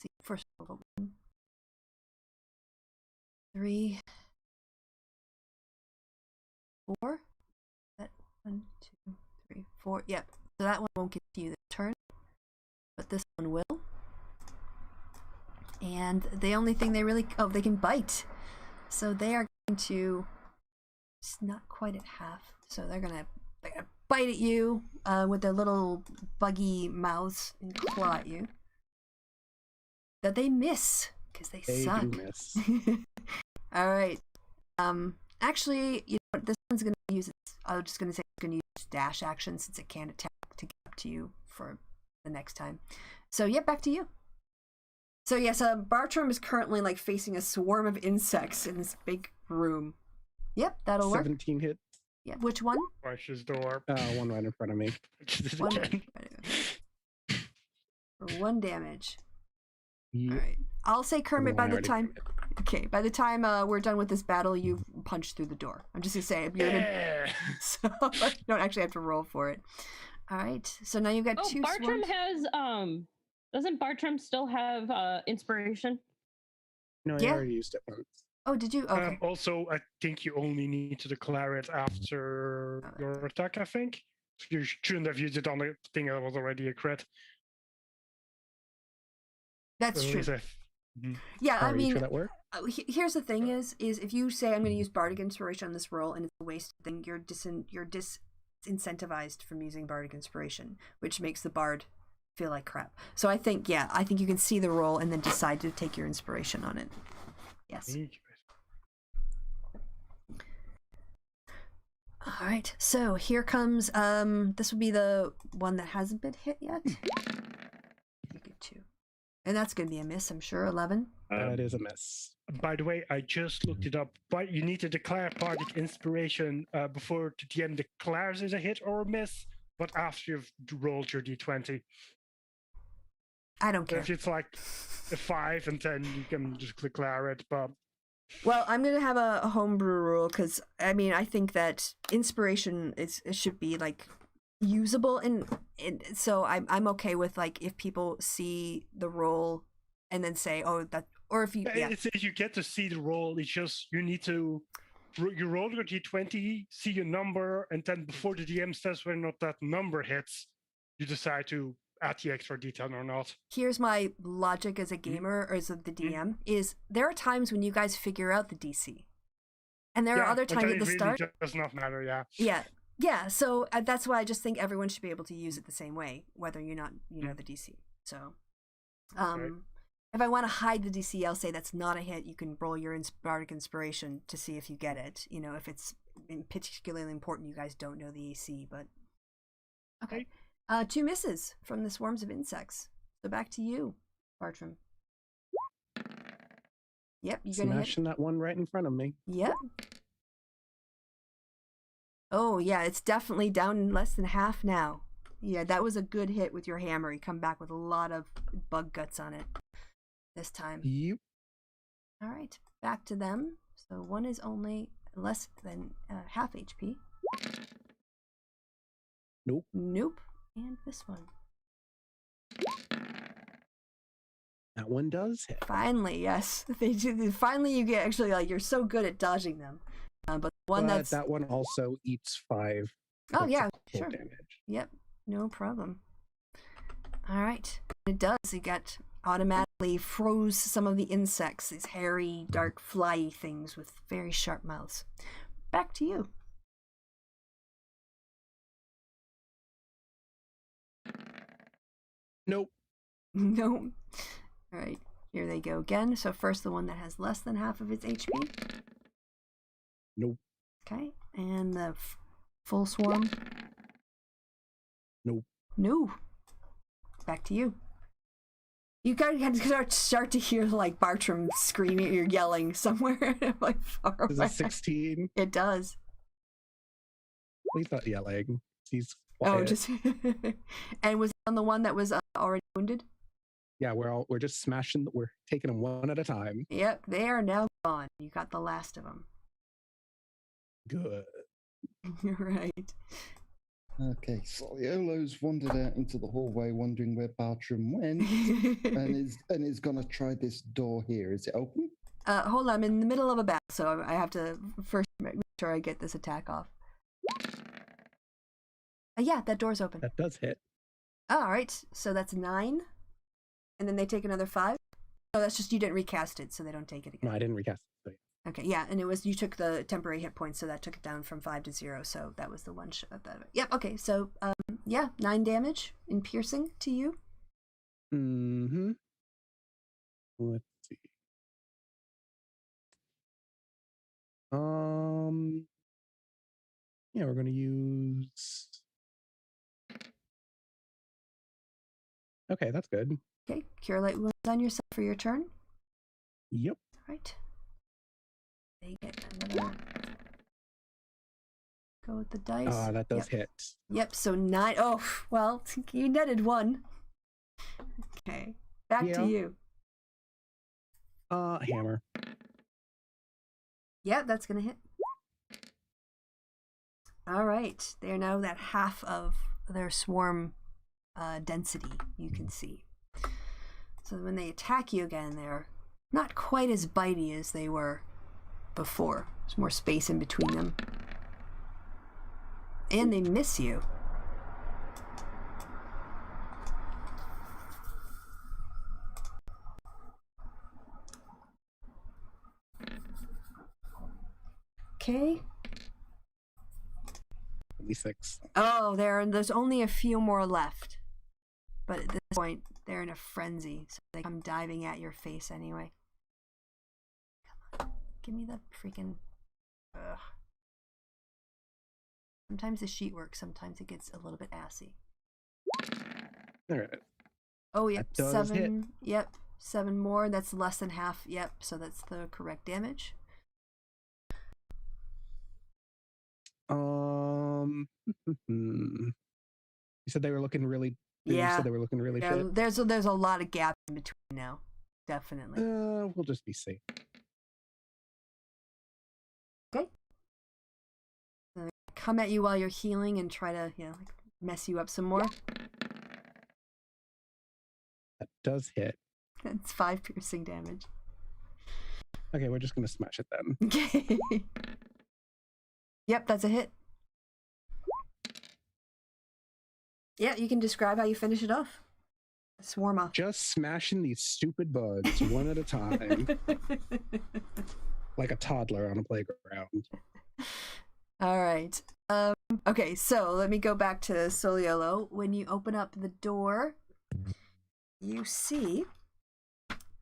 see, first level 1, 3, 4. That 1, 2, 3, 4. Yep. So that one won't continue the turn, but this one will. And the only thing they really they can bite. So they are going to, it's not quite at half. So they're gonna bite at you with their little buggy mouths and claw at you. That they miss because they suck. Do miss. All right. Actually, you know, this one's gonna use its. I was just gonna say it's gonna use dash action since it can't attack to get up to you for the next time. So yeah, back to you. So yes, Bartram is currently like facing a swarm of insects in this big room. Yep, that'll work. 17 hit. Yeah, which one? Rush's door. One right in front of me. One, for 1 damage. Yep. All right. I'll say Kermit by the already time. Okay, by the time we're done with this battle, you've punched through the door. I'm just gonna say you're Yeah. so you don't actually have to roll for it. All right. So now you've got two Bartram swarms. has doesn't Bartram still have inspiration? No, I Yeah. already used it once. Oh, did you? Okay. Also, I think you only need to declare it after your attack, I think. So you shouldn't have used it on the thing that was already a crit. That's At true. least Yeah, I Are you mean, sure that worked? here's the thing: is if you say I'm going to use bardic inspiration on this roll and it's a wasted thing, you're disincentivized from using bardic inspiration, which makes the bard feel like crap. So I think you can see the roll and then decide to take your inspiration on it. Yes. All right. So here comes this will be the one that hasn't been hit yet. You get 2. And that's going to be a miss, I'm sure. 11. That is a miss. By the way, I just looked it up. But you need to declare bardic inspiration before the DM declares it a hit or a miss, but after you've rolled your d20. I don't care. If it's like a 5 and 10, you can just declare it. But Well, I'm going to have a homebrew rule because, I mean, I think that inspiration it should be, like, usable. And so I'm okay with, like, if people see the roll and then say, oh, that, or if you, yeah. It's you get to see the roll. It's just you need to, you roll your d20, see your number, and then before the DM says whether or not that number hits, you decide to add the extra detail or not. Here's my logic as a gamer or as the DM is there are times when you guys figure out the DC. And there are other times at the start. It does not matter, Yeah, so that's why I just think everyone should be able to use it the same way, whether you're not, you know, the DC. So, if I want to hide the DC, I'll say that's not a hit. You can roll your bardic inspiration to see if you get it. You know, if it's particularly important, you guys don't know the AC, but okay. 2 misses from the swarms of insects. So back to you, Bartram. Yep, you're gonna Smashing that one right in front of me. Yep. Oh yeah, it's definitely down less than half now. Yeah, that was a good hit with your hammer. You come back with a lot of bug guts on it this time. Yep. All right, back to them. So one is only less than half HP. Nope. Nope. And this one. That one does hit. Finally, yes. They do. Finally, you get actually like you're so good at dodging them. But the one that's that one also eats 5. oh points yeah, of cold sure. damage. Yep, no problem. All right, it does. It got automatically froze some of the insects, these hairy, dark, flyy things with very sharp mouths. Back to you. Nope. No. All right, here they go again. So first, the one that has less than half of its HP. Nope. Okay, and the full swarm. Nope. No. Back to you. You guys start to hear like Bartram screaming or yelling somewhere like far Is away. it 16? It does. He's not yelling. He's Oh, quiet. just and was it on the one that was already wounded? Yeah, we're just smashing. We're taking them one at a time. Yep, they are now gone. You got the last of them. Good. Right. Okay, Soliolo's wandered out into the hallway, wondering where Bartram went, and is gonna try this door here. Is it open? Hold on, I'm in the middle of a battle, so I have to first make sure I get this attack off. Yeah, that door's open. That does hit. All right, so that's 9, and then they take another 5. Oh, that's just you didn't recast it, so they don't take it again. No, I didn't recast it. So yeah. Okay, yeah, and it was you took the temporary hit points, so that took it down from 5 to 0. So that was the one shot. Yep. Okay, so yeah, 9 damage in piercing to you. Mm-hmm. Let's see. Yeah, we're gonna use. Okay, that's good. Okay, cure light wounds on yourself for your turn. Yep. All right. They get another. Go with the dice. That does hit. Yep. So 9. Oh, well, you netted 1. Okay, back to you. Hammer. Yep, that's gonna hit. All right, they are now at half of their swarm density. You can see. So when they attack you again, they're not quite as bitey as they were before. There's more space in between them. And they miss you. Okay. 26. Oh, there's only a few more left. But at this point, they're in a frenzy, so they come diving at your face anyway. Come on, give me the freaking... Ugh. Sometimes the sheet works, sometimes it gets a little bit assy. All right. Oh, yep, That does 7. hit. Yep, 7 more. That's less than half. Yep, so that's the correct damage. You said they were looking really. Yeah. You said they were looking really fit. There's a lot of gap in between now. Definitely. We'll just be safe. Okay. So they come at you while you're healing and try to, like mess you up some more. That does hit. That's 5 piercing damage. Okay, we're just gonna smash it then. Okay. Yep, that's a hit. Yeah, you can describe how you finish it off. Swarm off. Just smashing these stupid bugs one at a time, like a toddler on a playground. All right. Okay, so let me go back to Soliolo. When you open up the door, you see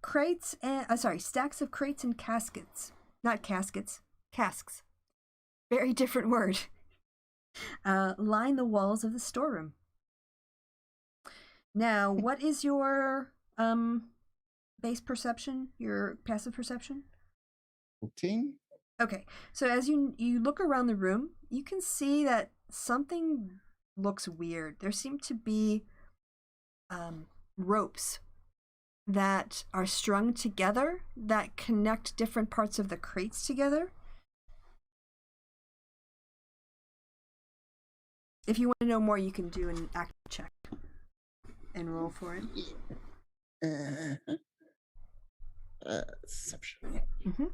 crates and stacks of crates and caskets. Not caskets, casks. Very different word. Line the walls of the storeroom. Now, what is your base perception? Your passive perception? 14. Okay, so as you look around the room, you can see that something looks weird. There seem to be ropes that are strung together that connect different parts of the crates together. If you want to know more, you can do an active check and roll for it. Perception. Mm-hmm.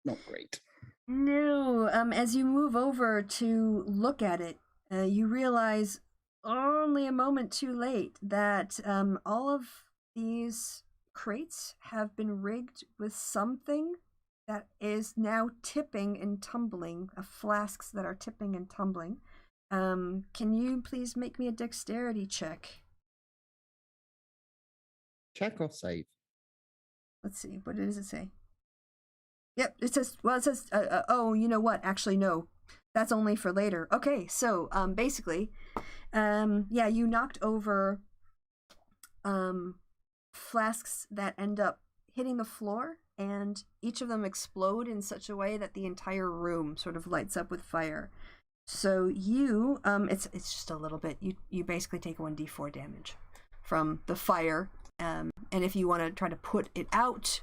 Not great. No. As you move over to look at it, you realize only a moment too late that all of these crates have been rigged with something that is now tipping and tumbling, flasks that are tipping and tumbling. Can you please make me a dexterity check? Check or save? Let's see. What does it say? Yep, it says, oh, you know what? Actually, no. That's only for later. Okay, so, basically, yeah, you knocked over, flasks that end up hitting the floor, and each of them explode in such a way that the entire room sort of lights up with fire. So you, it's just a little bit, you basically take 1d4 damage from the fire, and if you want to try to put it out,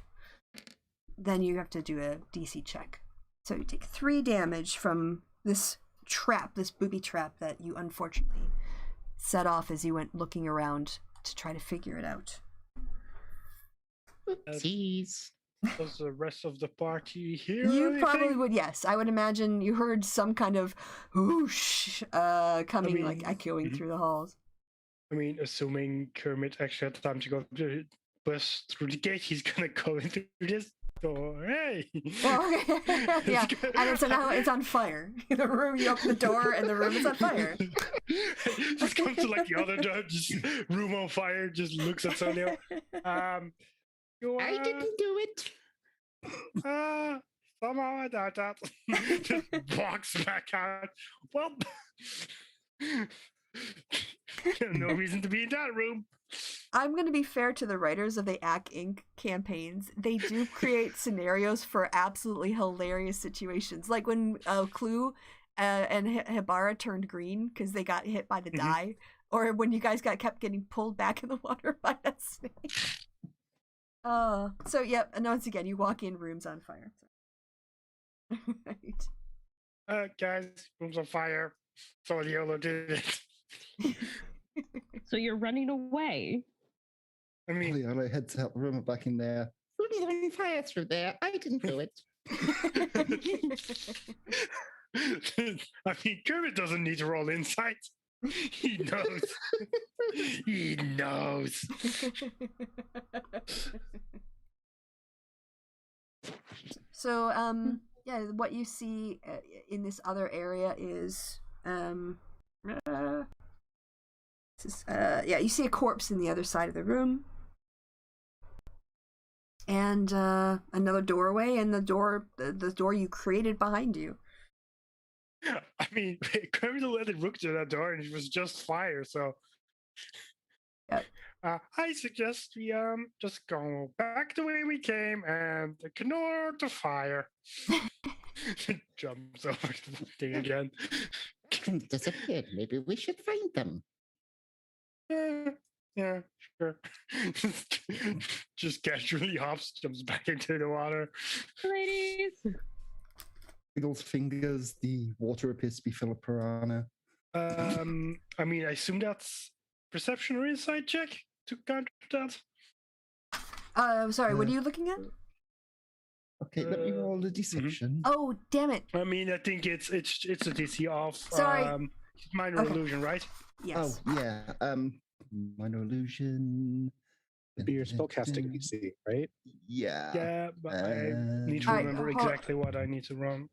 then you have to do a DC check. So you take 3 damage from this trap, this booby trap that you unfortunately set off as you went looking around to try to figure it out. Oopsies. Was the rest of the party here? You probably would, yes. I would imagine you heard some kind of whoosh coming, like echoing through the halls. I mean, assuming Kermit actually had time to go to bust through the gate, he's gonna go into this door. Hey! Oh, okay. Yeah, and it's on fire. The room, you open the door and the room is on fire. Just comes to like the other door, just room on fire, just looks at Sonia. I didn't do it. Somehow I doubt that. Just walks back out. Well, no reason to be in that room. I'm going to be fair to the writers of the AC Inc. campaigns. They do create scenarios for absolutely hilarious situations. Like when Clue and Hibara turned green because they got hit by the dye. Or when you guys kept getting pulled back in the water by that snake. So yep, and once again, you walk in, rooms on fire. Right. Guys, room's on fire. Soliolo did it. So you're running away. I mean, I heads out the room and back in there. Room's on fire through there. I didn't do it. I mean, Kermit doesn't need to roll insight. He knows. He knows. So, yeah, what you see in this other area is, yeah, you see a corpse in the other side of the room. And another doorway, and the door you created behind you. I mean, Kermit let it look to that door, and it was just fire. So, yep. I suggest we just go back the way we came and ignore the fire. Jumps over the thing again. Disappeared. Maybe we should find them. Yeah, sure. Just casually hops, jumps back into the water. Ladies. Wiggles fingers, the water appears to be full of piranha. I mean, I assume that's perception or insight check to counter that. Sorry, what are you looking at? Okay, let me roll a deception. Oh, damn it! I mean, I think it's a DC off. Sorry. Minor illusion, right? Yes. Oh yeah. Minor illusion. Be your spellcasting DC, right? Yeah. Yeah, but I need to remember exactly what I need to run.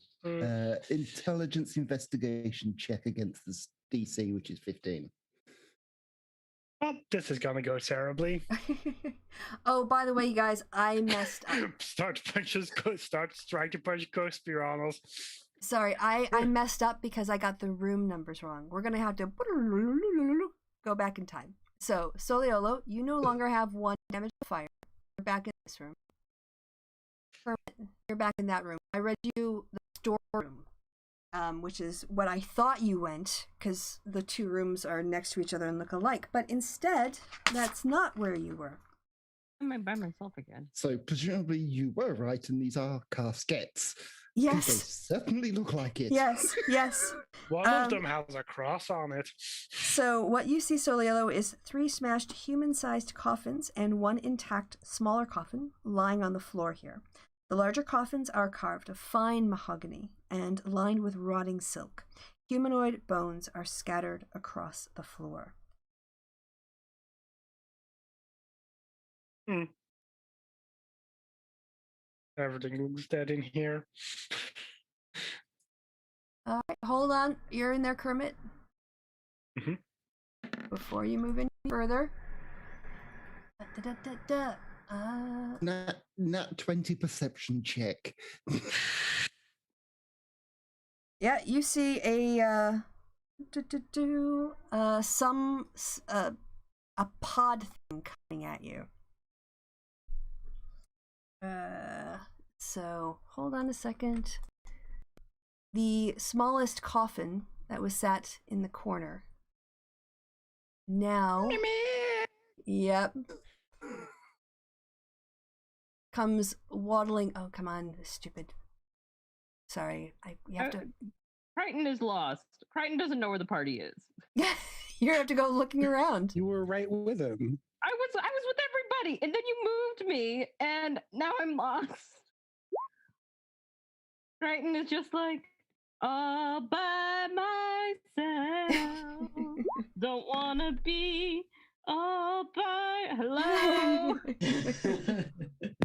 Intelligence investigation check against this DC, which is 15. Well, this is gonna go terribly. Oh, by the way, you guys, I messed up. Start trying to punch ghost piranhas. Sorry, I messed up because I got the room numbers wrong. We're gonna have to go back in time. So, Soliolo, you no longer have 1 damage to fire. You're back in this room. You're back in that room. I read you the storeroom, which is what I thought you went, because the 2 rooms are next to each other and look alike. But instead, that's not where you were. I'm by myself again. So, presumably you were right, and these are caskets. Yes. They certainly look like it. Yes, yes. One of them has a cross on it. So what you see, Soliolo, is 3 smashed human-sized coffins and 1 intact smaller coffin lying on the floor here. The larger coffins are carved of fine mahogany and lined with rotting silk. Humanoid bones are scattered across the floor. Everything looks dead in here. All right, hold on. You're in there, Kermit. Mm-hmm. Before you move any further. Nat 20 perception check. Yeah, you see a a pod thing coming at you. So hold on a second. The smallest coffin that was sat in the corner. Now, yep, comes waddling. Oh, come on, stupid. Sorry, you have to. Crichton is lost. Crichton doesn't know where the party is. You have to go looking around. You were right with him. I was with everybody, and then you moved me, and now I'm lost. Crichton is just like, all by myself. Don't wanna be all by. Hello.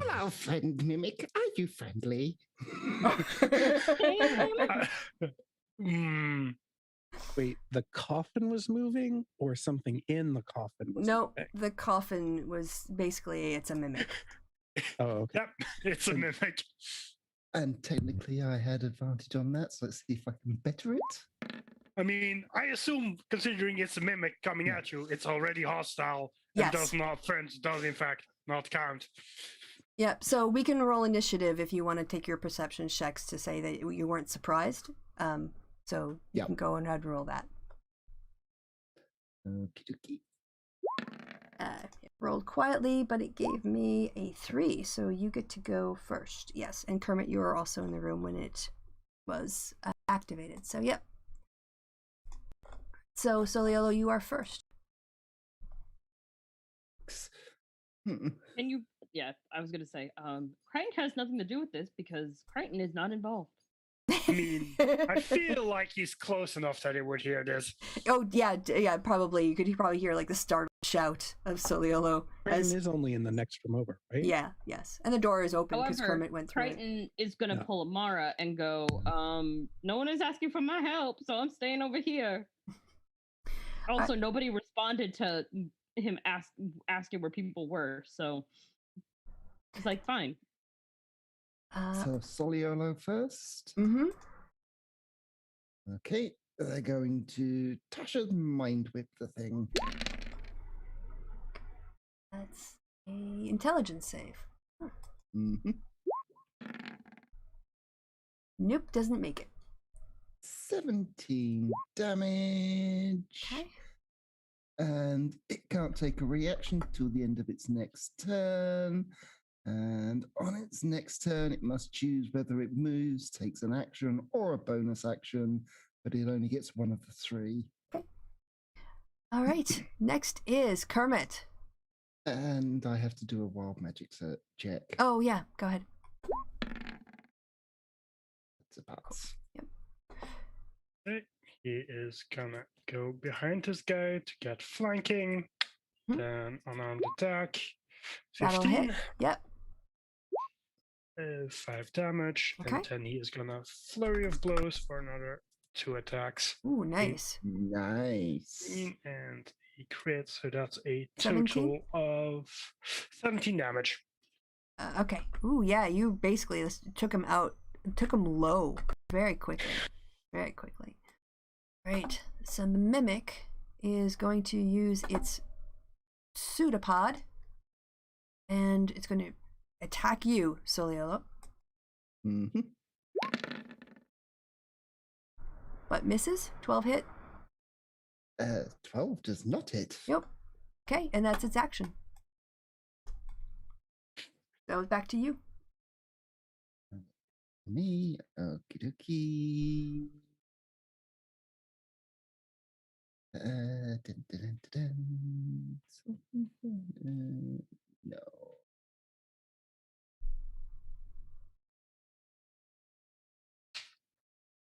Hello, friend Mimic. Are you friendly? Wait, the coffin was moving or something in the coffin was No, moving? the coffin was basically, it's a mimic. Oh, okay. Yep, it's a mimic. And technically, I had advantage on that, so let's see if I can better it. I mean, I assume, considering it's a mimic coming at you, it's already hostile and Yes. does not, friends, does in fact not count. Yep, so we can roll initiative if you want to take your perception checks to say that you weren't surprised. So you Yep. can go ahead and roll that. Okie dokie. It rolled quietly, but it gave me a 3, so you get to go first. Yes, and Kermit, you were also in the room when it was activated. So, yep. So, Soliolo, you are first. And you, yeah, I was gonna say, Crichton has nothing to do with this because Crichton is not involved. I mean, I feel like he's close enough that he would hear this. Oh, yeah, yeah, probably. You could probably hear like the startled shout of Soliolo. Crichton is only in the next room over, right? Yeah, yes. And the door is open because However, Kermit went through it. Crichton is gonna No. pull a Mara and go, no one is asking for my help, so I'm staying over here. Also, nobody responded to him asking where people were, so it's like, fine. So Soliolo first. Mm-hmm. Okay, they're going to Tasha's mind whip the thing. That's a intelligence save. Mm-hmm. Nope, doesn't make it. 17 damage. Okay. And it can't take a reaction till the end of its next turn. And on its next turn, it must choose whether it moves, takes an action, or a bonus action, but it only gets one of the 3. Okay. All right. Next is Kermit. And I have to do a wild magic check. Oh, yeah. Go ahead. It's a pass. Yep. Okay, he is gonna go behind this guy to get flanking. Then unarmed attack. That'll 15. hit. Yep. 5 damage. Okay. And then he is gonna flurry of blows for another 2 attacks. Ooh, nice. Nice. And he crits, so that's a 17? total of 17 damage. Okay. Ooh, yeah, you basically took him out, took him low very quickly. Very quickly. Right. So the mimic is going to use its pseudopod, and it's going to attack you, Soliolo. Mm-hmm. But misses. 12 hit. 12 does not hit. Yep. Okay, and that's its action. So back to you. Me, okie dokie. Dun, dun, dun, dun. No.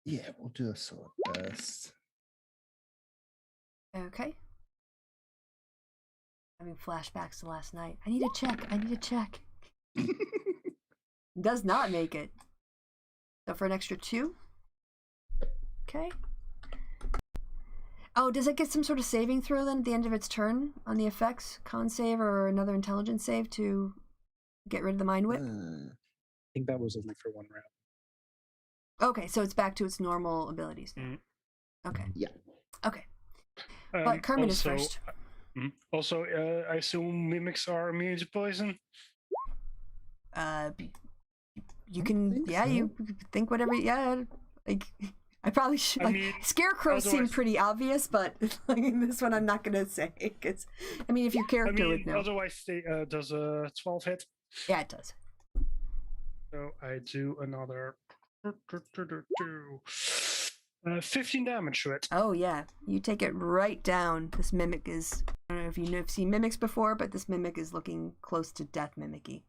Yeah, we'll do a sword burst. Okay. Having flashbacks to last night. I need a check. Does not make it. So for an extra 2. Okay. Oh, does it get some sort of saving throw then at the end of its turn on the effects? Con save or another intelligence save to get rid of the mind whip? I think that was only for 1 round. Okay, so it's back to its normal abilities now. Mm. Okay. Yeah. Okay. But Kermit is also, first. Also, I assume mimics are immune to poison. You can, think yeah, so. you think whatever, yeah, like, I probably should, I like, mean, scarecrows seem otherwise- pretty obvious, but like, in this one I'm not gonna say, because, I mean, if your character would know. Otherwise, does a 12 hit? Yeah, it does. So I do another 15 damage to it. Oh, yeah, you take it right down. This mimic is, I don't know if you've seen mimics before, but this mimic is looking close to death mimicky.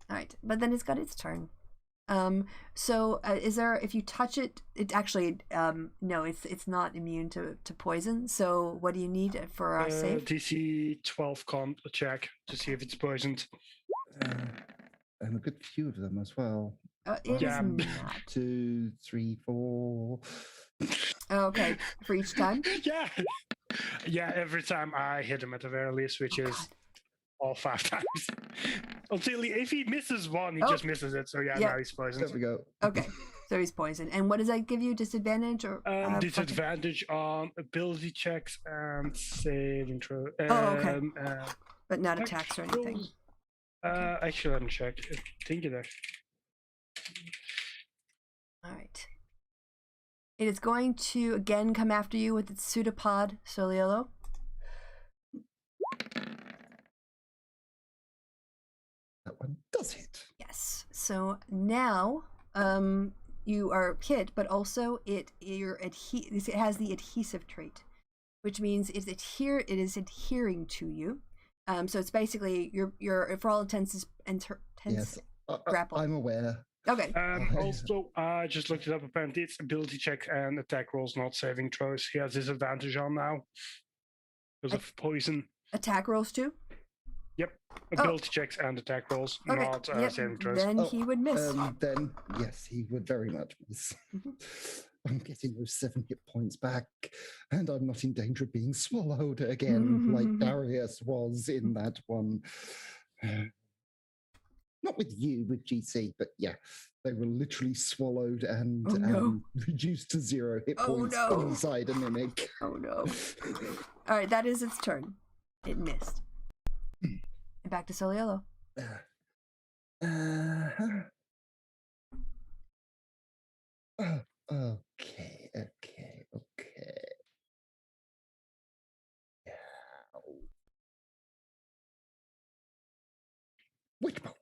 Alright, but then it's got its turn. So is there, if you touch it, it actually, no, it's not immune to poison. So what do you need for a save? DC 12 con check to see if it's poisoned. And a good few of them as well. It Yeah. is not. 2, 3, 4. Okay, for each time? Yeah. Yeah, every time I hit him at the very least, which is God. all 5 times. If he misses one, he just misses it. So yeah, Yeah. now he's poisoned. There we go. Okay, so he's poisoned. And what does that give you? Disadvantage or? Disadvantage on ability checks and saving throw. Okay. But not attacks or anything. Actually, let me check. I think it actually. All right. It is going to again come after you with its pseudopod, Soliolo. That one does hit. Yes. So now, you are hit, but also it has the adhesive trait, which means it is adhering to you. So it's basically you're for all intents Yes, grapple. I'm aware. Okay. Also, I just looked it up. Apparently, it's ability check and attack rolls, not saving throws. He has disadvantage on now because of poison. Attack rolls too? Yep, ability checks and attack rolls, Okay. not saving throws. Then he would miss. Then, yes, he would very much miss. I'm getting those 7 hit points back, and I'm not in danger of being swallowed again, like Darius was in that one. Not with you, with GC, but yeah, they were literally swallowed and reduced to 0 hit points inside a mimic. Oh no. All right, that is its turn. It missed. And back to Soliolo. Okay. Yeah. Witch bolt.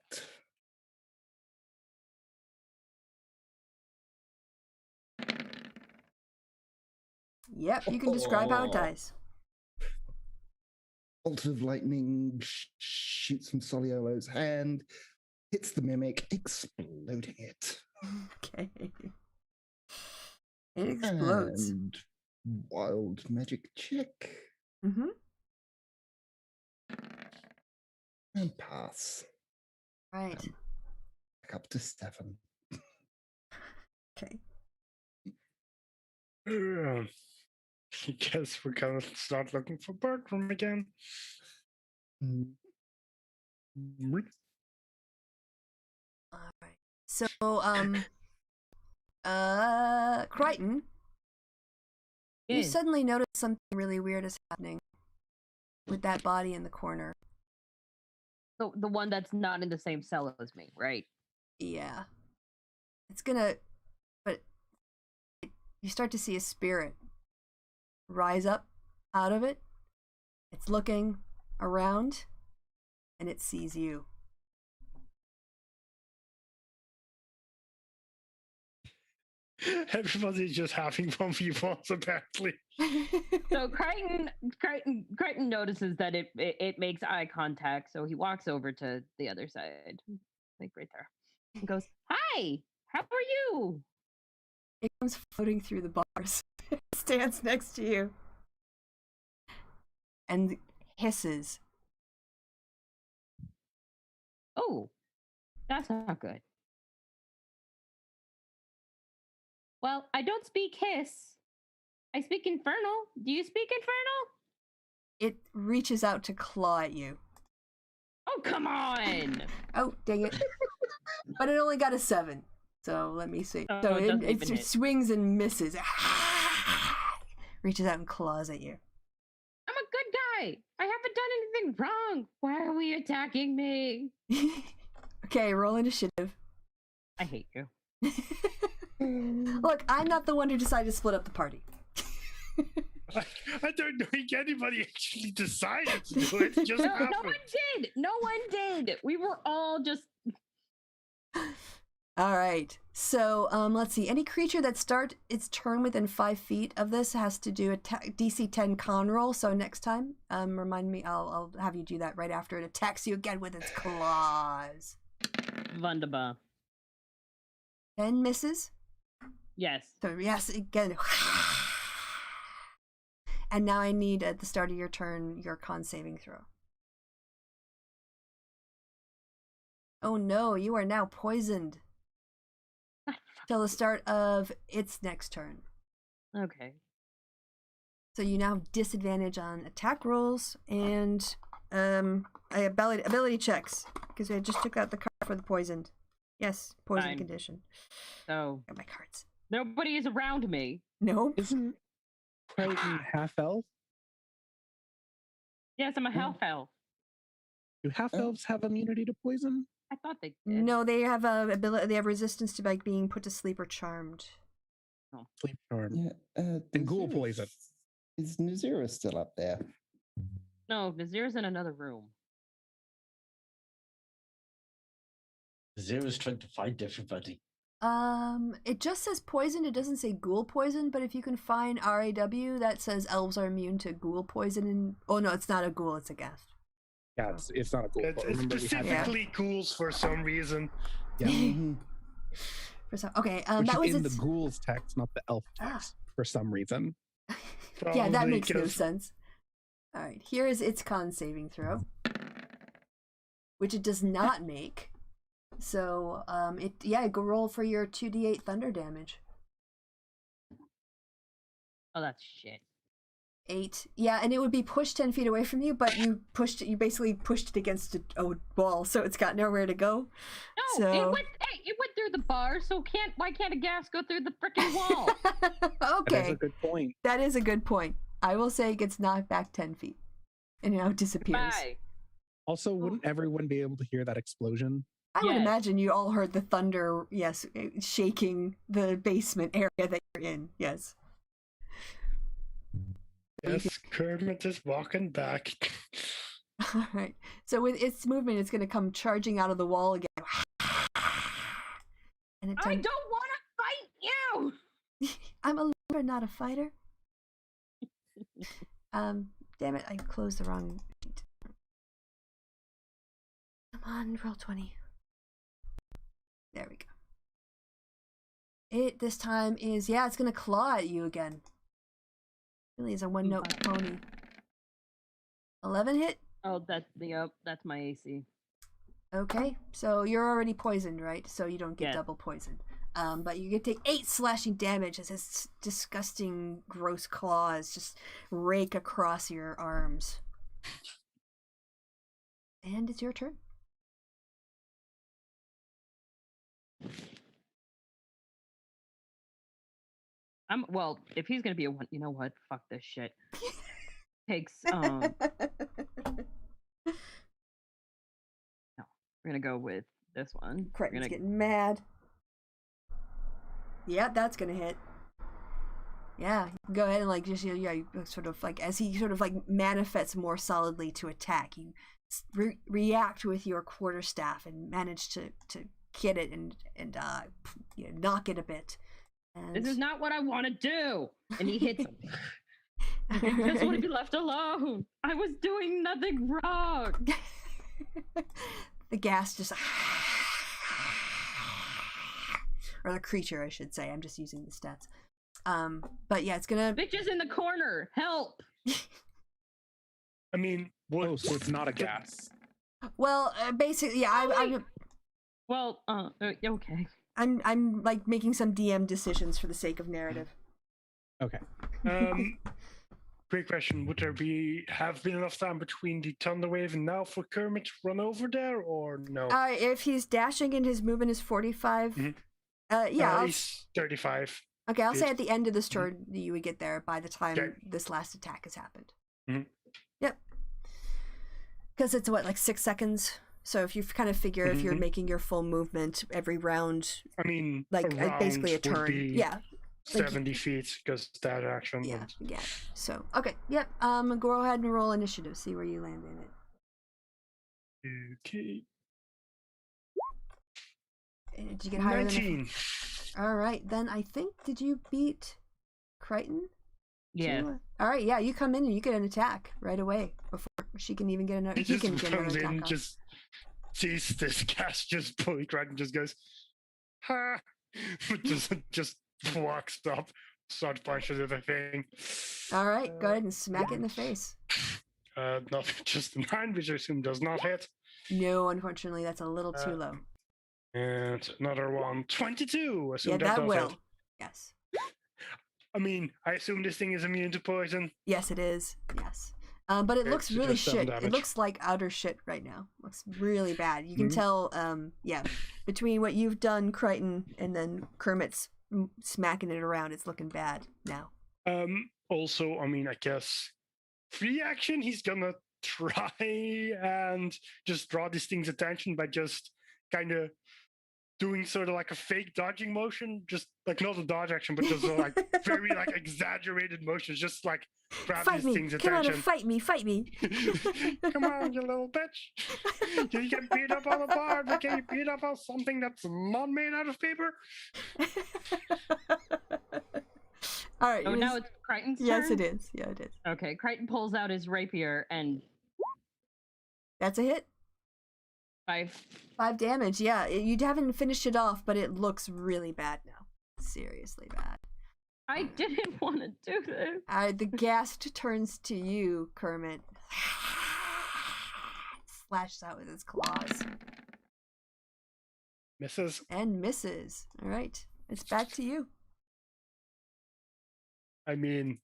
Yep, you can describe how it dies. Bolt of lightning shoots from Soliolo's hand, hits the mimic, exploding it. Okay. It explodes. And wild magic check. Mm-hmm. And pass. Right. Back up to 7. Okay. I guess we're gonna start looking for Bertram again. All right. So, Crichton, you suddenly notice something really weird is happening with that body in the corner. The one that's not in the same cell as me, right? Yeah. It's gonna, but you start to see a spirit rise up out of it. It's looking around and it sees you. Everybody's just having 1v1s apparently. So Crichton notices that it makes eye contact, so he walks over to the other side, like right there, and goes, "Hi, how are you?" It comes floating through the bars. It stands next to you. And hisses. Oh, that's not good. Well, I don't speak hiss. I speak infernal. Do you speak infernal? It reaches out to claw at you. Oh, come on! Oh, dang it. But it only got a 7. So let me see. Oh, So it doesn't even it hit. swings and misses. Reaches out and claws at you. I'm a good guy. I haven't done anything wrong. Why are we attacking me? Okay, roll initiative. I hate you. Look, I'm not the one who decided to split up the party. I don't think anybody actually decided to do it. It just No happened. one did. No one did. We were all just. All right. So let's see. Any creature that starts its turn within 5 feet of this has to do a DC 10 con roll. So next time, remind me. I'll have you do that right after it attacks you again with its claws. Wunderbar. 10 misses. Yes. So yes, again. And now I need at the start of your turn your con saving throw. Oh no, you are now poisoned. Till the start of its next turn. Okay. So you now have disadvantage on attack rolls and ability checks. Because I just took out the card for the poisoned. Yes, poison Fine. condition. So Got my cards. nobody is around me. Nope. Isn't Crichton half elf? Yes, I'm a half elf. Do half elves have immunity to poison? I thought they did. No, they have ability. They have resistance to like being put to sleep or charmed. Sleep charm. Yeah. And ghoul Nazira- poison. Is Nazira still up there? No, Nazir's in another room. Zero's trying to find everybody. It just says poison. It doesn't say ghoul poison. But if you can find RAW that says elves are immune to ghoul poison, and oh no, it's not a ghoul. It's a ghast. Yeah, it's not a ghoul. It's Remember we had specifically ghouls for some reason. yeah. Mhm. For some, okay. Which That is was in its. the ghouls text, not the elf text, for some reason. Yeah, that Probably makes no 'cause- sense. All right, here is its con saving throw, which it does not make. So, go roll for your 2d8 thunder damage. Oh, that's shit. 8. Yeah, and it would be pushed 10 feet away from you, but you basically pushed it against a wall, so it's got nowhere to go. No, So- it went through the bar, so why can't a gas go through the freaking wall? That is Okay, a good point. that is a good point. I will say it gets knocked back 10 feet, and now it disappears. Bye. Also, wouldn't everyone be able to hear that explosion? I would Yes. imagine you all heard the thunder, yes, shaking the basement area that you're in, yes. Yes, Kermit is walking back. All right. So with its movement, it's going to come charging out of the wall again. And it I don't want to fight you. I'm a lover, not a fighter. Damn it! I closed the wrong sheet. Come on, roll 20. There we go. It this time is it's going to claw at you again. Really is a one-note pony. 11 hit. Oh, that's my AC. Okay, so you're already poisoned, right? So you don't get Yeah. double poisoned. But you get to take 8 slashing damage as its disgusting, gross claws just rake across your arms. And it's your turn. Well, if he's gonna be a one, you know what? Fuck this shit. Takes no, we're gonna go with this one. We're Crichton's gonna getting mad. Yeah, that's gonna hit. Yeah, go ahead and like just you sort of like as he sort of like manifests more solidly to attack, you react with your quarterstaff and manage to get it and knock it a bit. And... This is not what I want to do. And he hits him. I just want to be left alone. I was doing nothing wrong. The gas just or the creature, I should say. I'm just using the stats. But yeah, it's gonna. Bitch is in the corner. Help. I mean, Oh, so it's not a gas. Well, basically, yeah. Well, okay. I'm like making some DM decisions for the sake of narrative. Okay. Great question. Would there have been enough time between the thunder wave and now for Kermit to run over there, or no? If he's dashing and his movement is 45, yeah. He's 35. Okay, I'll say at the end of this turn you would get there by the time this last attack has happened. Yep. Because it's what, like 6 seconds? So if you kind of figure if you're making your full movement every round, I mean, like basically a turn. Yeah. 70 feet because that action. Yeah. So okay, yep. Go ahead and roll initiative. See where you land in it. Okay. Did you get higher 19. All right, then I think did you beat Crichton? Yeah. All right, yeah. You come in and you get an attack right away before she can even get another. He just comes in, just sees this gas just pulling Crichton, just goes, ha! just walks up, starts punching the thing. All right, go ahead and smack it in the face. Not just a 9, which I assume does not hit. No, unfortunately, that's a little too low. And another one, 22. I assume that does will. hit. Yes. I mean, I assume this thing is immune to poison. Yes, it is. Yes. But it looks really shit. Damage. It looks like utter shit right now. Looks really bad. You can tell, between what you've done, Crichton, and then Kermit's smacking it around, it's looking bad now. Also, I mean, I guess free action, he's gonna try and just draw this thing's attention by just kind of doing sort of like a fake dodging motion, just like not a dodge action, but just like very like exaggerated motions, just like grab this thing's attention. Come on, fight me. Come on, you little bitch. You get beat up on a bar, but can you beat up on something that's not made out of paper? All right. Oh, now it's Crichton's turn? Yes, it is. Yeah, it is. Okay, Crichton pulls out his rapier and... That's a hit. 5 damage, yeah. You haven't finished it off, but it looks really bad now. Seriously bad. I didn't want to do this. The ghast turns to you, Kermit. Slashes out with his claws. Misses. And misses. All right. It's back to you. I mean,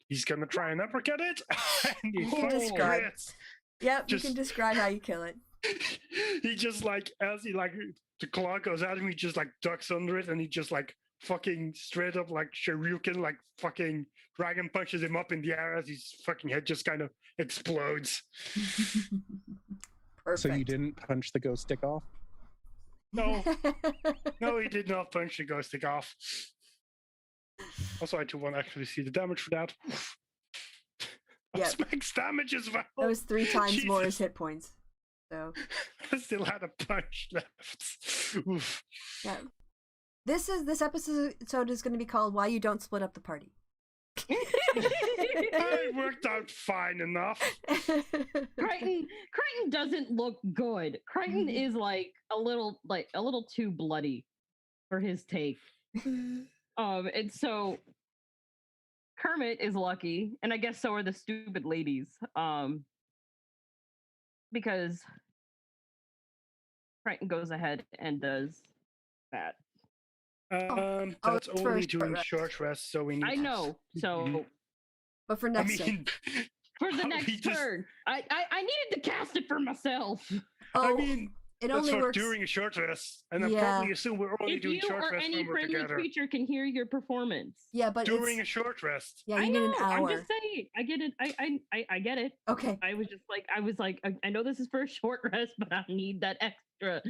he's gonna try and uppercut it. And he describe. Yep, Just- you can describe how you kill it. He just like, as he like, the claw goes at him, he just like ducks under it, and he just like fucking straight up like Shoryuken, like fucking dragon punches him up in the air as his fucking head just kind of explodes. Perfect. So you didn't punch the ghost stick off? No, he did not punch the ghost stick off. Also, I do want to actually see the damage for that. Yep. That's max damage as well. That was 3 times more as Jesus. hit points. So I still had a punch left. Oof. yeah. This episode is going to be called "Why You Don't Split Up the Party." It worked out fine enough. Crichton doesn't look good. Crichton is like a little too bloody for his take. And so Kermit is lucky, and I guess so are the stupid ladies. Because Crichton goes ahead and does that. That's it's for a only short doing rest. short rest, so we need. I know. So But for I next turn. mean, for the we next just- turn, I needed to cast it for myself. Oh, I mean, it that's only for works. during a short rest, and I Yeah. probably assume we're only If doing you short or rest any when we're friendly together. creature can hear your performance. Yeah, but During a it's short rest. yeah. I You need know. an hour. I'm just saying. I get it. I get it. Okay. I was like, I know this is for a short rest, but I need that extra.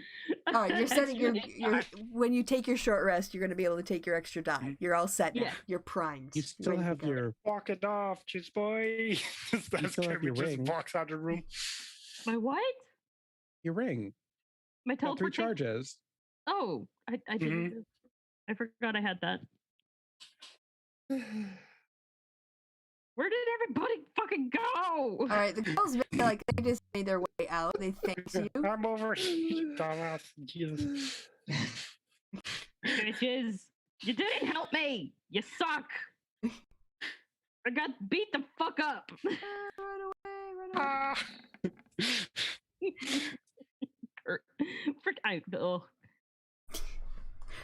All right. You're setting your extra when you take your short rest, you're going to be able to take your extra die. You're all set now. Yeah. You're primed. You still Ready to have go. your Walk it off, cheese boy. That's still have your Kermit just ring. walks out of the room. My what? ring. My Got 3 teleport. charges. Oh, I didn't. I forgot I had that. Where did everybody fucking go? All right. The girls like they just made their way out. They thanked you. I'm over here, dumbass. Jesus. Bitches, you didn't help me. You suck. I got beat the fuck up. Run away,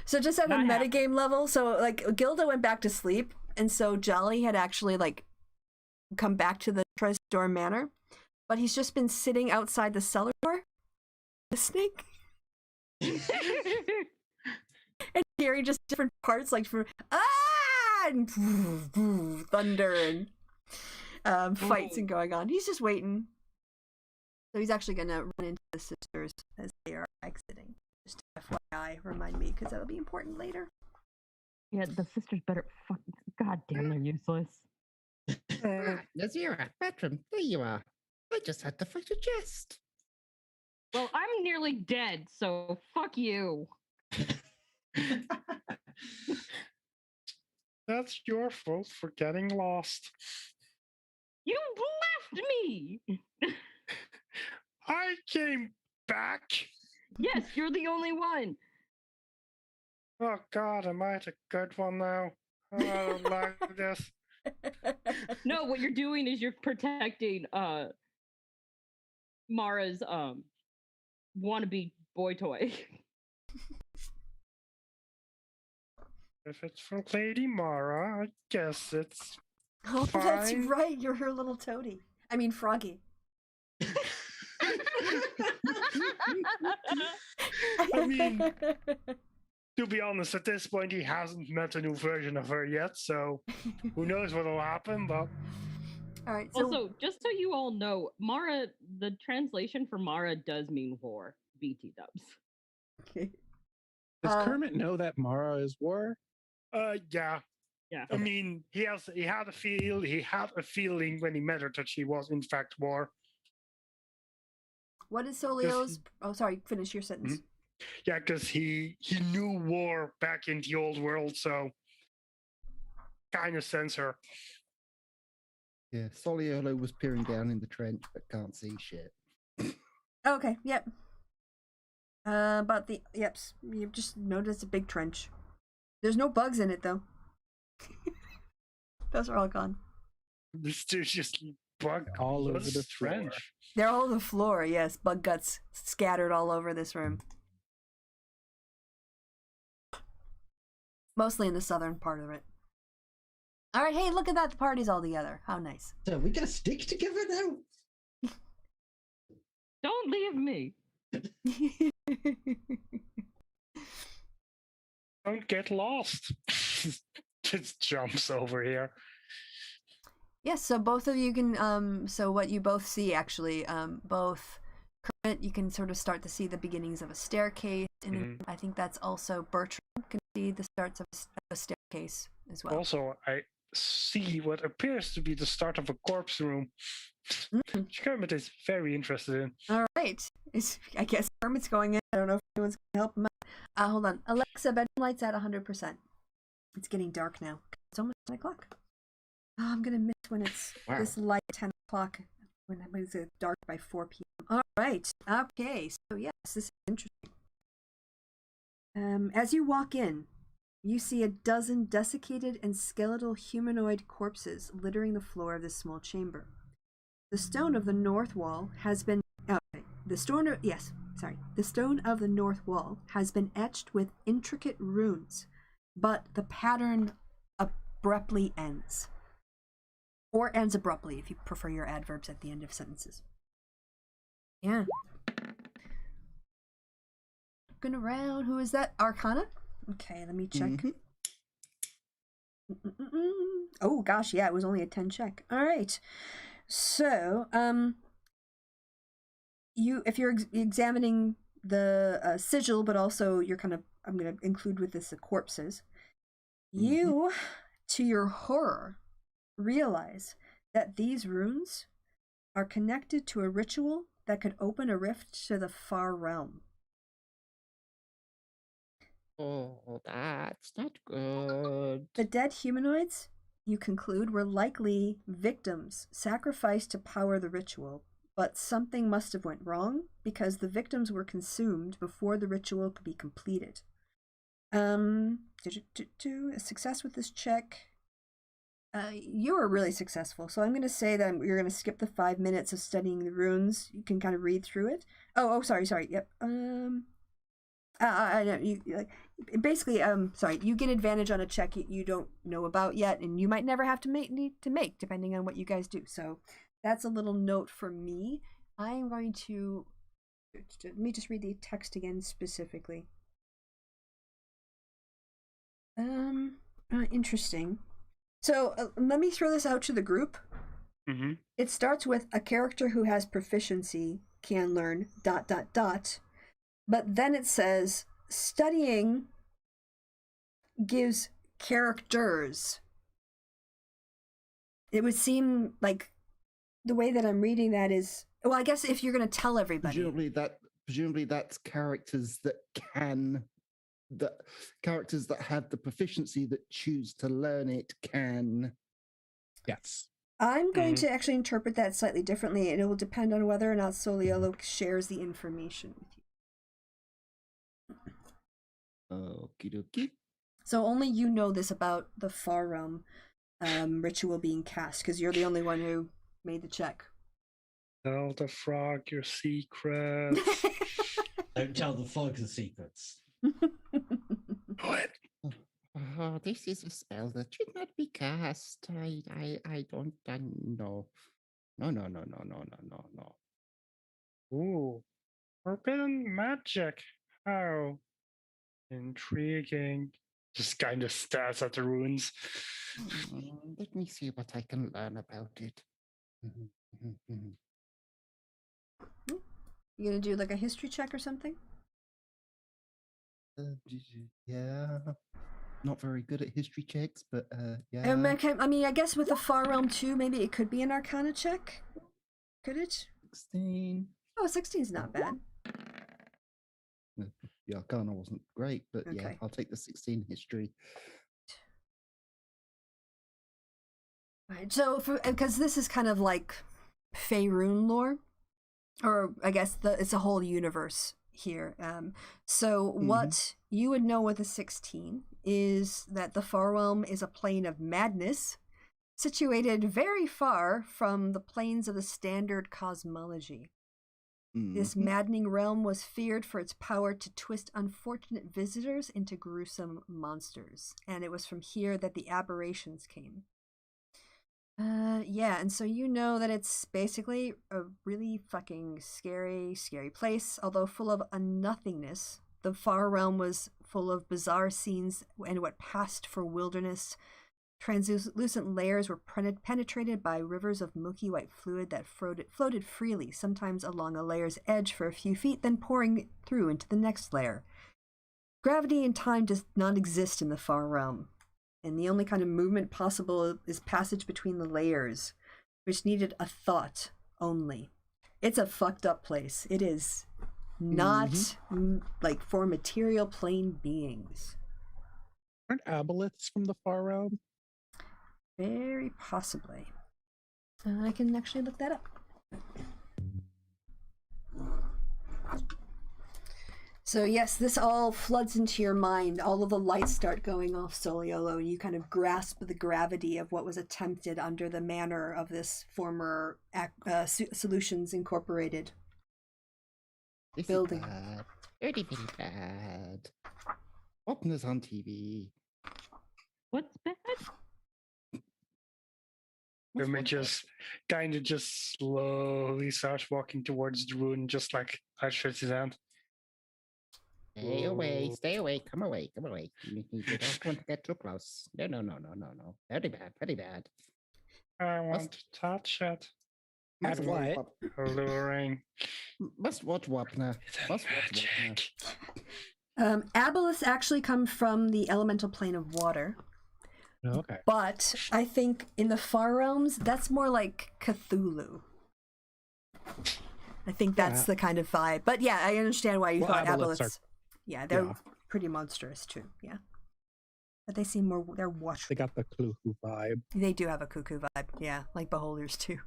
So just at a metagame level, so like Gilda went back to sleep, and so Jolly had actually like come back to the Tresendor manor, but he's just been sitting outside the cellar door, listening. And hearing just different parts, like from and thunder and fights and going on. He's just waiting. So he's actually gonna run into the sisters as they are exiting. Just FYI, remind me, because that'll be important later. Yeah, the sisters better fucking. God damn, they're useless. Nazira, Bertram, there you are. I just had to fight a jest. Well, I'm nearly dead, so fuck you. That's your fault for getting lost. You left me! I came back. Yes, you're the only one. Oh God, am I the good one now? I don't like this. No, what you're doing is you're protecting Mara's wannabe boy toy. If it's for Lady Mara, I guess it's Oh, fine. That's right. You're her little toady. I mean, froggy. I mean, to be honest, at this point, he hasn't met a new version of her yet, so who knows what'll happen, but... All right, so... Also, just so you all know, Mara, the translation for Mara does mean war. BT dubs. Okay. Does Kermit know that Mara is war? Yeah. Yeah. I mean, he had a feeling when he met her that she was in fact war. What is Solio's... Oh, sorry, finish your sentence. Mm-hmm. Yeah, because he knew war back in the old world, so kind of sense her. Yeah, Soliolo was peering down in the trench but can't see shit. Okay, yep. But you've just noticed a big trench. There's no bugs in it, though. Those are all gone. There's just bug all over the trench. floor. They're all on the floor, yes. Bug guts scattered all over this room. Mostly in the southern part of it. All right, hey, look at that. The party's all together. How nice. So we're going to stick together now? Don't leave me. Don't get lost. Just jumps over here. Yes, so both of you can, so what you both see, actually, both Kermit, you can sort of start to see the beginnings of a staircase, and I think that's also Bertram can see the starts of a staircase as well. Also, I see what appears to be the start of a corpse room. Which Kermit is very interested in. All right. I guess Kermit's going in. I don't know if anyone's going to help him out. Hold on. Alexa, bedroom lights at 100%. It's getting dark now. It's almost 10 o'clock. Oh, I'm going to miss when it's this light 10 o'clock. When it's dark by 4 p.m. All right. Okay. So, yes, this is interesting. As you walk in, you see a dozen desiccated and skeletal humanoid corpses littering the floor of this small chamber. The stone of the north wall has been the stone of the north wall has been etched with intricate runes, but the pattern abruptly ends. Or ends abruptly if you prefer your adverbs at the end of sentences. Yeah. Looking around, who is that? Arcana? Okay, let me check. Oh gosh, yeah, it was only a 10 check. All right. So, if you're examining the sigil, but also you're I'm going to include with this the corpses, you, to your horror, realize that these runes are connected to a ritual that could open a rift to the far realm. Oh, that's not good. The dead humanoids, you conclude, were likely victims sacrificed to power the ritual, but something must have went wrong because the victims were consumed before the ritual could be completed. A success with this check. You were really successful, so I'm going to say that you're going to skip the 5 minutes of studying the runes. You can kind of read through it. Sorry. Yep. Sorry. You get advantage on a check you don't know about yet, and you might never have to need to make, depending on what you guys do. So that's a little note for me. I'm going to let me just read the text again specifically. Interesting. So let me throw this out to the group. Mm-hmm. It starts with a character who has proficiency can learn ... But then it says studying gives characters. It would seem like the way that I'm reading that is, well, I guess if you're going to tell everybody. Presumably that's characters that characters that have the proficiency that choose to learn it can. Yes. I'm going to actually interpret that slightly differently, and it will depend on whether or not Soliolo shares the information with you. Okie dokie. So only you know this about the Far Realm ritual being cast, because you're the only one who made the check. Tell the frog your secrets. Don't tell the frog the secrets. What? Oh, this is a spell that should not be cast. I don't know. No. Ooh, forbidden magic. How intriguing. Just kind of stares at the runes. Let me see what I can learn about it. You gonna do like a history check or something? Yeah. Not very good at history checks, but yeah. I mean, I guess with the Far Realm too, maybe it could be an Arcana check. Could it? 16. Oh, 16's not bad. The Arcana wasn't great, but yeah, Okay. I'll take the 16 history. Right. So, because this is kind of like Faerun lore, or I guess it's a whole universe here. So what you would know with a 16 is that the Far Realm is a plane of madness, situated very far from the planes of the standard cosmology. This maddening realm was feared for its power to twist unfortunate visitors into gruesome monsters, and it was from here that the aberrations came. Yeah, and so you know that it's basically a really fucking scary place, although full of unnothingness. The Far Realm was full of bizarre scenes and what passed for wilderness. Translucent layers were penetrated by rivers of milky white fluid that floated freely, sometimes along a layer's edge for a few feet, then pouring through into the next layer. Gravity and time does not exist in the Far Realm, and the only kind of movement possible is passage between the layers, which needed a thought only. It's a fucked up place. It is not like for material plane beings. Aren't aboleths from the Far Realm? Very possibly. I can actually look that up. So yes, this all floods into your mind. All of the lights start going off, Soliolo, and you kind of grasp the gravity of what was attempted under the manor of this former Solutions Incorporated This building. Is bad. Very, very bad. Wapner's on TV. What's bad? Grimmy just kind of just slowly starts walking towards the rune, just like outstretches his hand. Stay away, come away. You don't want to get too close. No. Very bad. I want to touch it. That's what? Alluring. Must watch Wapner. Magic. Aboleths actually come from the elemental plane of water. Okay. But I think in the Far Realms, that's more like Cthulhu. I think that's the kind of vibe. But yeah, I understand why you thought aboleths. Yeah, they're pretty monstrous too. Yeah. But they seem more, they're watchful. They got the cuckoo vibe. They do have a cuckoo vibe. Yeah, like beholders too.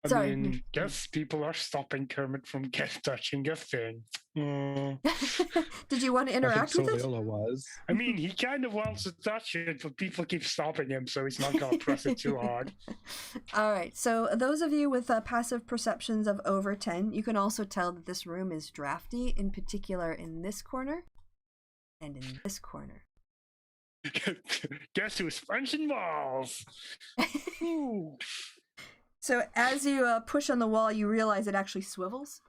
Sorry. Guess people are stopping Kermit from touching a thing. Did you want to interact with it? Soliola was. I mean, he kind of wants to touch it, but people keep stopping him, so he's not going to press it too hard. All right. So those of you with passive perceptions of over 10, you can also tell that this room is drafty, in particular in this corner and in this corner. Guess who's punching walls? Ooh. So as you push on the wall, you realize it actually swivels.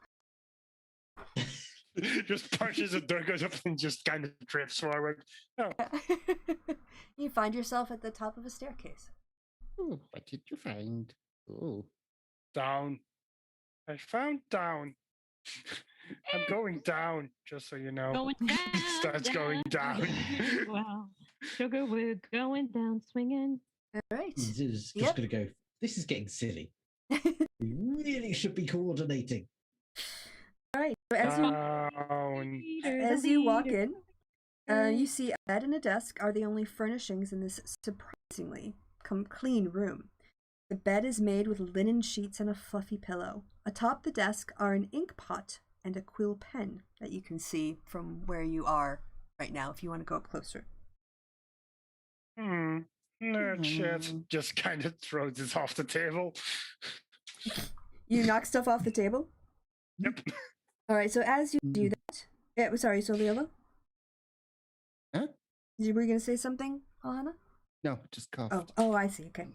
Just punches the door, goes up and just kind of trips forward. Oh. You find yourself at the top of a staircase. Ooh, what did you find? Ooh. Down. I found down. I'm going down, just so you know. Going down. Starts going down. Wow. Sugar, we're going down swinging. All right. This is just going to go. This is getting silly. We really should be coordinating. All right. So as you walk in, you see a bed and a desk are the only furnishings in this surprisingly clean room. The bed is made with linen sheets and a fluffy pillow. Atop the desk are an ink pot and a quill pen that you can see from where you are right now if you want to go up closer. Shit. Just kind of throws this off the table. You knock stuff off the table? Yep. All right, so as you do that... sorry, so Leola? Huh? Were you going to say something, Alana? No, just coughed. Oh, I see. Okay.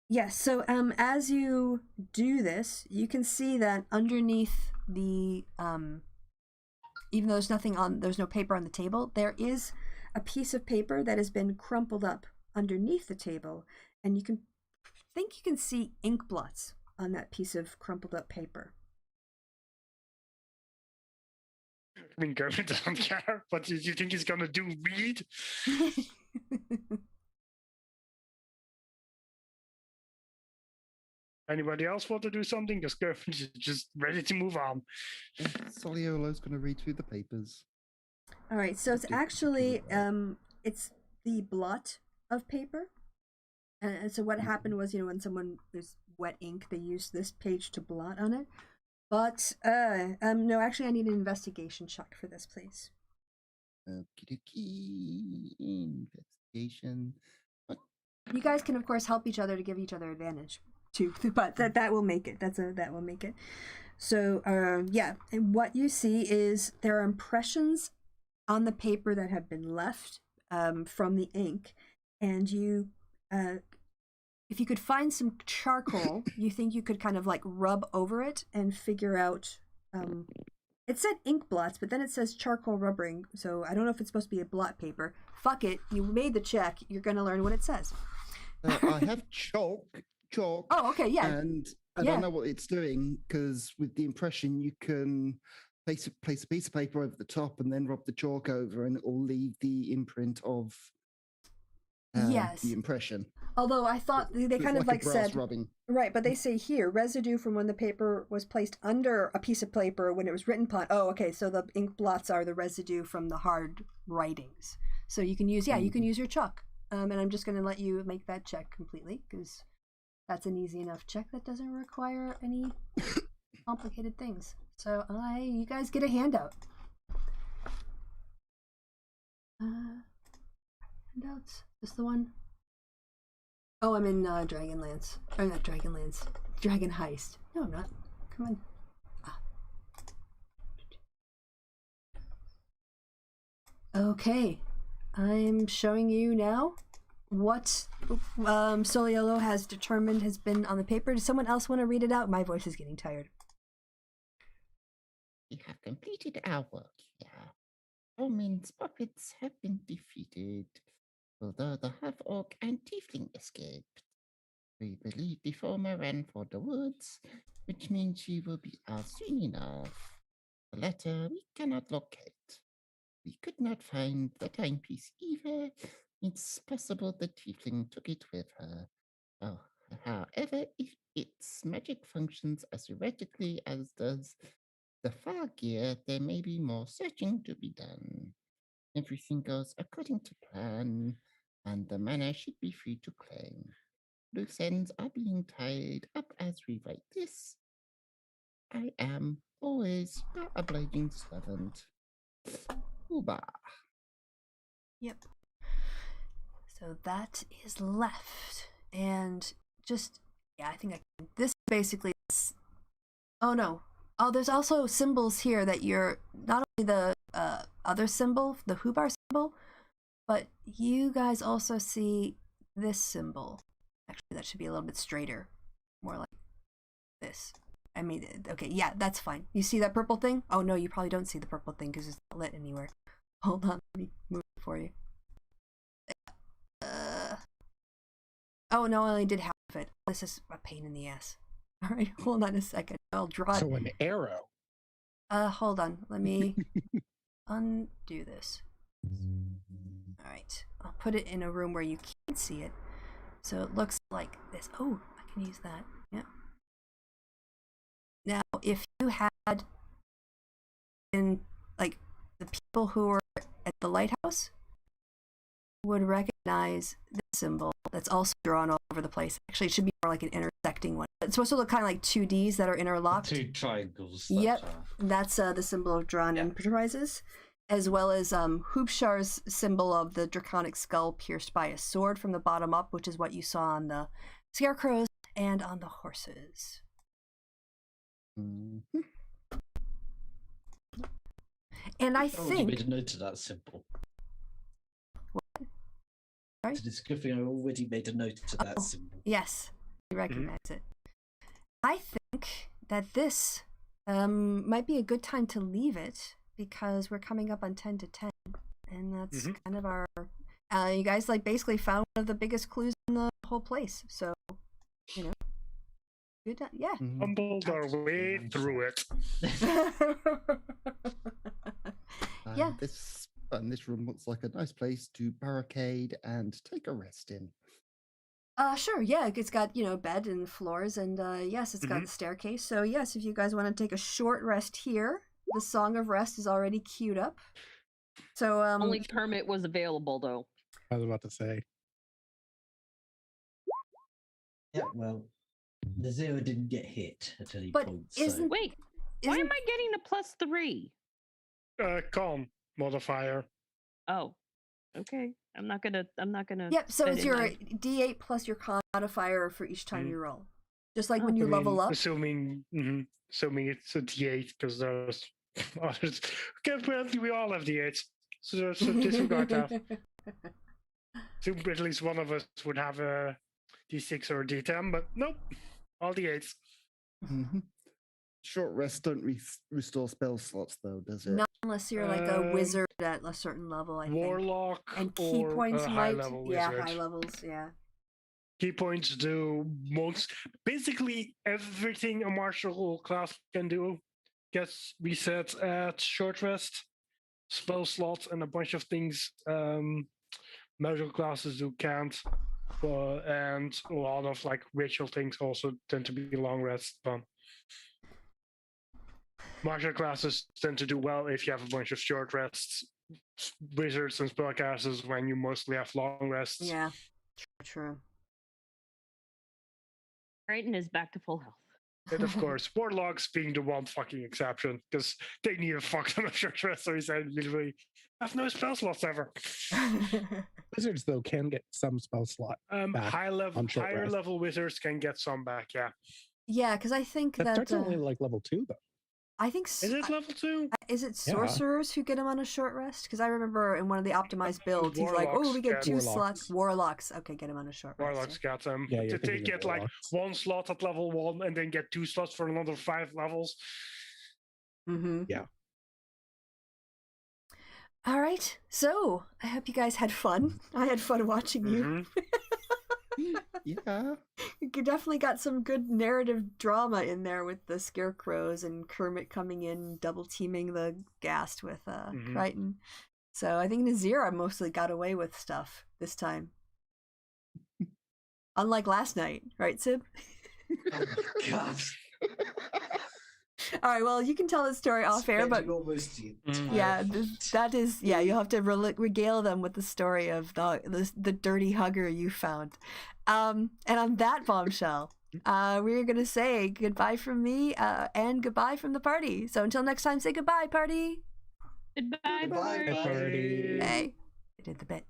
Yes, so as you do this, you can see that underneath the... even though there's no paper on the table, there is a piece of paper that has been crumpled up underneath the table, and you can see ink blots on that piece of crumpled up paper. I mean, Kermit doesn't care, but do you think he's gonna do read? Anybody else want to do something? Because Kermit is just ready to move on. Soliola's going to read through the papers. All right, so it's actually it's the blot of paper, and so what happened was, when someone there's wet ink, they use this page to blot on it. But no, actually, I need an investigation check for this, please. Investigation. You guys can, of course, help each other to give each other advantage too, but that will make it. That will make it. So yeah, and what you see is there are impressions on the paper that have been left from the ink, and you if you could find some charcoal, you think you could kind of like rub over it and figure out it said ink blots, but then it says charcoal rubbering, so I don't know if it's supposed to be a blot paper. Fuck it, you made the check, you're gonna learn what it says. I have chalk. Oh, okay, yeah. And I don't know what it's doing, because with the impression you can place a piece of paper over the top and then rub the chalk over, and it will leave the imprint of the impression. Although I thought they kind of like said rubbing. Right, but they say here residue from when the paper was placed under a piece of paper when it was written upon. Oh, okay, so the ink blots are the residue from the hard writings. So you can use you can use your chalk. And I'm just going to let you make that check completely, because that's an easy enough check that doesn't require any complicated things. So you guys get a handout. Handouts? Is this the one? Oh, I'm in Dragonlance. Or not Dragonlance. Dragon Heist. No, I'm not. Come on. Okay. I'm showing you now what Soliolo has determined has been on the paper. Does someone else want to read it out? My voice is getting tired. We have completed our work here. Omen's puppets have been defeated, although the half-orc and tiefling escaped. We believe the former ran for the woods, which means she will be out soon enough. The latter we cannot locate. We could not find the timepiece either. It's possible the tiefling took it with her. Oh, however, if its magic functions as erratically as does the far gear, there may be more searching to be done. Everything goes according to plan, and the manor should be free to claim. Loose ends are being tied up as we write this, I am always your obliging servant. Uba. Yep. So that is left. And just, yeah, I think this basically is, oh no. Oh, there's also symbols here that you're, not only the other symbol, the Hubar symbol, but you guys also see this symbol. Actually, that should be a little bit straighter. More like this. I made it. Okay, yeah, that's fine. You see that purple thing? Oh no, you probably don't see the purple thing because it's not lit anywhere. Hold on, let me move it for you. Oh no, I only did half of it. This is a pain in the ass. All right, hold on a second. I'll draw it. So an arrow. Hold on. Let me undo this. All right, I'll put it in a room where you can't see it, so it looks like this. Oh, I can use that. Yeah. Now, if you had in like the people who were at the lighthouse would recognize this symbol that's also drawn all over the place. Actually, it should be more like an intersecting one. It's supposed to look kind of like 2Ds that are interlocked. Two triangles. Yep, that's the symbol of drawn enterprises, as well as Hoopshar's symbol of the draconic skull pierced by a sword from the bottom up, which is what you saw on the scarecrows and on the horses. Mhm. And I already think made a note of that symbol. Sorry? It's a good thing I already made a note of that symbol. yes, you recognize it. I think that this might be a good time to leave it because we're coming up on 10 to 10, and that's kind of our. You guys like basically found one of the biggest clues in the whole place, so you know, good. Yeah. Stumbled our way through it. Yeah. This room looks like a nice place to barricade and take a rest in. Sure, yeah, it's got, bed and floors, and yes, it's got the staircase. So yes, if you guys want to take a short rest here, the Song of Rest is already queued up. So only Kermit was available though. I was about to say. Yeah, well, the 0 didn't get hit at any But point. isn't- Wait, why am I getting a +3? Calm modifier. Oh, okay. I'm not gonna. Yep, so fit it's in your my- D8 plus your con modifier for each time you roll. Just like Oh. when you level up. Assuming it's a D8 because there's others. Okay, apparently we all have D8s, so disregard that. So at least one of us would have a D6 or a D10, but nope, all D8s. Mhm. Short rests don't restore spell slots, though, does it? Not unless you're like a wizard at a certain level, I think. Warlock And key or points a might, high-level yeah, wizard. high levels, yeah. Key points do most. Basically, everything a martial class can do gets reset at short rest, spell slots, and a bunch of things magical classes do can't. And a lot of like ritual things also tend to be long rest. But martial classes tend to do well if you have a bunch of short rests. Wizards and spellcasters when you mostly have long rests. Yeah, true. Triton is back to full health. And of course, warlocks being the one fucking exception because they need a fuck ton of short rest. So he said, literally, have no spell slots ever. Wizards though can get some spell slot. back Higher rest. level wizards can get some back. Yeah. Yeah, because I think That that starts only like level 2 though. I think Is it level 2? is it Yeah. sorcerers who get them on a short rest? Because I remember in one of the optimized builds, he's like, "Oh, we get Warlocks, 2 yeah. slots." Warlocks, okay, get them on a short rest. Warlocks got them. Yeah, you're They thinking of get like warlocks. 1 slot at level 1 and then get 2 slots for another 5 levels. Mm-hmm. Yeah. All right, so I hope you guys had fun. I had fun watching you. Mhm. Yeah. You definitely got some good narrative drama in there with the scarecrows and Kermit coming in, double teaming the Ghast with Crichton. So I think Nazira mostly got away with stuff this time. Unlike last night, right, Sib? Oh my god. All right, well, you can tell the story off air, but Spending almost the entire yeah, fight. that is, yeah, you'll have to regale them with the story of the dirty hugger you found. And on that bombshell, we're gonna say goodbye from me and goodbye from the party. So until next time, say goodbye, party. Goodbye, Goodbye, party. Party. Hey, I did the bit.